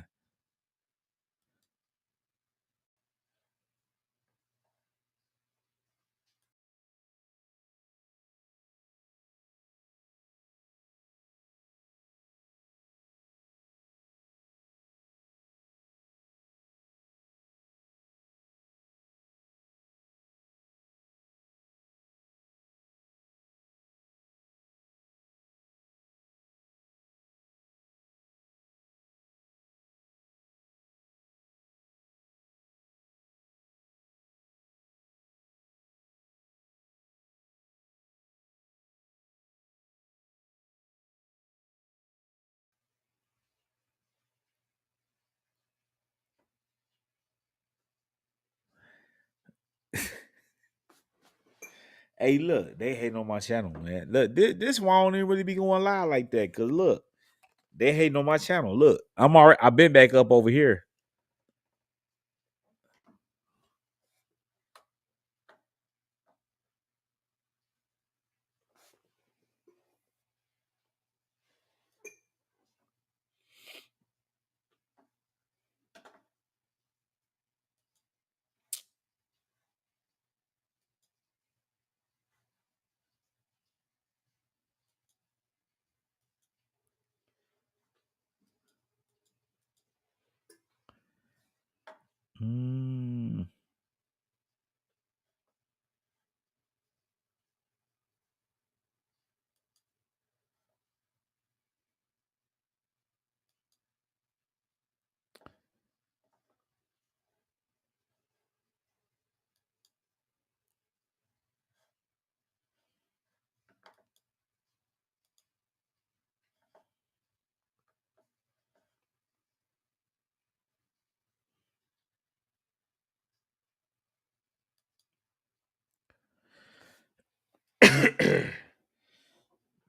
Hey, look, they hating on my channel, man. Look, this why I don't even really be going live like that. Cause look, they hating on my channel. Look, I'm already. I've been back up over here.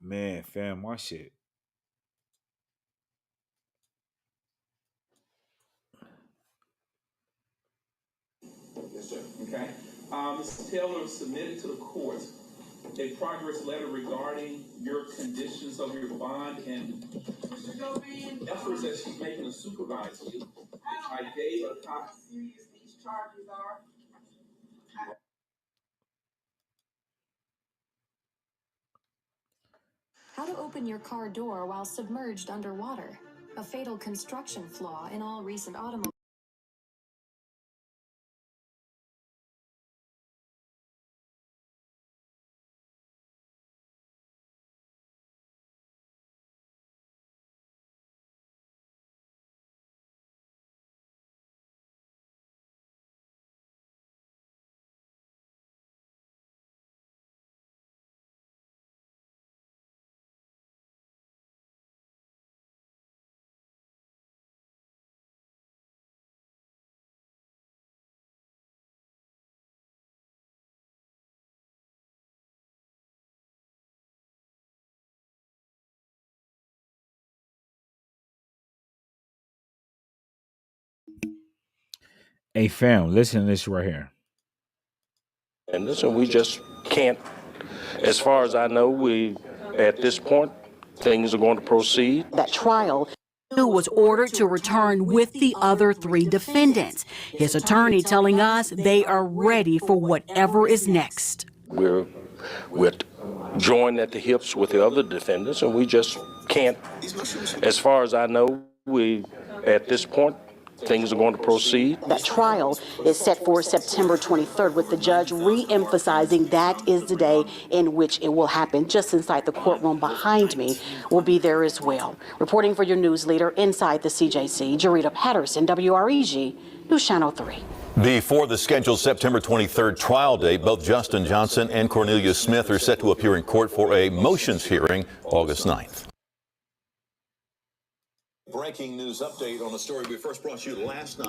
Man, fam, my shit. Yes, sir. Okay. Ms. Taylor submitted to the court a progress letter regarding your conditions of your bond and efforts that she's making to supervise you. I gave a copy. Serious these charges are. How to open your car door while submerged underwater. A fatal construction flaw in all recent automobiles. Hey, fam, listen to this right here. And listen, we just can't, as far as I know, at this point, things are going to proceed. That trial, who was ordered to return with the other 3 defendants. His attorney telling us they are ready for whatever is next. We're joined at the hips with the other defendants, and we just can't, as far as I know, at this point, things are going to proceed. That trial is set for September 23rd, with the judge re-emphasizing that is the day in which it will happen. Just inside the courtroom behind me will be there as well. Reporting for your news leader inside the CJC, Jarita Patterson, WREG, News Channel 3. Before the scheduled September 23rd trial date, both Justin Johnson and Cornelius Smith are set to appear in court for a motions hearing August 9th. Breaking news update on a story we first brought you last night.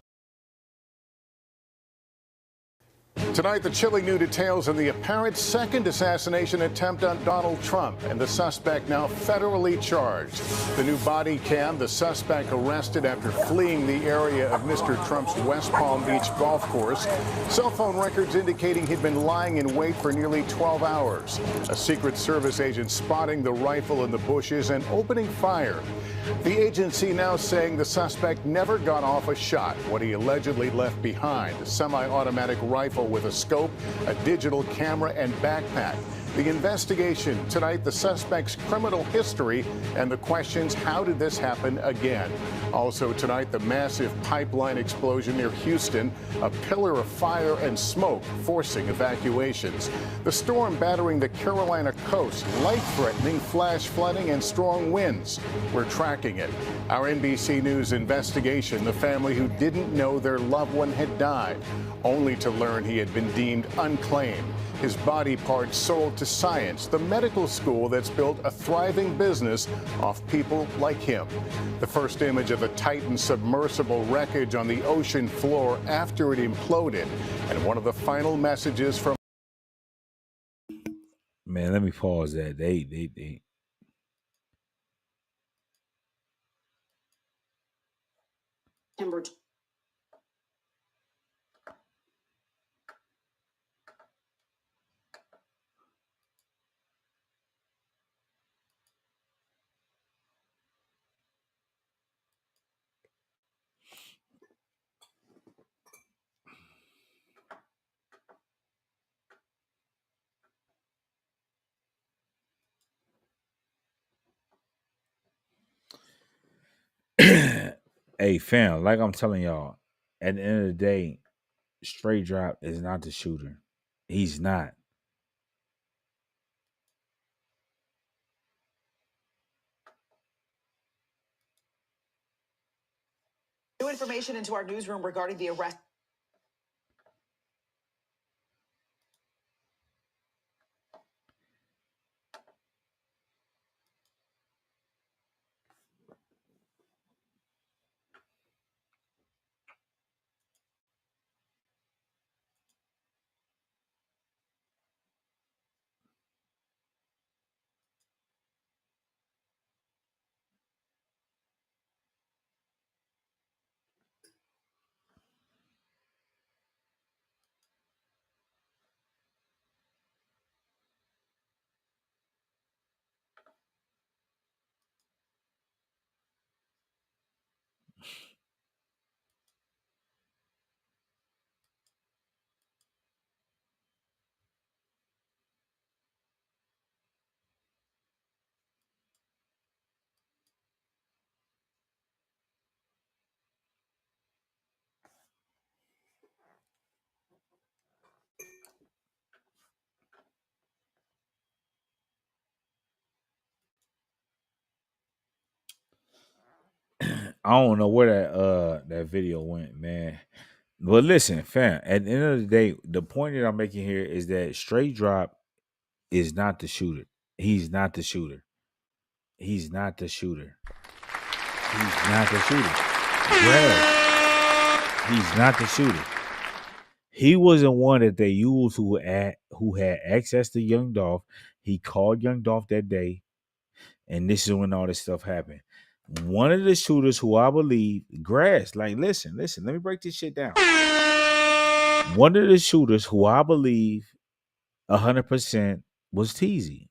Tonight, the chilling new details of the apparent second assassination attempt on Donald Trump, and the suspect now federally charged. The new body cam, the suspect arrested after fleeing the area of Mr. Trump's West Palm Beach golf course. Cell phone records indicating he'd been lying in wait for nearly 12 hours. A Secret Service agent spotting the rifle in the bushes and opening fire. The agency now saying the suspect never got off a shot, what he allegedly left behind, a semi-automatic rifle with a scope, a digital camera, and backpack. The investigation tonight, the suspect's criminal history, and the questions, how did this happen again? Also tonight, the massive pipeline explosion near Houston, a pillar of fire and smoke forcing evacuations. The storm battering the Carolina coast, life-threatening flash flooding and strong winds. We're tracking it. Our NBC News investigation, the family who didn't know their loved one had died, only to learn he had been deemed unclaimed. His body parts sold to science, the medical school that's built a thriving business off people like him. The first image of the Titan submersible wreckage on the ocean floor after it imploded, and one of the final messages from... Man, let me pause that. They September Hey, fam, like I'm telling y'all, at the end of the day, Straightdropp is not the shooter. He's not. New information into our newsroom regarding the arrest. I don't know where that video went, man. But listen, fam, at the end of the day, the point that I'm making here is that Straightdropp is not the shooter. He's not the shooter. He's not the shooter. He's not the shooter. Brad, he's not the shooter. He wasn't one that they used who had access to young Dolph. He called young Dolph that day, and this is when all this stuff happened. One of the shooters who I believe, listen, let me break this shit down. One of the shooters who I believe 100% was Teasy.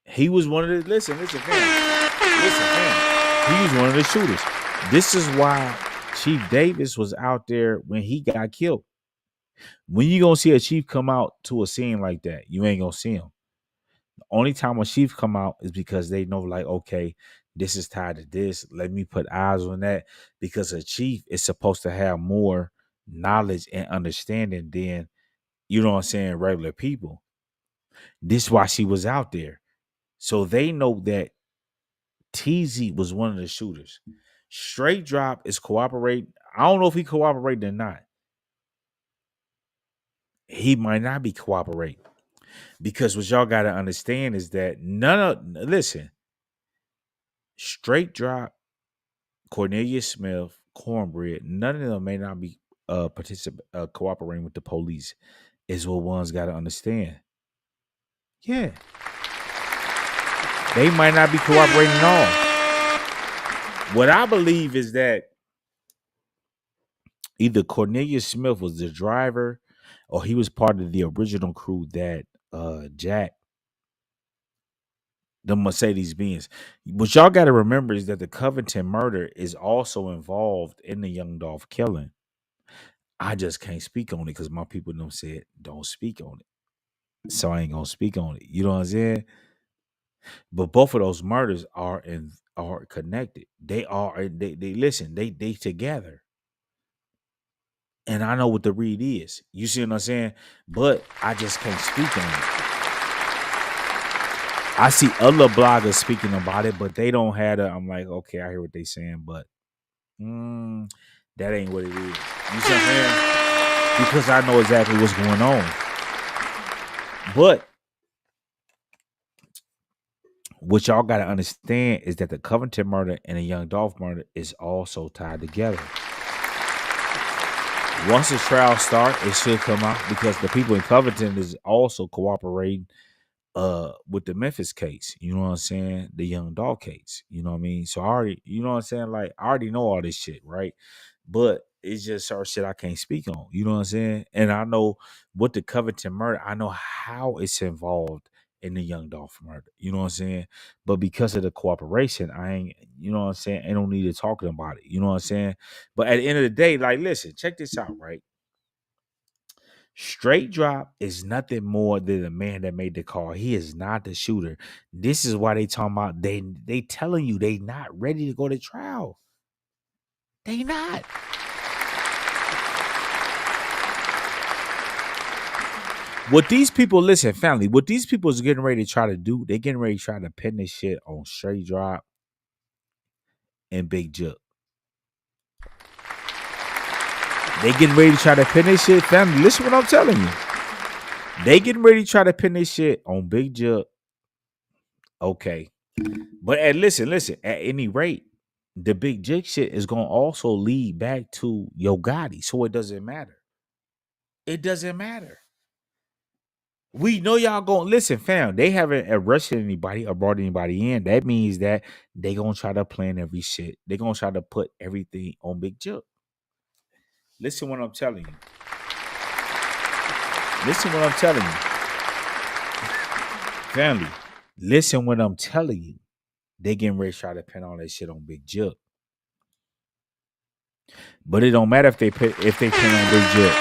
He was one of the, listen, fam. He was one of the shooters. This is why Chief Davis was out there when he got killed. When you gonna see a chief come out to a scene like that, you ain't gonna see him. The only time a chief come out is because they know, like, okay, this is tied to this. Let me put eyes on that, because a chief is supposed to have more knowledge and understanding than, you know what I'm saying, regular people. This is why she was out there. So they know that TZ was one of the shooters. Straightdropp is cooperating. I don't know if he cooperated or not. He might not be cooperating, because what y'all got to understand is that Straightdropp, Cornelius Smith, Cornbread, none of them may not be cooperating with the police is what one's got to understand. Yeah. They might not be cooperating at all. What I believe is that either Cornelius Smith was the driver or he was part of the original crew that jacked the Mercedes Benz. What y'all got to remember is that the Covington murder is also involved in the young Dolph killing. I just can't speak on it because my people don't say don't speak on it. So I ain't gonna speak on it. You know what I'm saying? But both of those murders are connected. They listen, they together. And I know what the read is. You see what I'm saying? But I just can't speak on it. I see other bloggers speaking about it, but they don't have I'm like, okay, I hear what they saying, but that ain't what it is. You see what I'm saying? Because I know exactly what's going on. But what y'all got to understand is that the Covington murder and the young Dolph murder is also tied together. Once the trial starts, it should come out because the people in Covington is also cooperating with the Memphis case. You know what I'm saying? The young Dolph case. You know what I mean? So I already, you know what I'm saying? Like, I already know all this shit, right? But it's just certain shit I can't speak on. You know what I'm saying? And I know what the Covington murder, I know how it's involved in the young Dolph murder. You know what I'm saying? But because of the cooperation, I ain't, you know what I'm saying? I don't need to talk about it. You know what I'm saying? But at the end of the day, like, listen, check this out, right? Straightdropp is nothing more than the man that made the call. He is not the shooter. This is why they talking about they telling you they not ready to go to trial. They not. What these people, listen, family, what these people is getting ready to try to do, they getting ready to try to pin this shit on Straightdropp and Big Juck. They getting ready to try to pin this shit, family. Listen what I'm telling you. They getting ready to try to pin this shit on Big Juck. Okay. But listen, at any rate, the Big Juck shit is going to also lead back to Yo Gotti. So it doesn't matter. It doesn't matter. We know y'all going to listen, fam. They haven't arrested anybody or brought anybody in. That means that they going to try to plan every shit. They going to try to put everything on Big Juck. Listen what I'm telling you. Listen what I'm telling you. Family, listen what I'm telling you. They getting ready to try to pin all that shit on Big Juck. But it don't matter if they pin on Big Juck.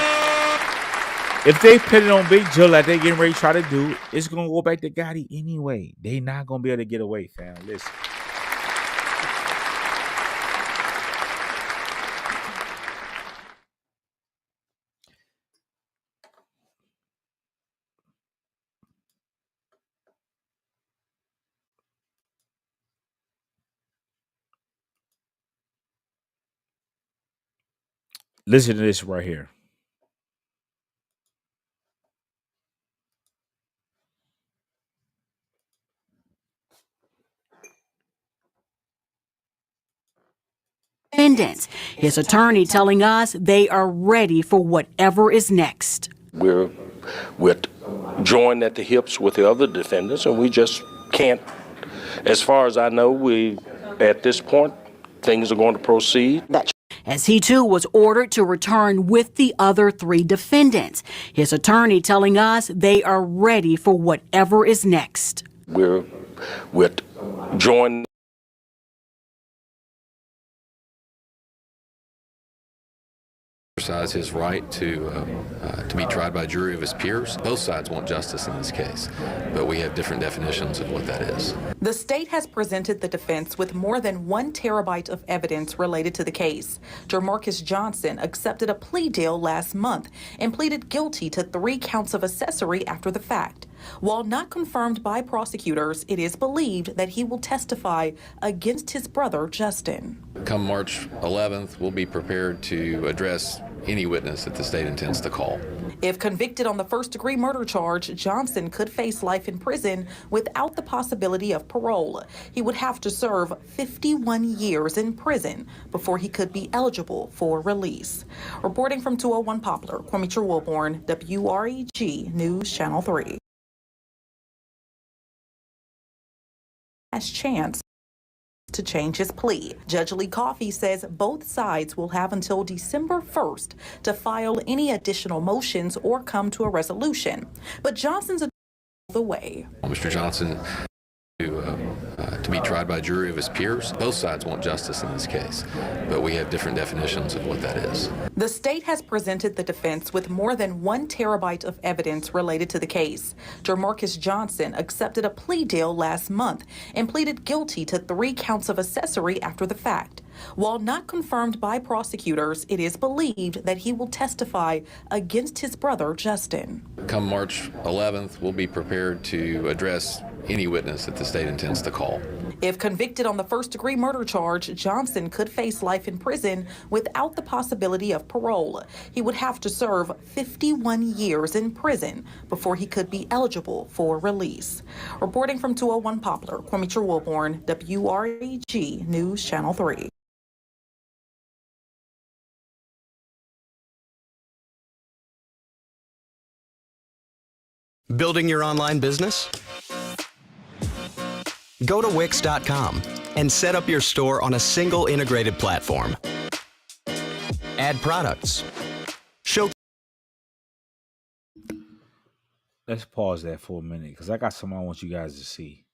If they pin it on Big Juck like they getting ready to try to do, it's gonna go back to Gotti anyway. They not gonna be able to get away, fam. Listen. Listen to this right here. Defendants. His attorney telling us they are ready for whatever is next. We're joined at the hips with the other defendants, and we just can't. As far as I know, at this point, things are going to proceed. As he too was ordered to return with the other 3 defendants. His attorney telling us they are ready for whatever is next. We're joined. Exercise his right to be tried by a jury of his peers. Both sides want justice in this case, but we have different definitions of what that is. The state has presented the defense with more than 1 terabyte of evidence related to the case. Jermarcus Johnson accepted a plea deal last month and pleaded guilty to 3 counts of accessory after the fact. While not confirmed by prosecutors, it is believed that he will testify against his brother, Justin. Come March 11th, we'll be prepared to address any witness that the state intends to call. If convicted on the first-degree murder charge, Johnson could face life in prison without the possibility of parole. He would have to serve 51 years in prison before he could be eligible for release. Reporting from 201 Poplar, Kwame Wilborn, WREG News Channel 3. Last chance to change his plea. Judge Lee Coffey says both sides will have until December 1st to file any additional motions or come to a resolution. But Johnson's the way. Mr. Johnson to be tried by a jury of his peers. Both sides want justice in this case, but we have different definitions of what that is. The state has presented the defense with more than 1 terabyte of evidence related to the case. Jamarcus Johnson accepted a plea deal last month and pleaded guilty to 3 counts of accessory after the fact. While not confirmed by prosecutors, it is believed that he will testify against his brother, Justin. Come March 11th, we'll be prepared to address any witness that the state intends to call. If convicted on the first-degree murder charge, Johnson could face life in prison without the possibility of parole. He would have to serve 51 years in prison before he could be eligible for release. Reporting from 201 Poplar, Kwame Wilborn, WREG News Channel 3. Building your online business? Go to Wix.com and set up your store on a single integrated platform. Add products. Let's pause that for a minute because I got something I want you guys to see.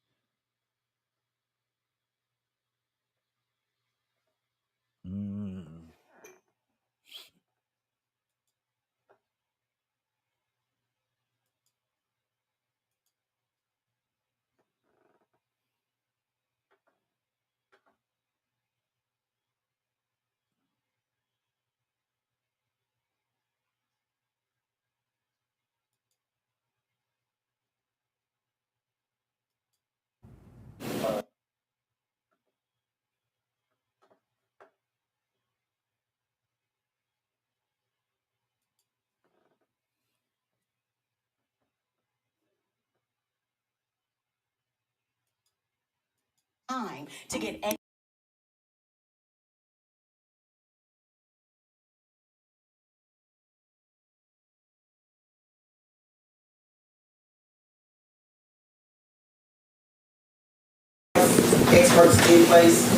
Time to get Experts in place?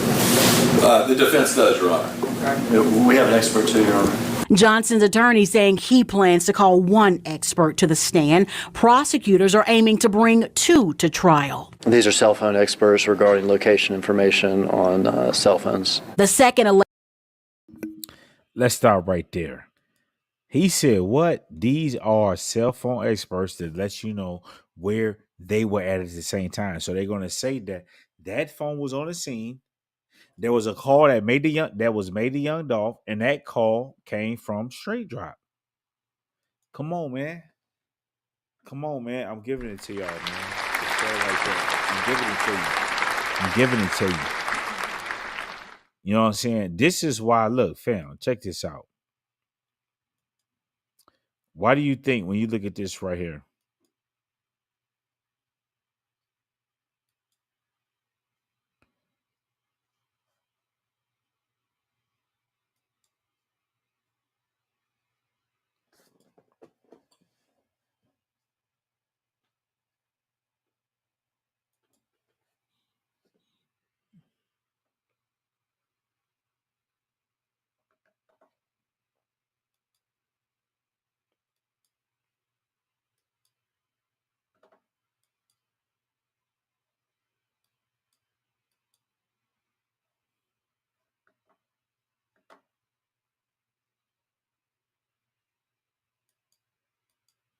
The defense does, Your Honor. Okay. We have an expert too, Your Honor. Johnson's attorney saying he plans to call 1 expert to the stand. Prosecutors are aiming to bring 2 to trial. These are cell phone experts regarding location information on cell phones. The second Let's start right there. He said, what? These are cell phone experts that let you know where they were at the same time. So they're going to say that that phone was on the scene. There was a call that was made to young Dolph, and that call came from Straightdropp. Come on, man. Come on, man. I'm giving it to y'all, man. Like that. I'm giving it to you. You know what I'm saying? This is why, look, fam, check this out. Why do you think when you look at this right here?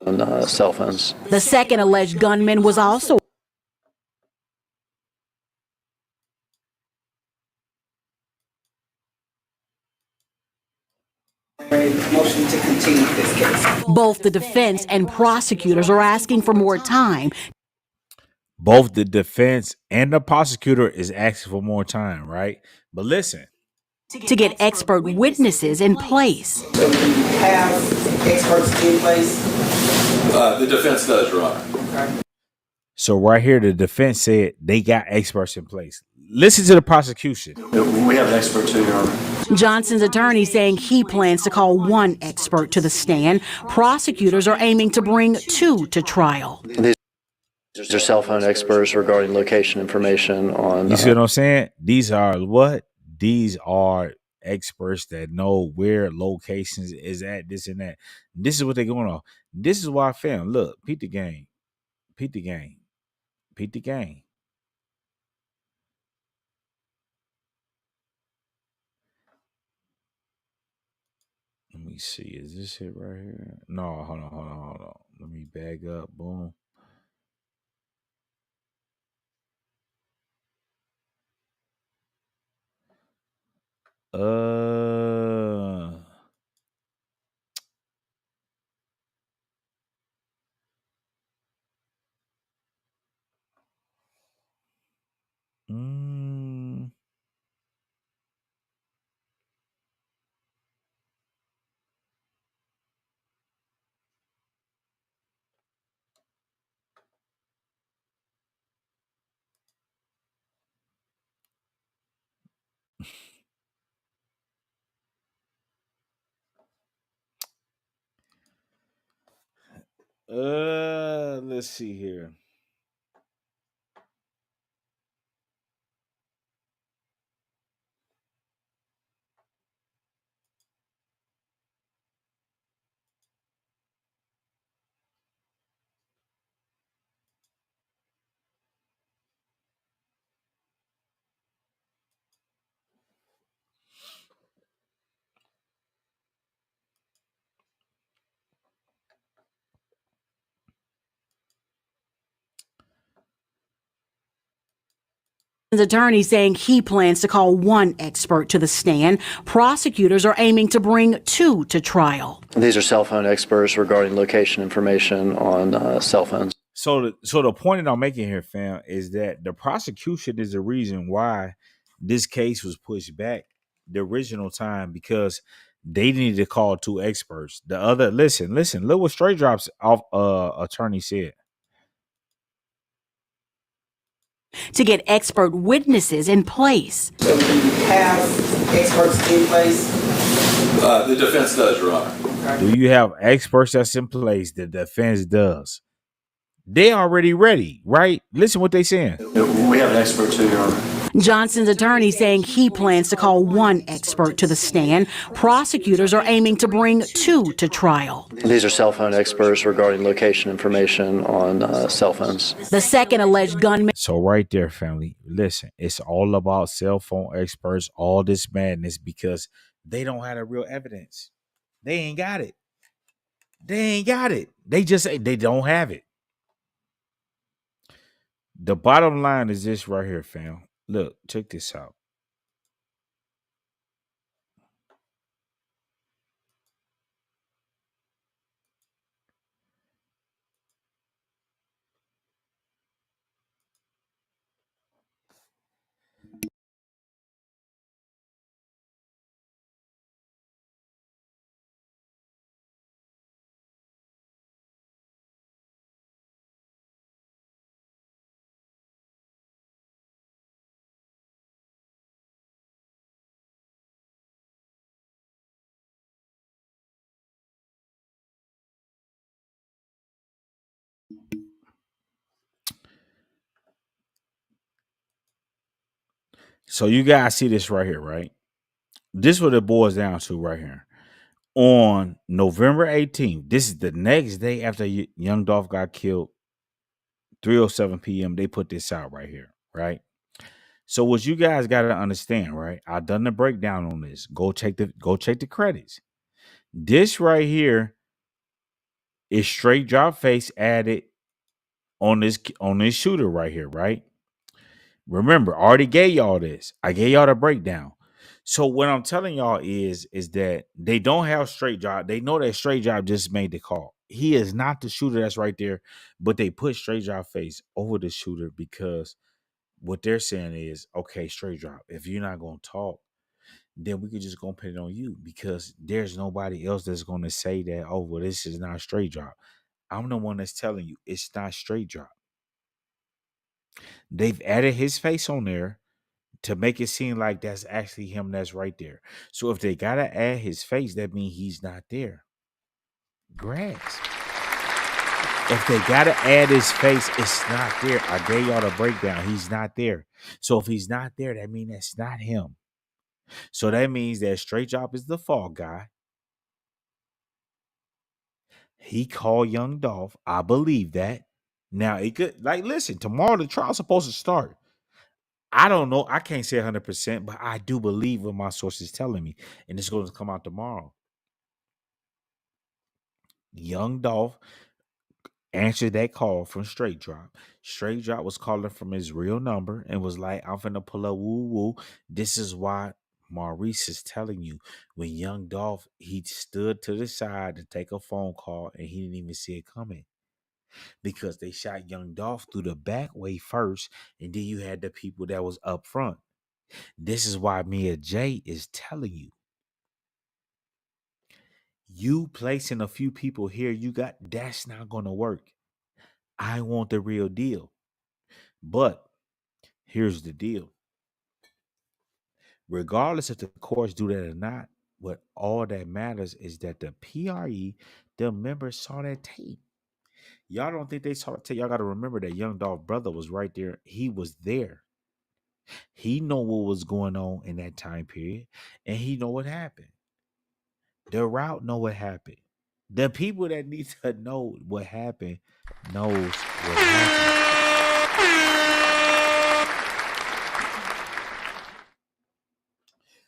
On cell phones. The second alleged gunman was also Motion to continue this case. both the defense and prosecutors are asking for more time. Both the defense and the prosecutor is asking for more time, right? But listen. To get expert witnesses in place. So you have experts in place? The defense does, Your Honor. Okay. So right here, the defense said they got experts in place. Listen to the prosecution. We have an expert too, Your Honor. Johnson's attorney saying he plans to call one expert to the stand. Prosecutors are aiming to bring two to trial. These are cell phone experts regarding location information on. You see what I'm saying? These are what? These are experts that know where locations is at, this and that. This is what they're going on. This is why I found. Look, peep the game. Peep the game. Peep the game. Let me see. Is this it right here? No, hold on. Let me back up. Boom. Mm. Let's see here. His attorney saying he plans to call one expert to the stand. Prosecutors are aiming to bring two to trial. These are cell phone experts regarding location information on cell phones. So the point that I'm making here, fam, is that the prosecution is the reason why this case was pushed back the original time, because they needed to call two experts. The other, listen, look what Straightdropp's attorney said. To get expert witnesses in place. So do you have experts in place? The defense does, Your Honor. Okay. Do you have experts that's in place? The defense does. They already ready, right? Listen what they saying. We have an expert too, Your Honor. Johnson's attorney saying he plans to call one expert to the stand. Prosecutors are aiming to bring two to trial. These are cell phone experts regarding location information on cell phones. The second alleged gunman. So right there, family, listen, it's all about cell phone experts, all this madness, because they don't have the real evidence. They ain't got it. They just say they don't have it. The bottom line is this right here, fam. Look, check this out. So you guys see this right here, right? This is what it boils down to right here. On November 18th, this is the next day after young Dolph got killed, 3:07 p.m. They put this out right here, right? So what you guys got to understand, right? I done the breakdown on this. Go check the credits. This right here is Straightdrop face added on this shooter right here, right? Remember, I already gave y'all this. I gave y'all the breakdown. So what I'm telling y'all is that they don't have Straightdrop. They know that Straightdrop just made the call. He is not the shooter that's right there, but they put Straightdrop face over the shooter because what they're saying is, okay, Straightdrop, if you're not going to talk, then we could just go put it on you because there's nobody else that's going to say that, oh, well, this is not straight drop. I'm the one that's telling you it's not straight drop. They've added his face on there to make it seem like that's actually him that's right there. So if they got to add his face, that means he's not there. Grass. If they got to add his face, it's not there. I gave y'all the breakdown. He's not there. So if he's not there, that means that's not him. So that means that Straight Drop is the fall guy. He called young Dolph. I believe that. Now, it could, like, listen, tomorrow the trial's supposed to start. I don't know. I can't say 100%, but I do believe what my source is telling me. And it's going to come out tomorrow. Young Dolph answered that call from Straight Drop. Straight Drop was calling from his real number and was like, I'm finna pull up woo woo. This is why Maurice is telling you. When young Dolph, he stood to the side to take a phone call and he didn't even see it coming. Because they shot young Dolph through the back way first, and then you had the people that was up front. This is why Mia J is telling you. You placing a few people here, that's not gonna work. I want the real deal. But here's the deal. Regardless if the courts do that or not, what all that matters is that the PRE, the members saw that tape. Y'all don't think they saw the tape? Y'all got to remember that young Dolph brother was right there. He was there. He know what was going on in that time period, and he know what happened. The route know what happened. The people that need to know what happened knows what happened.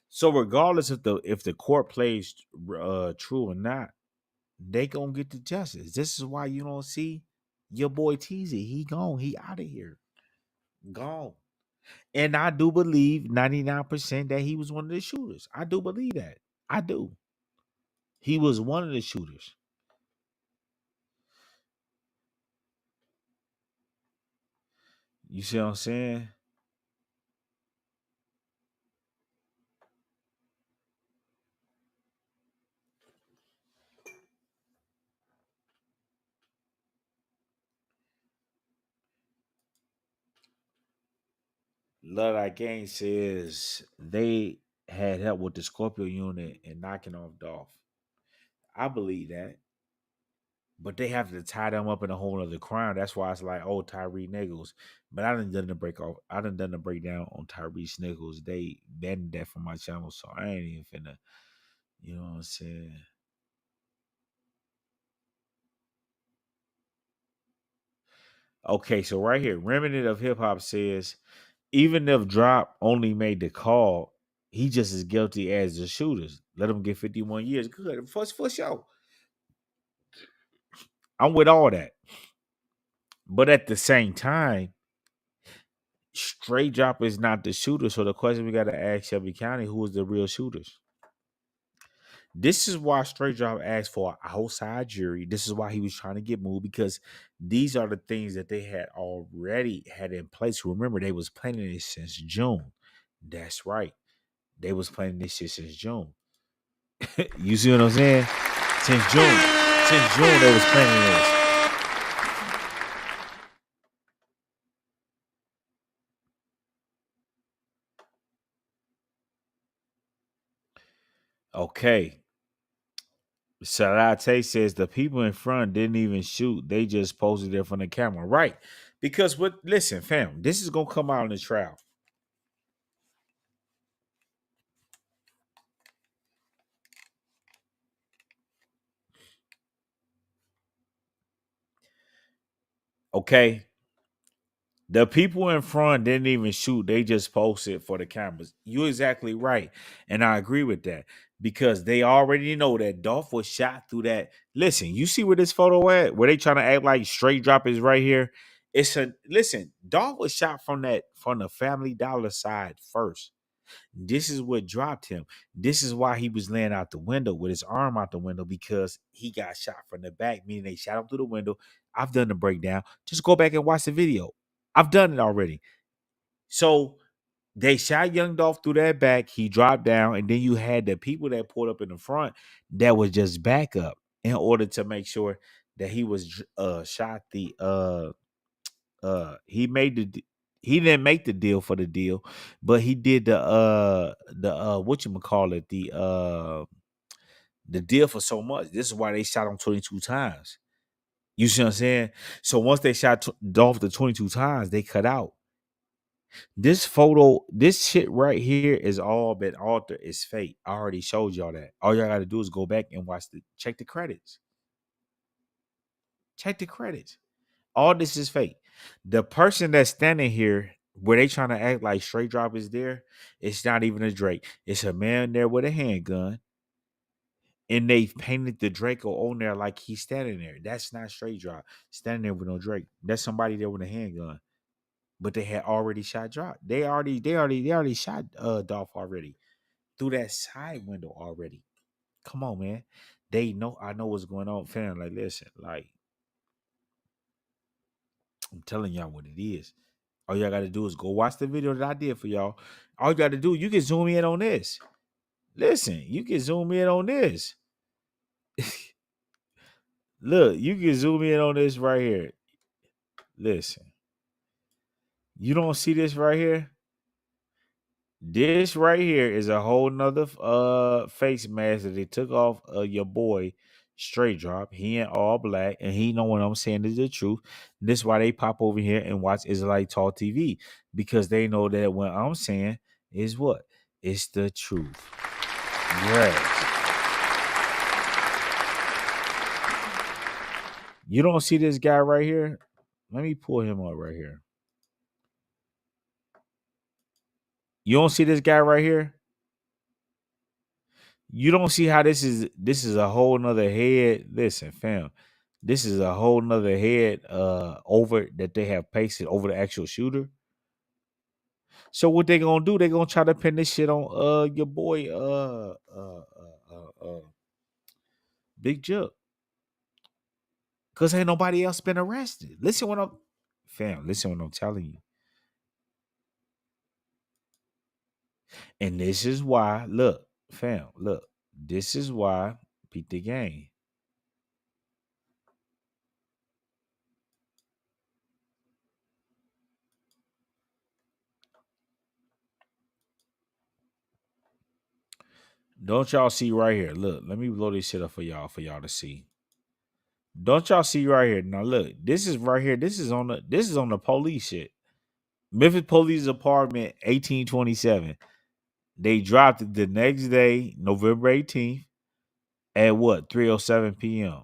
So regardless if the court plays true or not, they gonna get the justice. This is why you don't see your boy Teasy. He gone. He out of here. Gone. And I do believe 99% that he was one of the shooters. I do believe that. I do. He was one of the shooters. You see what I'm saying? Luddite Gang says they had help with the Scorpio unit and knocking off Dolph. I believe that. But they have to tie them up in a whole other crime. That's why it's like, oh, Tyree Nichols. But I done the breakdown on Tyrese Nichols. They banned that from my channel, so I ain't even finna, you know what I'm saying? Okay, so right here, Remnant of Hip Hop says, even if Drop only made the call, he just as guilty as the shooters. Let him get 51 years. Good. For sure. I'm with all that. But at the same time, Straight Drop is not the shooter. So the question we got to ask Shelby County, who is the real shooters? This is why Straight Drop asked for an outside jury. This is why he was trying to get moved, because these are the things that they had already had in place. Remember, they was planning this since June. That's right. They was planning this shit since June. You see what I'm saying? Since June. Since June, they was planning this. Okay. Sarate says the people in front didn't even shoot. They just posted there from the camera. Right. Because listen, fam, this is gonna come out in the trial. Okay. The people in front didn't even shoot. They just posted for the cameras. You're exactly right. And I agree with that. Because they already know that Dolph was shot through that. Listen, you see where this photo at? Where they trying to act like Straight Drop is right here? Listen, Dolph was shot from the Family Dollar side first. This is what dropped him. This is why he was laying out the window with his arm out the window, because he got shot from the back, meaning they shot him through the window. I've done the breakdown. Just go back and watch the video. I've done it already. So They shot young Dolph through that back. He dropped down, and then you had the people that pulled up in the front that was just backup in order to make sure that he was shot. He made he didn't make the deal for the deal, but he did the whatchamacallit, the deal for so much. This is why they shot him 22 times. You see what I'm saying? So once they shot Dolph the 22 times, they cut out. This photo, this shit right here is all been altered. It's fake. I already showed y'all that. All y'all got to do is go back and check the credits. Check the credits. All this is fake. The person that's standing here, where they trying to act like Straightdropp is there, it's not even a Drake. It's a man there with a handgun, and they painted the Draco on there like he's standing there. That's not Straightdropp standing there with no Drake. That's somebody there with a handgun. But they had already shot Drop. They already shot Dolph already through that side window already. Come on, man. They know I know what's going on, fam. Like, listen, like I'm telling y'all what it is. All y'all gotta do is go watch the video that I did for y'all. All you gotta do, you can zoom in on this. Listen, you can zoom in on this. Look, you can zoom in on this right here. Listen. You don't see this right here? This right here is a whole nother face mask that they took off your boy Straightdropp. He in all black, and he know what I'm saying is the truth. This is why they pop over here and watch Israelite Talk TV, because they know that what I'm saying is what? It's the truth. Yes. You don't see this guy right here? Let me pull him up right here. You don't see this guy right here? You don't see how this is a whole nother head. Listen, fam. This is a whole nother head over that they have pasted over the actual shooter. So what they gonna do? They gonna try to pin this shit on your boy Big Jup. Cause ain't nobody else been arrested. Listen what I'm telling you. And this is why, look, fam, look, this is why beat the game. Don't y'all see right here? Look, let me blow this shit up for y'all to see. Don't y'all see right here? Now look, this is right here. This is on the police shit. Memphis Police Department, 1827. They dropped it the next day, November 18th, at what? 3:07 p.m.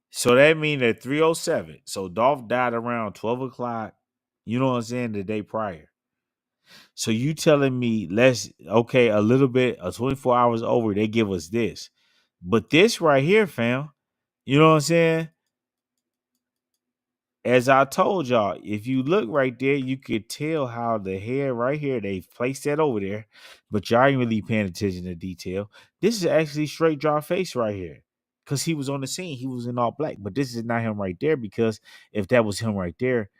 So that means at 3:07. So Dolph died around 12 o'clock. You know what I'm saying? The day prior. So you telling me a little bit, 24 hours over, they give us this. But this right here, fam, you know what I'm saying? As I told y'all, if you look right there, you could tell how the hair right here, they've placed that over there, but y'all ain't really paying attention to detail. This is actually Straightdropp face right here. Because he was on the scene. He was in all black. But this is not him right there, because if that was him right there,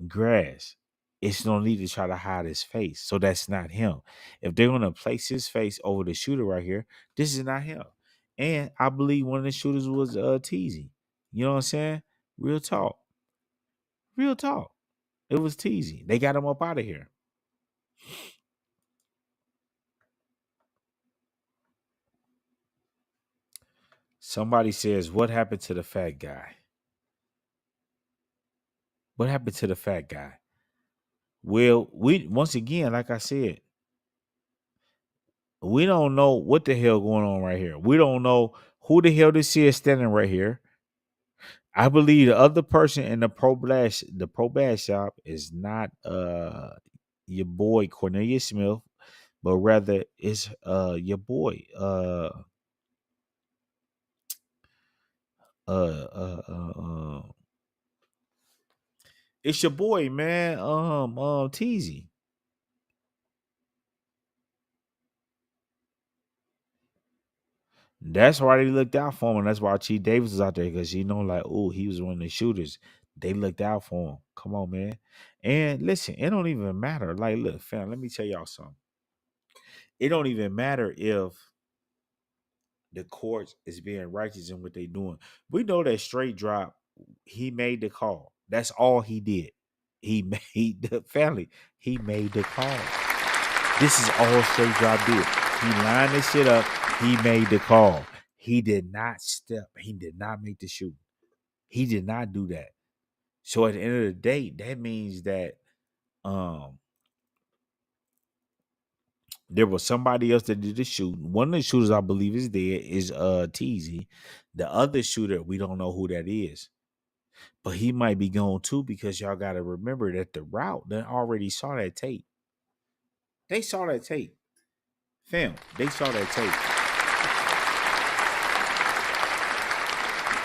grass, it's no need to try to hide his face. So that's not him. If they're going to place his face over the shooter right here, this is not him. And I believe one of the shooters was Teasy. You know what I'm saying? Real talk. Real talk. It was Teasy. They got him up out of here. Somebody says, what happened to the fat guy? What happened to the fat guy? Well, once again, like I said, we don't know what the hell going on right here. We don't know who the hell this is standing right here. I believe the other person in the pro bash shop is not your boy Cornelius Smith, but rather it's your boy it's your boy, man, Teasy. That's why they looked out for him, and that's why Chief Davis was out there, because like, oh, he was one of the shooters. They looked out for him. Come on, man. And listen, it don't even matter. Like, look, fam, let me tell y'all something. It don't even matter if the courts is being righteous in what they doing. We know that Straightdropp, he made the call. That's all he did. He made the family. He made the call. This is all Straightdropp did. He lined this shit up. He made the call. He did not step. He did not make the shoot. He did not do that. So at the end of the day, that means that there was somebody else that did the shooting. One of the shooters I believe is dead is Teasy. The other shooter, we don't know who that is. But he might be gone too, because y'all gotta remember that the route, they already saw that tape. They saw that tape. Fam, they saw that tape.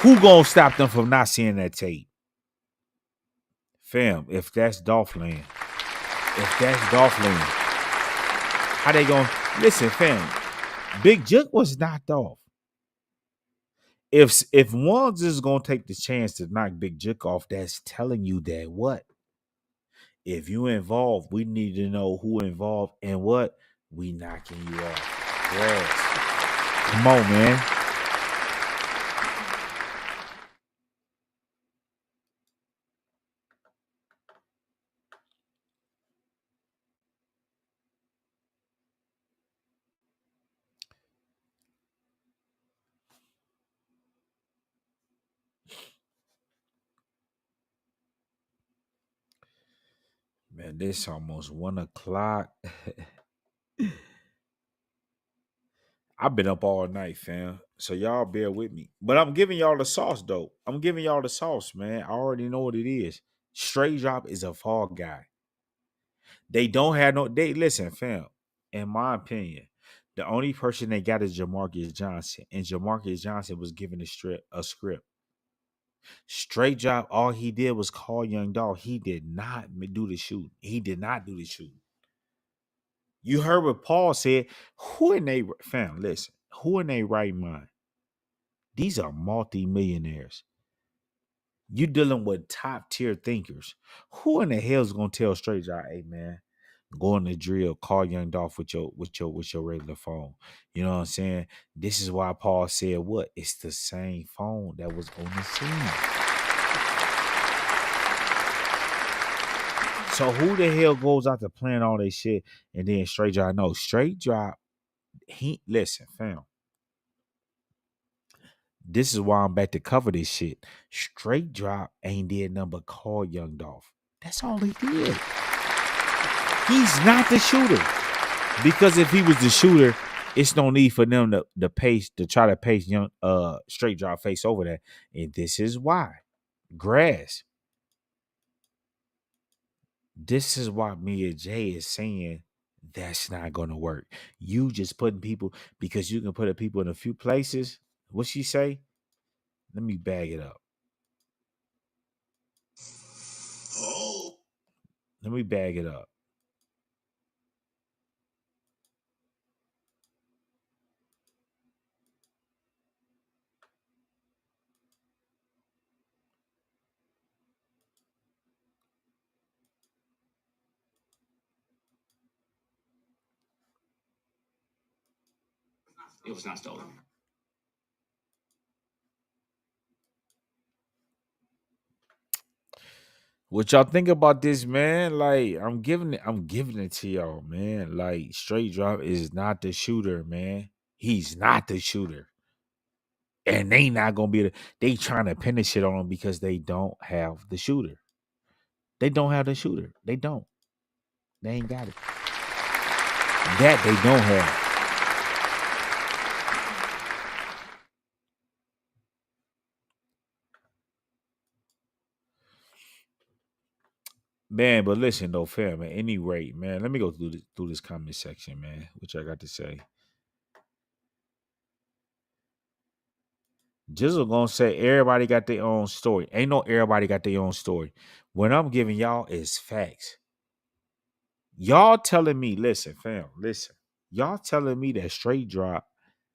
Who gonna stop them from not seeing that tape? Fam, if that's Dolph land. If that's Dolph land. How they gonna listen, fam? Big Jook was knocked off. If Wands is gonna take the chance to knock Big Jook off, that's telling you that what? If you involved, we need to know who involved and what we knocking you off. Grass. Come on, man. Man, this almost 1:00. I've been up all night, fam. So y'all bear with me. But I'm giving y'all the sauce, though. I'm giving y'all the sauce, man. I already know what it is. Straightdropp is a fall guy. They don't have no. They listen, fam. In my opinion, the only person they got is Jamarcus Johnson, and Jamarcus Johnson was given a script. Straightdropp, all he did was call Young Dolph. He did not do the shooting. He did not do the shooting. You heard what Paul said. Who in they fam? Listen, who in their right mind? These are multi-millionaires. You dealing with top tier thinkers. Who in the hell is gonna tell Straightdropp, hey man, go on the drill, call Young Dolph with your regular phone? You know what I'm saying? This is why Paul said what? It's the same phone that was on the scene. So who the hell goes out to plan all this shit and then Straightdropp? No, Straightdropp, he listen, fam. This is why I'm back to cover this shit. Straightdropp ain't did nothing but call Young Dolph. That's all he did. He's not the shooter. Because if he was the shooter, it's no need for them to try to paste Young Straightdropp face over that. And this is why. Grass. This is why Mia J is saying that's not gonna work. You just putting people, because you can put people in a few places. What she say? Let me bag it up. Let me bag it up. It was not stolen. What y'all think about this, man? Like, I'm giving it to y'all, man. Like, Straightdropp is not the shooter, man. He's not the shooter. And they not gonna be they trying to pin the shit on him because they don't have the shooter. They don't have the shooter. They don't. They ain't got it. That they don't have. Man, but listen though, fam, at any rate, man, let me go through this comment section, man. Which I got to say. Jizzle gonna say everybody got their own story. Ain't no everybody got their own story. What I'm giving y'all is facts. Y'all telling me, listen, fam, listen. Y'all telling me that Straightdropp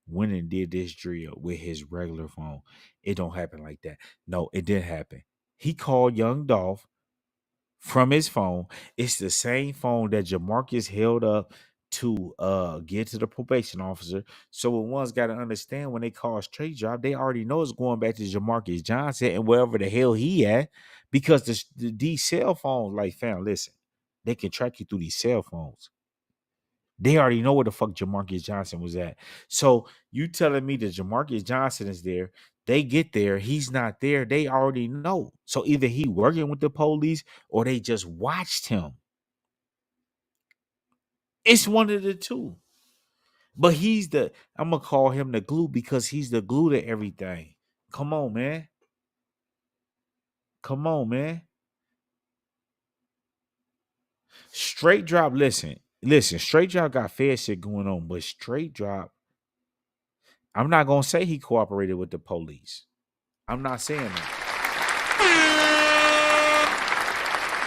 went and did this drill with his regular phone. It don't happen like that. No, it didn't happen. He called young Dolph from his phone. It's the same phone that Jamarcus held up to get to the probation officer. So when one's got to understand, when they call Straightdropp, they already know it's going back to Jamarcus Johnson and wherever the hell he at, because these cell phones, like, fam, listen, they can track you through these cell phones. They already know where the fuck Jamarcus Johnson was at. So you telling me that Jamarcus Johnson is there? They get there, he's not there. They already know. So either he working with the police or they just watched him. It's one of the two. But I'm gonna call him the glue because he's the glue to everything. Come on, man. Come on, man. Straightdropp, listen. Straightdropp got fair shit going on, but Straightdropp, I'm not gonna say he cooperated with the police. I'm not saying that.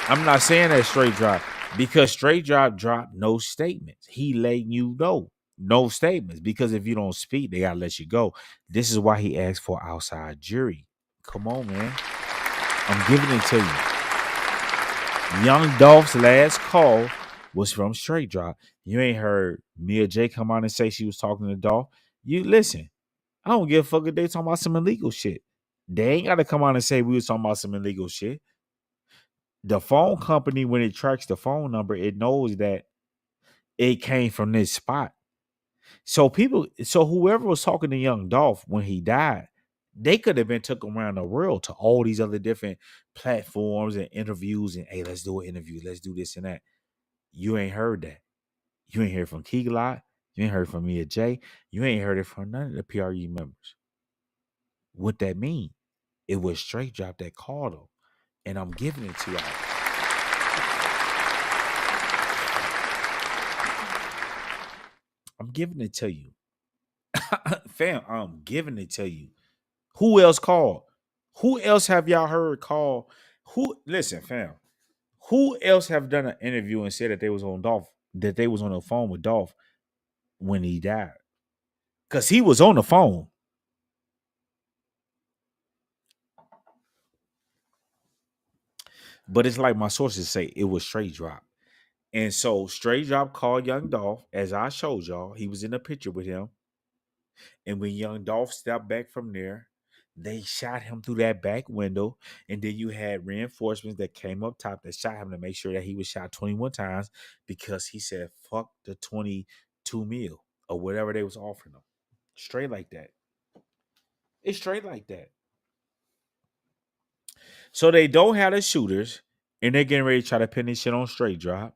I'm not saying that Straightdropp, because Straightdropp dropped no statements. He letting you know no statements, because if you don't speak, they gotta let you go. This is why he asked for outside jury. Come on, man. I'm giving it to you. Young Dolph's last call was from Straightdropp. You ain't heard Mia J come on and say she was talking to Dolph. You listen. I don't give a fuck if they talking about some illegal shit. They ain't got to come on and say we was talking about some illegal shit. The phone company, when it tracks the phone number, it knows that it came from this spot. So whoever was talking to young Dolph when he died, they could have been took around the world to all these other different platforms and interviews and, hey, let's do an interview. Let's do this and that. You ain't heard that. You ain't heard from Keeglot. You ain't heard from Mia J. You ain't heard it from none of the PRU members. What that mean? It was Straightdropp that called him. And I'm giving it to y'all. I'm giving it to you. Fam, I'm giving it to you. Who else called? Who else have y'all heard call? Listen, fam. Who else have done an interview and said that they was on Dolph, that they was on the phone with Dolph when he died? Because he was on the phone. But it's like my sources say it was Straightdropp. And so Straightdropp called young Dolph, as I showed y'all. He was in a picture with him. And when young Dolph stepped back from there, they shot him through that back window. And then you had reinforcements that came up top that shot him to make sure that he was shot 21 times because he said, fuck the 22 mil or whatever they was offering him. Straight like that. It's straight like that. So they don't have the shooters, and they're getting ready to try to pin this shit on Straightdropp,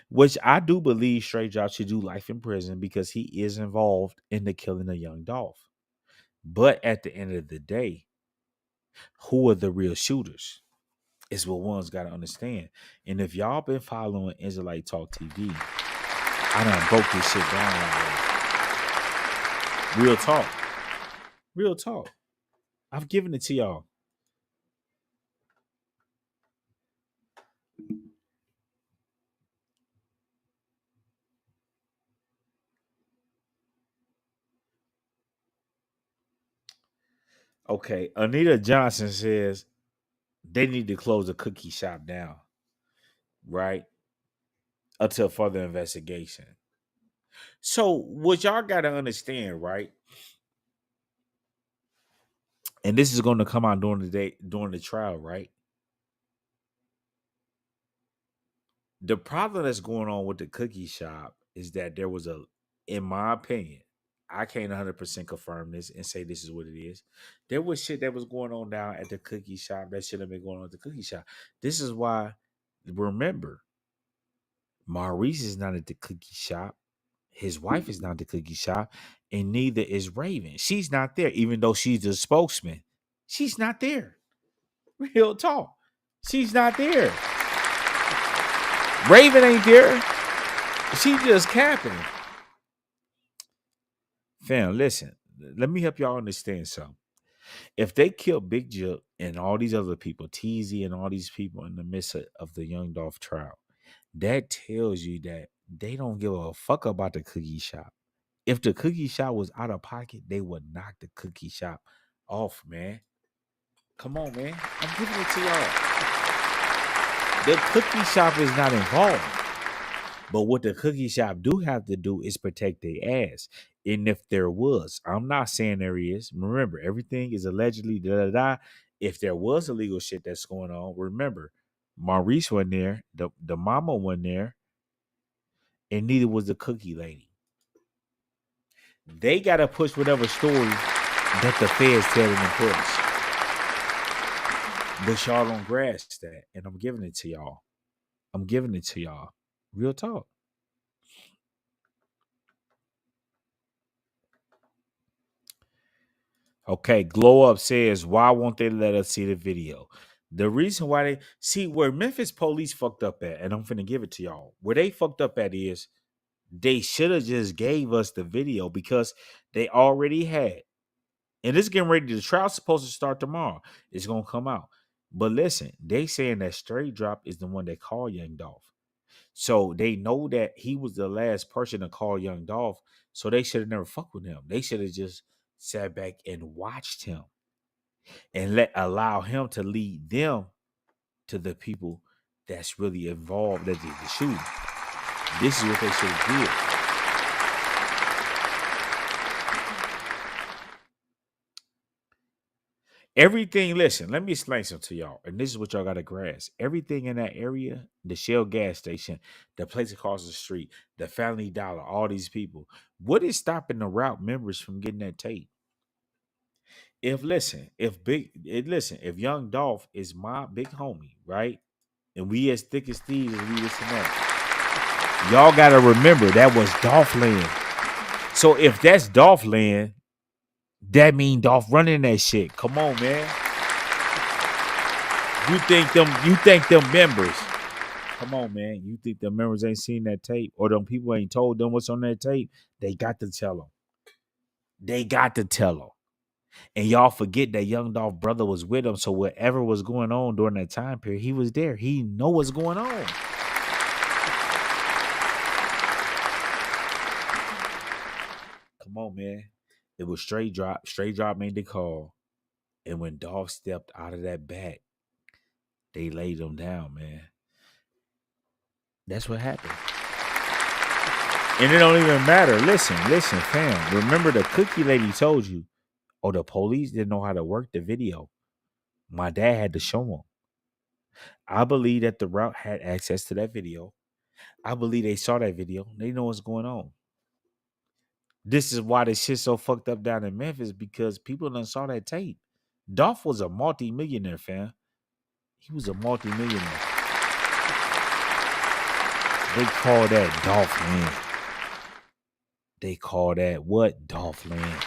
which I do believe Straightdropp should do life in prison because he is involved in the killing of young Dolph. But at the end of the day, who are the real shooters? Is what one's got to understand. And if y'all been following Israelite Talk TV, I done broke this shit down already. Real talk. Real talk. I've given it to y'all. Okay, Anita Johnson says they need to close the cookie shop down, right? Until further investigation. So what y'all got to understand, right? And this is going to come out during the trial, right? The problem that's going on with the cookie shop is that there was in my opinion, I can't 100% confirm this and say this is what it is. There was shit that was going on down at the cookie shop that should have been going on at the cookie shop. This is why, remember, Maurice is not at the cookie shop. His wife is not at the cookie shop, and neither is Raven. She's not there, even though she's the spokesman. She's not there. Real talk. She's not there. Raven ain't there. She just capping. Fam, listen. Let me help y'all understand something. If they kill Big Jip and all these other people, TZ and all these people in the midst of the Young Dolph trial, that tells you that they don't give a fuck about the cookie shop. If the cookie shop was out of pocket, they would knock the cookie shop off, man. Come on, man. I'm giving it to y'all. The cookie shop is not involved. But what the cookie shop do have to do is protect their ass. And if there was, I'm not saying there is. Remember, everything is allegedly da-da-da. If there was illegal shit that's going on, remember, Maurice wasn't there, the mama wasn't there, and neither was the cookie lady. They got to push whatever story that the feds tell them to push. But y'all don't grasp that. And I'm giving it to y'all. I'm giving it to y'all. Real talk. Okay, Glow Up says, why won't they let us see the video? The reason why they see where Memphis police fucked up at, and I'm finna give it to y'all. Where they fucked up at is they should have just gave us the video because they already had. And it's getting ready. The trial's supposed to start tomorrow. It's gonna come out. But listen, they saying that Straightdropp is the one that called Young Dolph. So they know that he was the last person to call Young Dolph. So they should have never fucked with him. They should have just sat back and watched him and allow him to lead them to the people that's really involved that did the shooting. This is what they should have did. Everything, listen, let me explain something to y'all. And this is what y'all got to grasp. Everything in that area, the Shell gas station, the place across the street, the Family Dollar, all these people, what is stopping the route members from getting that tape? If Young Dolph is my big homie, right? And we as thick as thieves as we this and that. Y'all got to remember that was Dolph land. So if that's Dolph land, that mean Dolph running that shit. Come on, man. You think them members. Come on, man. You think the members ain't seen that tape or them people ain't told them what's on that tape? They got to tell them. They got to tell them. And y'all forget that Young Dolph brother was with him. So whatever was going on during that time period, he was there. He know what's going on. Come on, man. It was Straightdropp. Straightdropp made the call. And when Dolph stepped out of that back, they laid him down, man. That's what happened. And it don't even matter. Listen, fam. Remember the cookie lady told you, oh, the police didn't know how to work the video. My dad had to show them. I believe that the route had access to that video. I believe they saw that video. They know what's going on. This is why this shit's so fucked up down in Memphis, because people done saw that tape. Dolph was a multi-millionaire, fam. He was a multi-millionaire. They call that Dolph land. They call that what? Dolph land.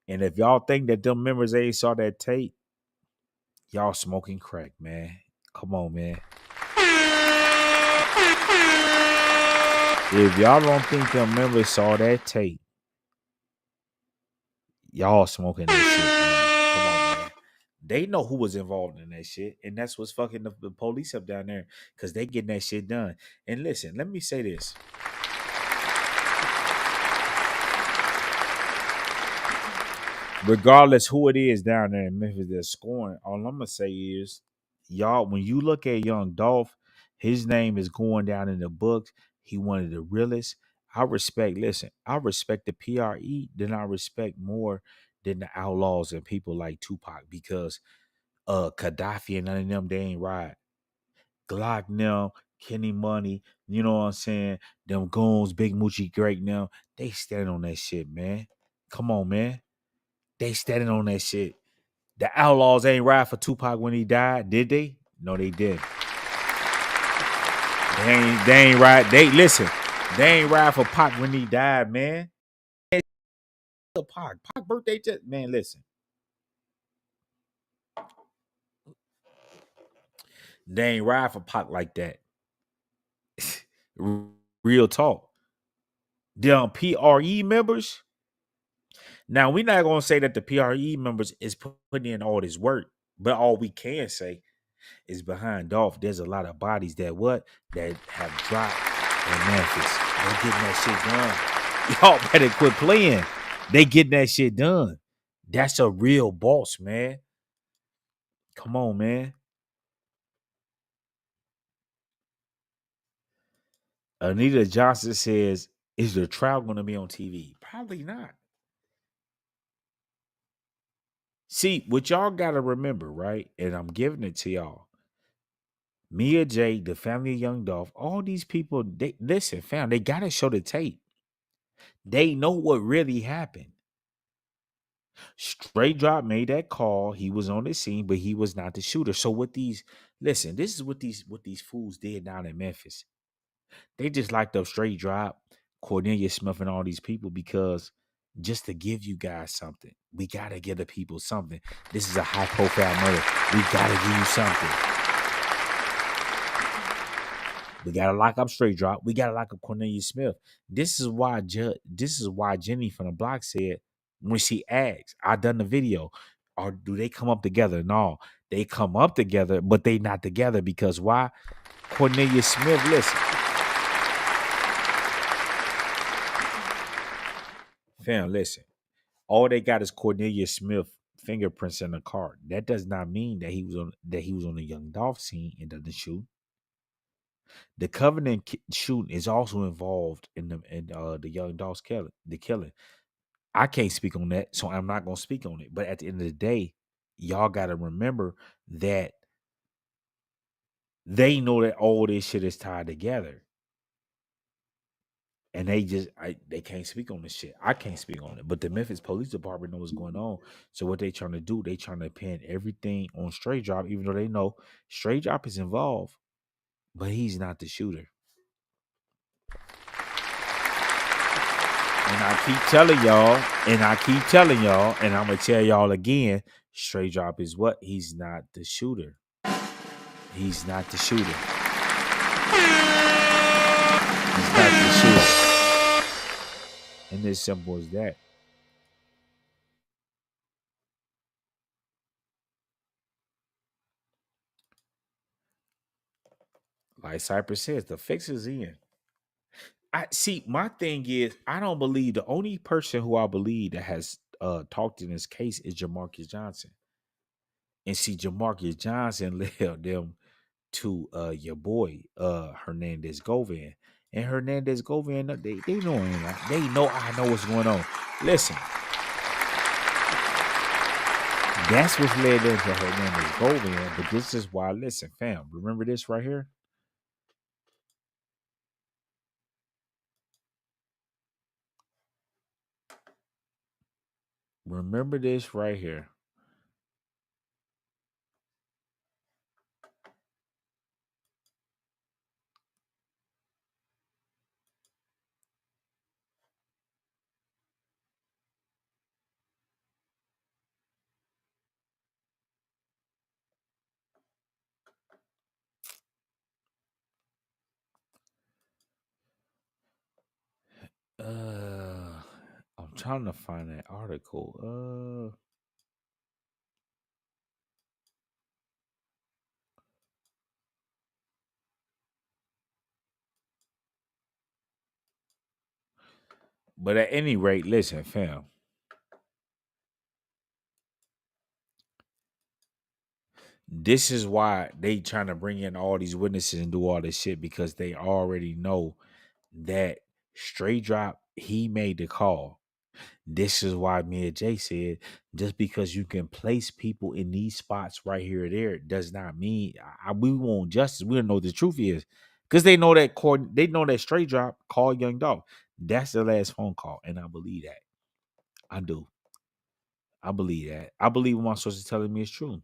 And if y'all think that them members ain't saw that tape, y'all smoking crack, man. Come on, man. If y'all don't think them members saw that tape, y'all smoking that shit, man. Come on, man. They know who was involved in that shit, and that's what's fucking the police up down there, because they getting that shit done. And listen, let me say this. Regardless who it is down there in Memphis that's scoring, all I'm gonna say is, y'all, when you look at Young Dolph, his name is going down in the books. He one of the realest. I respect the PRE than I respect more than the outlaws and people like Tupac, because Gaddafi and none of them, they ain't right. Glock now, Kenny Money, you know what I'm saying? Them goons, Big Moochie Great now, they standing on that shit, man. Come on, man. They standing on that shit. The outlaws ain't ride for Tupac when he died, did they? No, they didn't. They ain't ride. They ain't ride for Pac when he died, man. Pac birthday just, man, listen. They ain't ride for Pac like that. Real talk. Them PRE members. Now, we're not going to say that the PRE members is putting in all this work, but all we can say is behind Dolph, there's a lot of bodies that have dropped in Memphis. They're getting that shit done. Y'all better quit playing. They getting that shit done. That's a real boss, man. Come on, man. Anita Johnson says, is the trial going to be on TV? Probably not. See, what y'all got to remember, right? And I'm giving it to y'all. Mia J, the family of Young Dolph, all these people, they listen, fam, they got to show the tape. They know what really happened. Straightdropp made that call. He was on the scene, but he was not the shooter. So what these listen, this is what these fools did down in Memphis. They just locked up Straightdropp, Cornelius Smith, and all these people because just to give you guys something. We gotta give the people something. This is a high profile murder. We gotta give you something. We gotta lock up Straightdropp. We gotta lock up Cornelius Smith. This is why Jenny from the block said when she asked, I done the video, or do they come up together? No, they come up together, but they not together because why? Cornelius Smith, listen. Fam, listen. All they got is Cornelius Smith fingerprints in the car. That does not mean that he was on the Young Dolph scene and doesn't shoot. The Covenant shooting is also involved in the Young Dolph's killing. I can't speak on that, so I'm not gonna speak on it. But at the end of the day, y'all gotta remember that they know that all this shit is tied together. And they can't speak on this shit. I can't speak on it. But the Memphis Police Department know what's going on. So what they trying to do, they trying to pin everything on Straightdropp, even though they know Straightdropp is involved, but he's not the shooter. And I keep telling y'all, and I'm gonna tell y'all again, Straightdropp is what? He's not the shooter. He's not the shooter. He's not the shooter. And as simple as that. Like Cypress says, the fix is in. I see. My thing is, I don't believe the only person who I believe that has talked in this case is Jamarcus Johnson. And see, Jamarcus Johnson led them to your boy Hernandez Govan. And Hernandez Govan, they know him. They know I know what's going on. Listen. That's what's led them to Hernandez Govan. But this is why, listen, fam, remember this right here? Remember this right here. I'm trying to find that article. But at any rate, listen, fam. This is why they trying to bring in all these witnesses and do all this shit because they already know that Straightdropp, he made the call. This is why Mia J said, just because you can place people in these spots right here or there does not mean we want justice. We don't know what the truth is. Because they know that Straightdropp called Young Dolph. That's the last phone call. And I believe that. I do. I believe that. I believe what my source is telling me is true.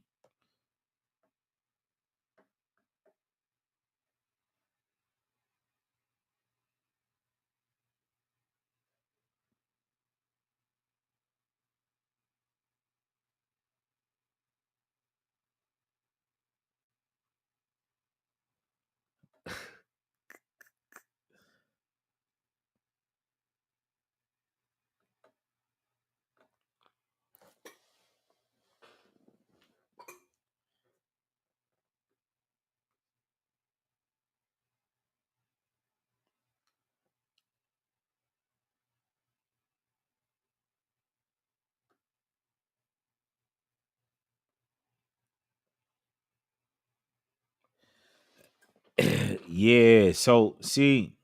Yeah. So see,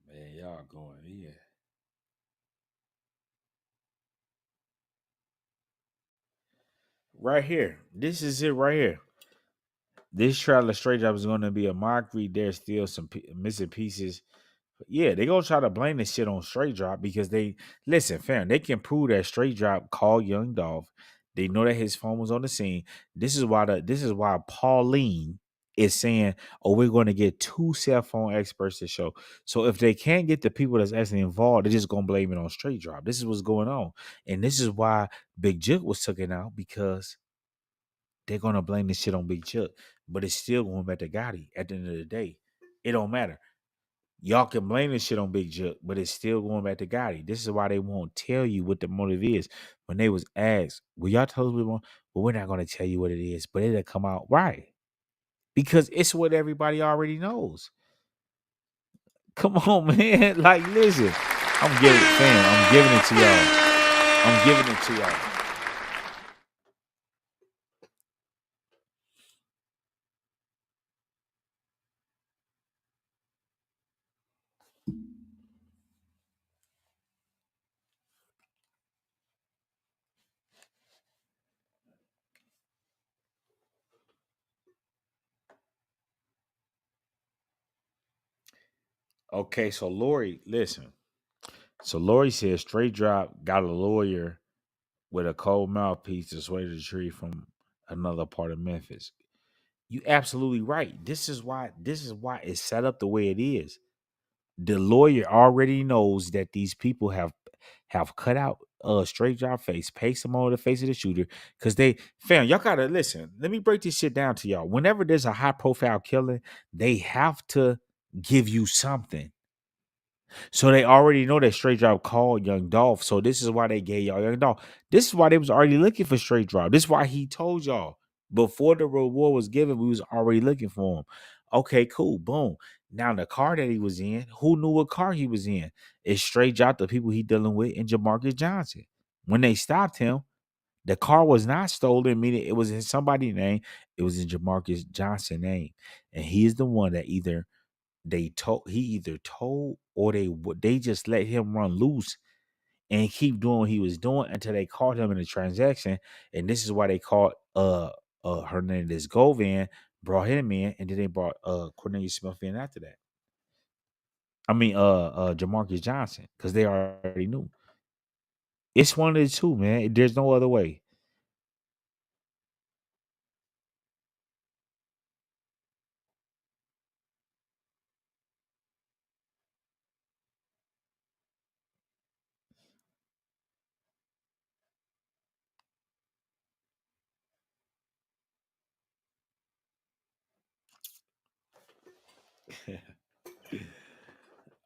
man, y'all going in. Right here. This is it right here. This trial of Straightdropp is going to be a mockery. There's still some missing pieces. Yeah, they gonna try to blame this shit on Straightdropp because they listen, fam. They can prove that Straightdropp called young Dolph. They know that his phone was on the scene. This is why Pauline is saying, "Oh, we're going to get 2 cell phone experts to show." So if they can't get the people that's actually involved, they're just gonna blame it on Straightdropp. This is what's going on, and this is why Big Jig was taken out because they're gonna blame this shit on Big Chuck, but it's still going back to Gotti. At the end of the day, it don't matter. Y'all can blame this shit on Big Chuck, but it's still going back to Gotti. This is why they won't tell you what the motive is. When they was asked, "Will y'all tell us what we want?" Well, we're not gonna tell you what it is, but it'll come out right because it's what everybody already knows. Come on, man. Like, listen, I'm giving it, fam. I'm giving it to y'all. I'm giving it to y'all. Okay, so Lori, listen. So Lori says Straightdropp got a lawyer with a cold mouthpiece to sway the tree from another part of Memphis. You absolutely right. This is why it's set up the way it is. The lawyer already knows that these people have cut out a Straightdropp face, paste them on the face of the shooter. Cause y'all gotta listen. Let me break this shit down to y'all. Whenever there's a high profile killing, they have to give you something. So they already know that Straightdropp called Young Dolph. So this is why they gave y'all Young Dolph. This is why they was already looking for Straightdropp. This is why he told y'all before the reward was given, we was already looking for him. Okay, cool. Boom. Now the car that he was in, who knew what car he was in? It's Straightdropp, the people he dealing with, and Jamarcus Johnson. When they stopped him, the car was not stolen, meaning it was in somebody's name. It was in Jamarcus Johnson's name. And he is the one that he either told or they just let him run loose and keep doing what he was doing until they caught him in a transaction. And this is why they caught Hernandez Govan, brought him in, and then they brought Cornelius Smith in after that. I mean Jamarcus Johnson, because they already knew. It's one of the two, man. There's no other way.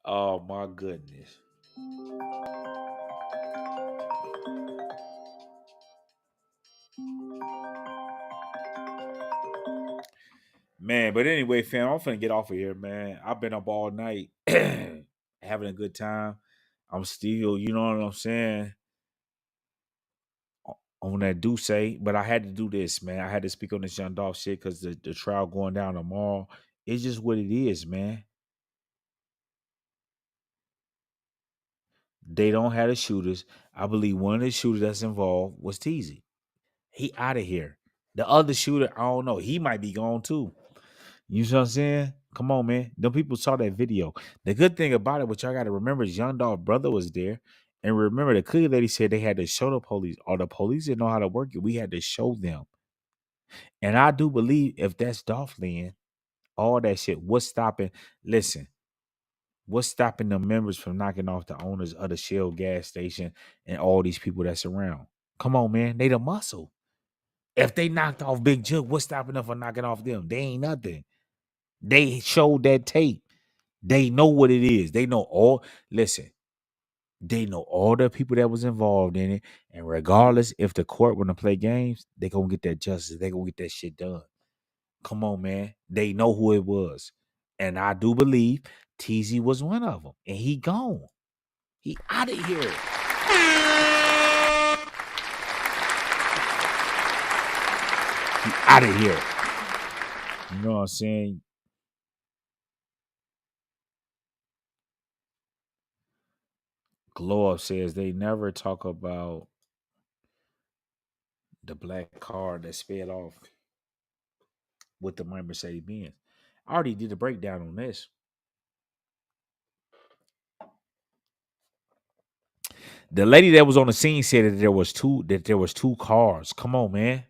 Oh my goodness. Man, but anyway, fam, I'm finna get off of here, man. I've been up all night having a good time. I'm still, you know what I'm saying, on that do say, but I had to do this, man. I had to speak on this Young Dolph shit because the trial going down tomorrow. It's just what it is, man. They don't have the shooters. I believe one of the shooters that's involved was Teasy. He out of here. The other shooter, I don't know. He might be gone too. You know what I'm saying? Come on, man. Them people saw that video. The good thing about it, what y'all got to remember, is Young Dolph brother was there. And remember, the clear lady said they had to show the police, or the police didn't know how to work it. We had to show them. And I do believe if that's Dolph Lynn, all that shit, listen, what's stopping the members from knocking off the owners of the Shell gas station and all these people that's around? Come on, man. They the muscle. If they knocked off Big Jug, what's stopping them from knocking off them? They ain't nothing. They showed that tape. They know what it is. They know they know all the people that was involved in it. And regardless if the court want to play games, they gonna get that justice. They gonna get that shit done. Come on, man. They know who it was. And I do believe TZ was one of them. And he gone. He out of here. He out of here. You know what I'm saying? Glow Up says they never talk about the black car that sped off with the white Mercedes Benz. I already did a breakdown on this. The lady that was on the scene said that there was two cars. Come on, man.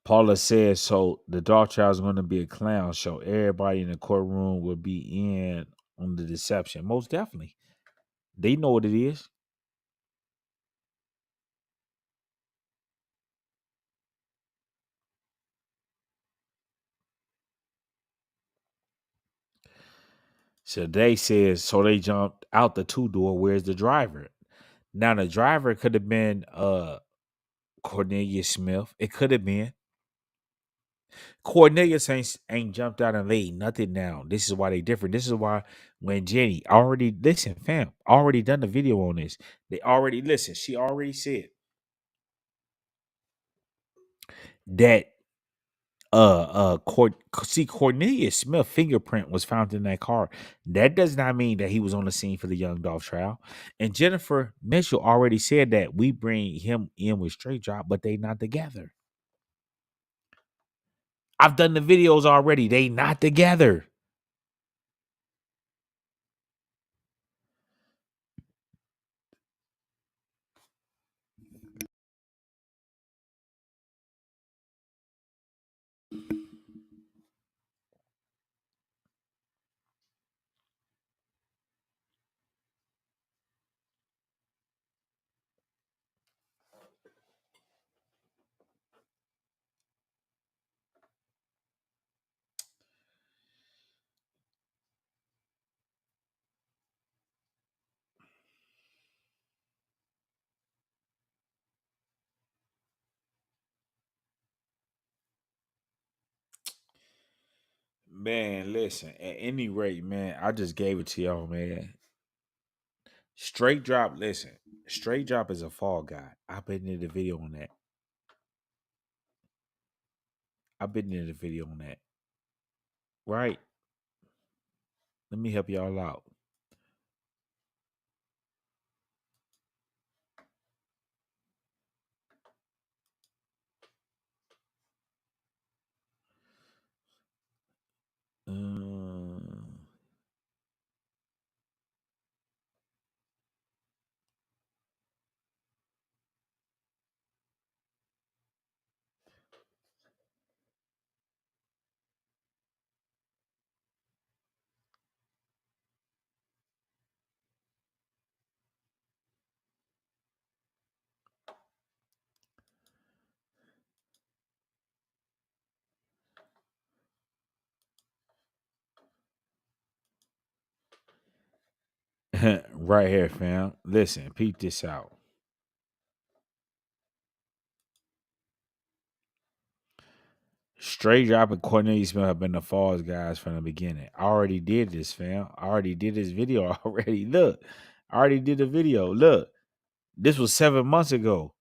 Paula says so. The Dark Child is going to be a clown show. Everybody in the courtroom will be in on the deception. Most definitely, they know what it is. So they says so. They jumped out the two door. Where's the driver? Now the driver could have been Cornelius Smith. It could have been. Cornelius ain't jumped out and laid nothing down. This is why they different. This is why when Jenny already listen, fam, already done the video on this. They already listen. She already said that Cornelius Smith fingerprint was found in that car. That does not mean that he was on the scene for the young Dolph trial. And Jennifer Mitchell already said that we bring him in with Straightdropp, but they not together. I've done the videos already. They not together. Man, listen, at any rate, man, I just gave it to y'all, man. Straightdropp, listen, Straightdropp is a fall guy. I've been in the video on that. Right? Let me help y'all out. Right here, fam. Listen, peep this out. Straightdropp and Cornelius Smith have been the falls guys from the beginning. I already did this, fam. I already did this video already. Look, I already did the video. Look, this was 7 months ago.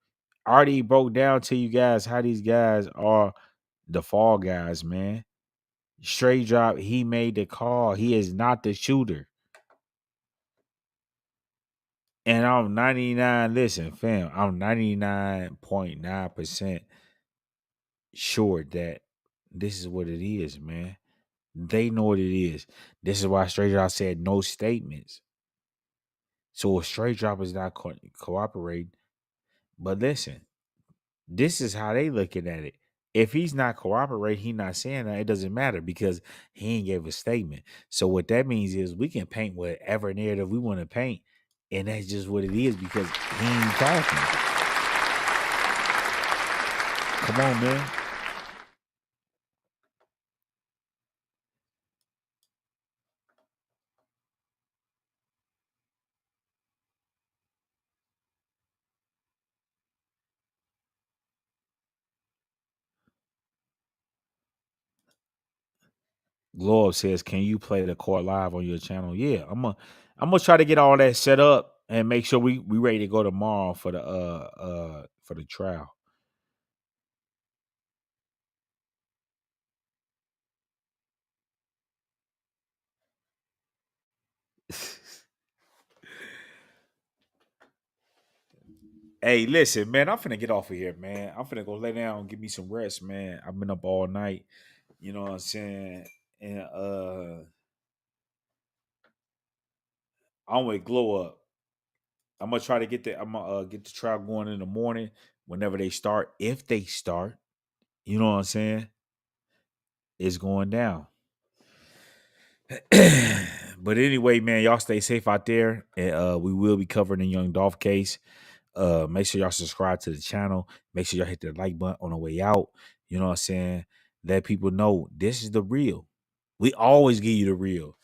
I already broke down to you guys how these guys are the fall guys, man. Straightdropp, he made the call. He is not the shooter. And I'm 99. Listen, fam, I'm 99.9% sure that this is what it is, man. They know what it is. This is why Straightdropp said no statements. So if Straightdropp is not cooperating, but listen, this is how they looking at it. If he's not cooperating, he not saying that, it doesn't matter because he ain't gave a statement. So what that means is we can paint whatever narrative we want to paint, and that's just what it is because he ain't talking. Come on, man. Glow Up says, "Can you play the court live on your channel?" Yeah, I'm gonna try to get all that set up and make sure we ready to go tomorrow for the trial. Hey, listen, man, I'm finna get off of here, man. I'm finna go lay down and give me some rest, man. I've been up all night. You know what I'm saying? And I'm with Glow Up. I'm gonna try to get the trial going in the morning whenever they start. If they start, you know what I'm saying? It's going down. But anyway, man, y'all stay safe out there. And we will be covering the young Dolph case. Make sure y'all subscribe to the channel. Make sure y'all hit the like button on the way out. You know what I'm saying? Let people know this is the real. We always give you the real.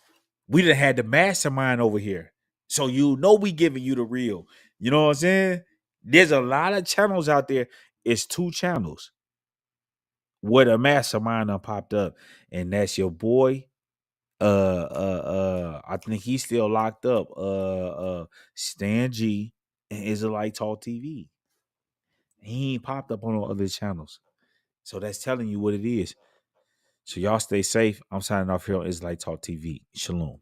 We done had the mastermind over here. So you know we giving you the real. You know what I'm saying? There's a lot of channels out there. It's 2 channels where the mastermind done popped up. And that's your boy. I think he's still locked up. Stan G and Israelite Talk TV. He ain't popped up on no other channels. So that's telling you what it is. So y'all stay safe. I'm signing off here on Israelite Talk TV. Shalom.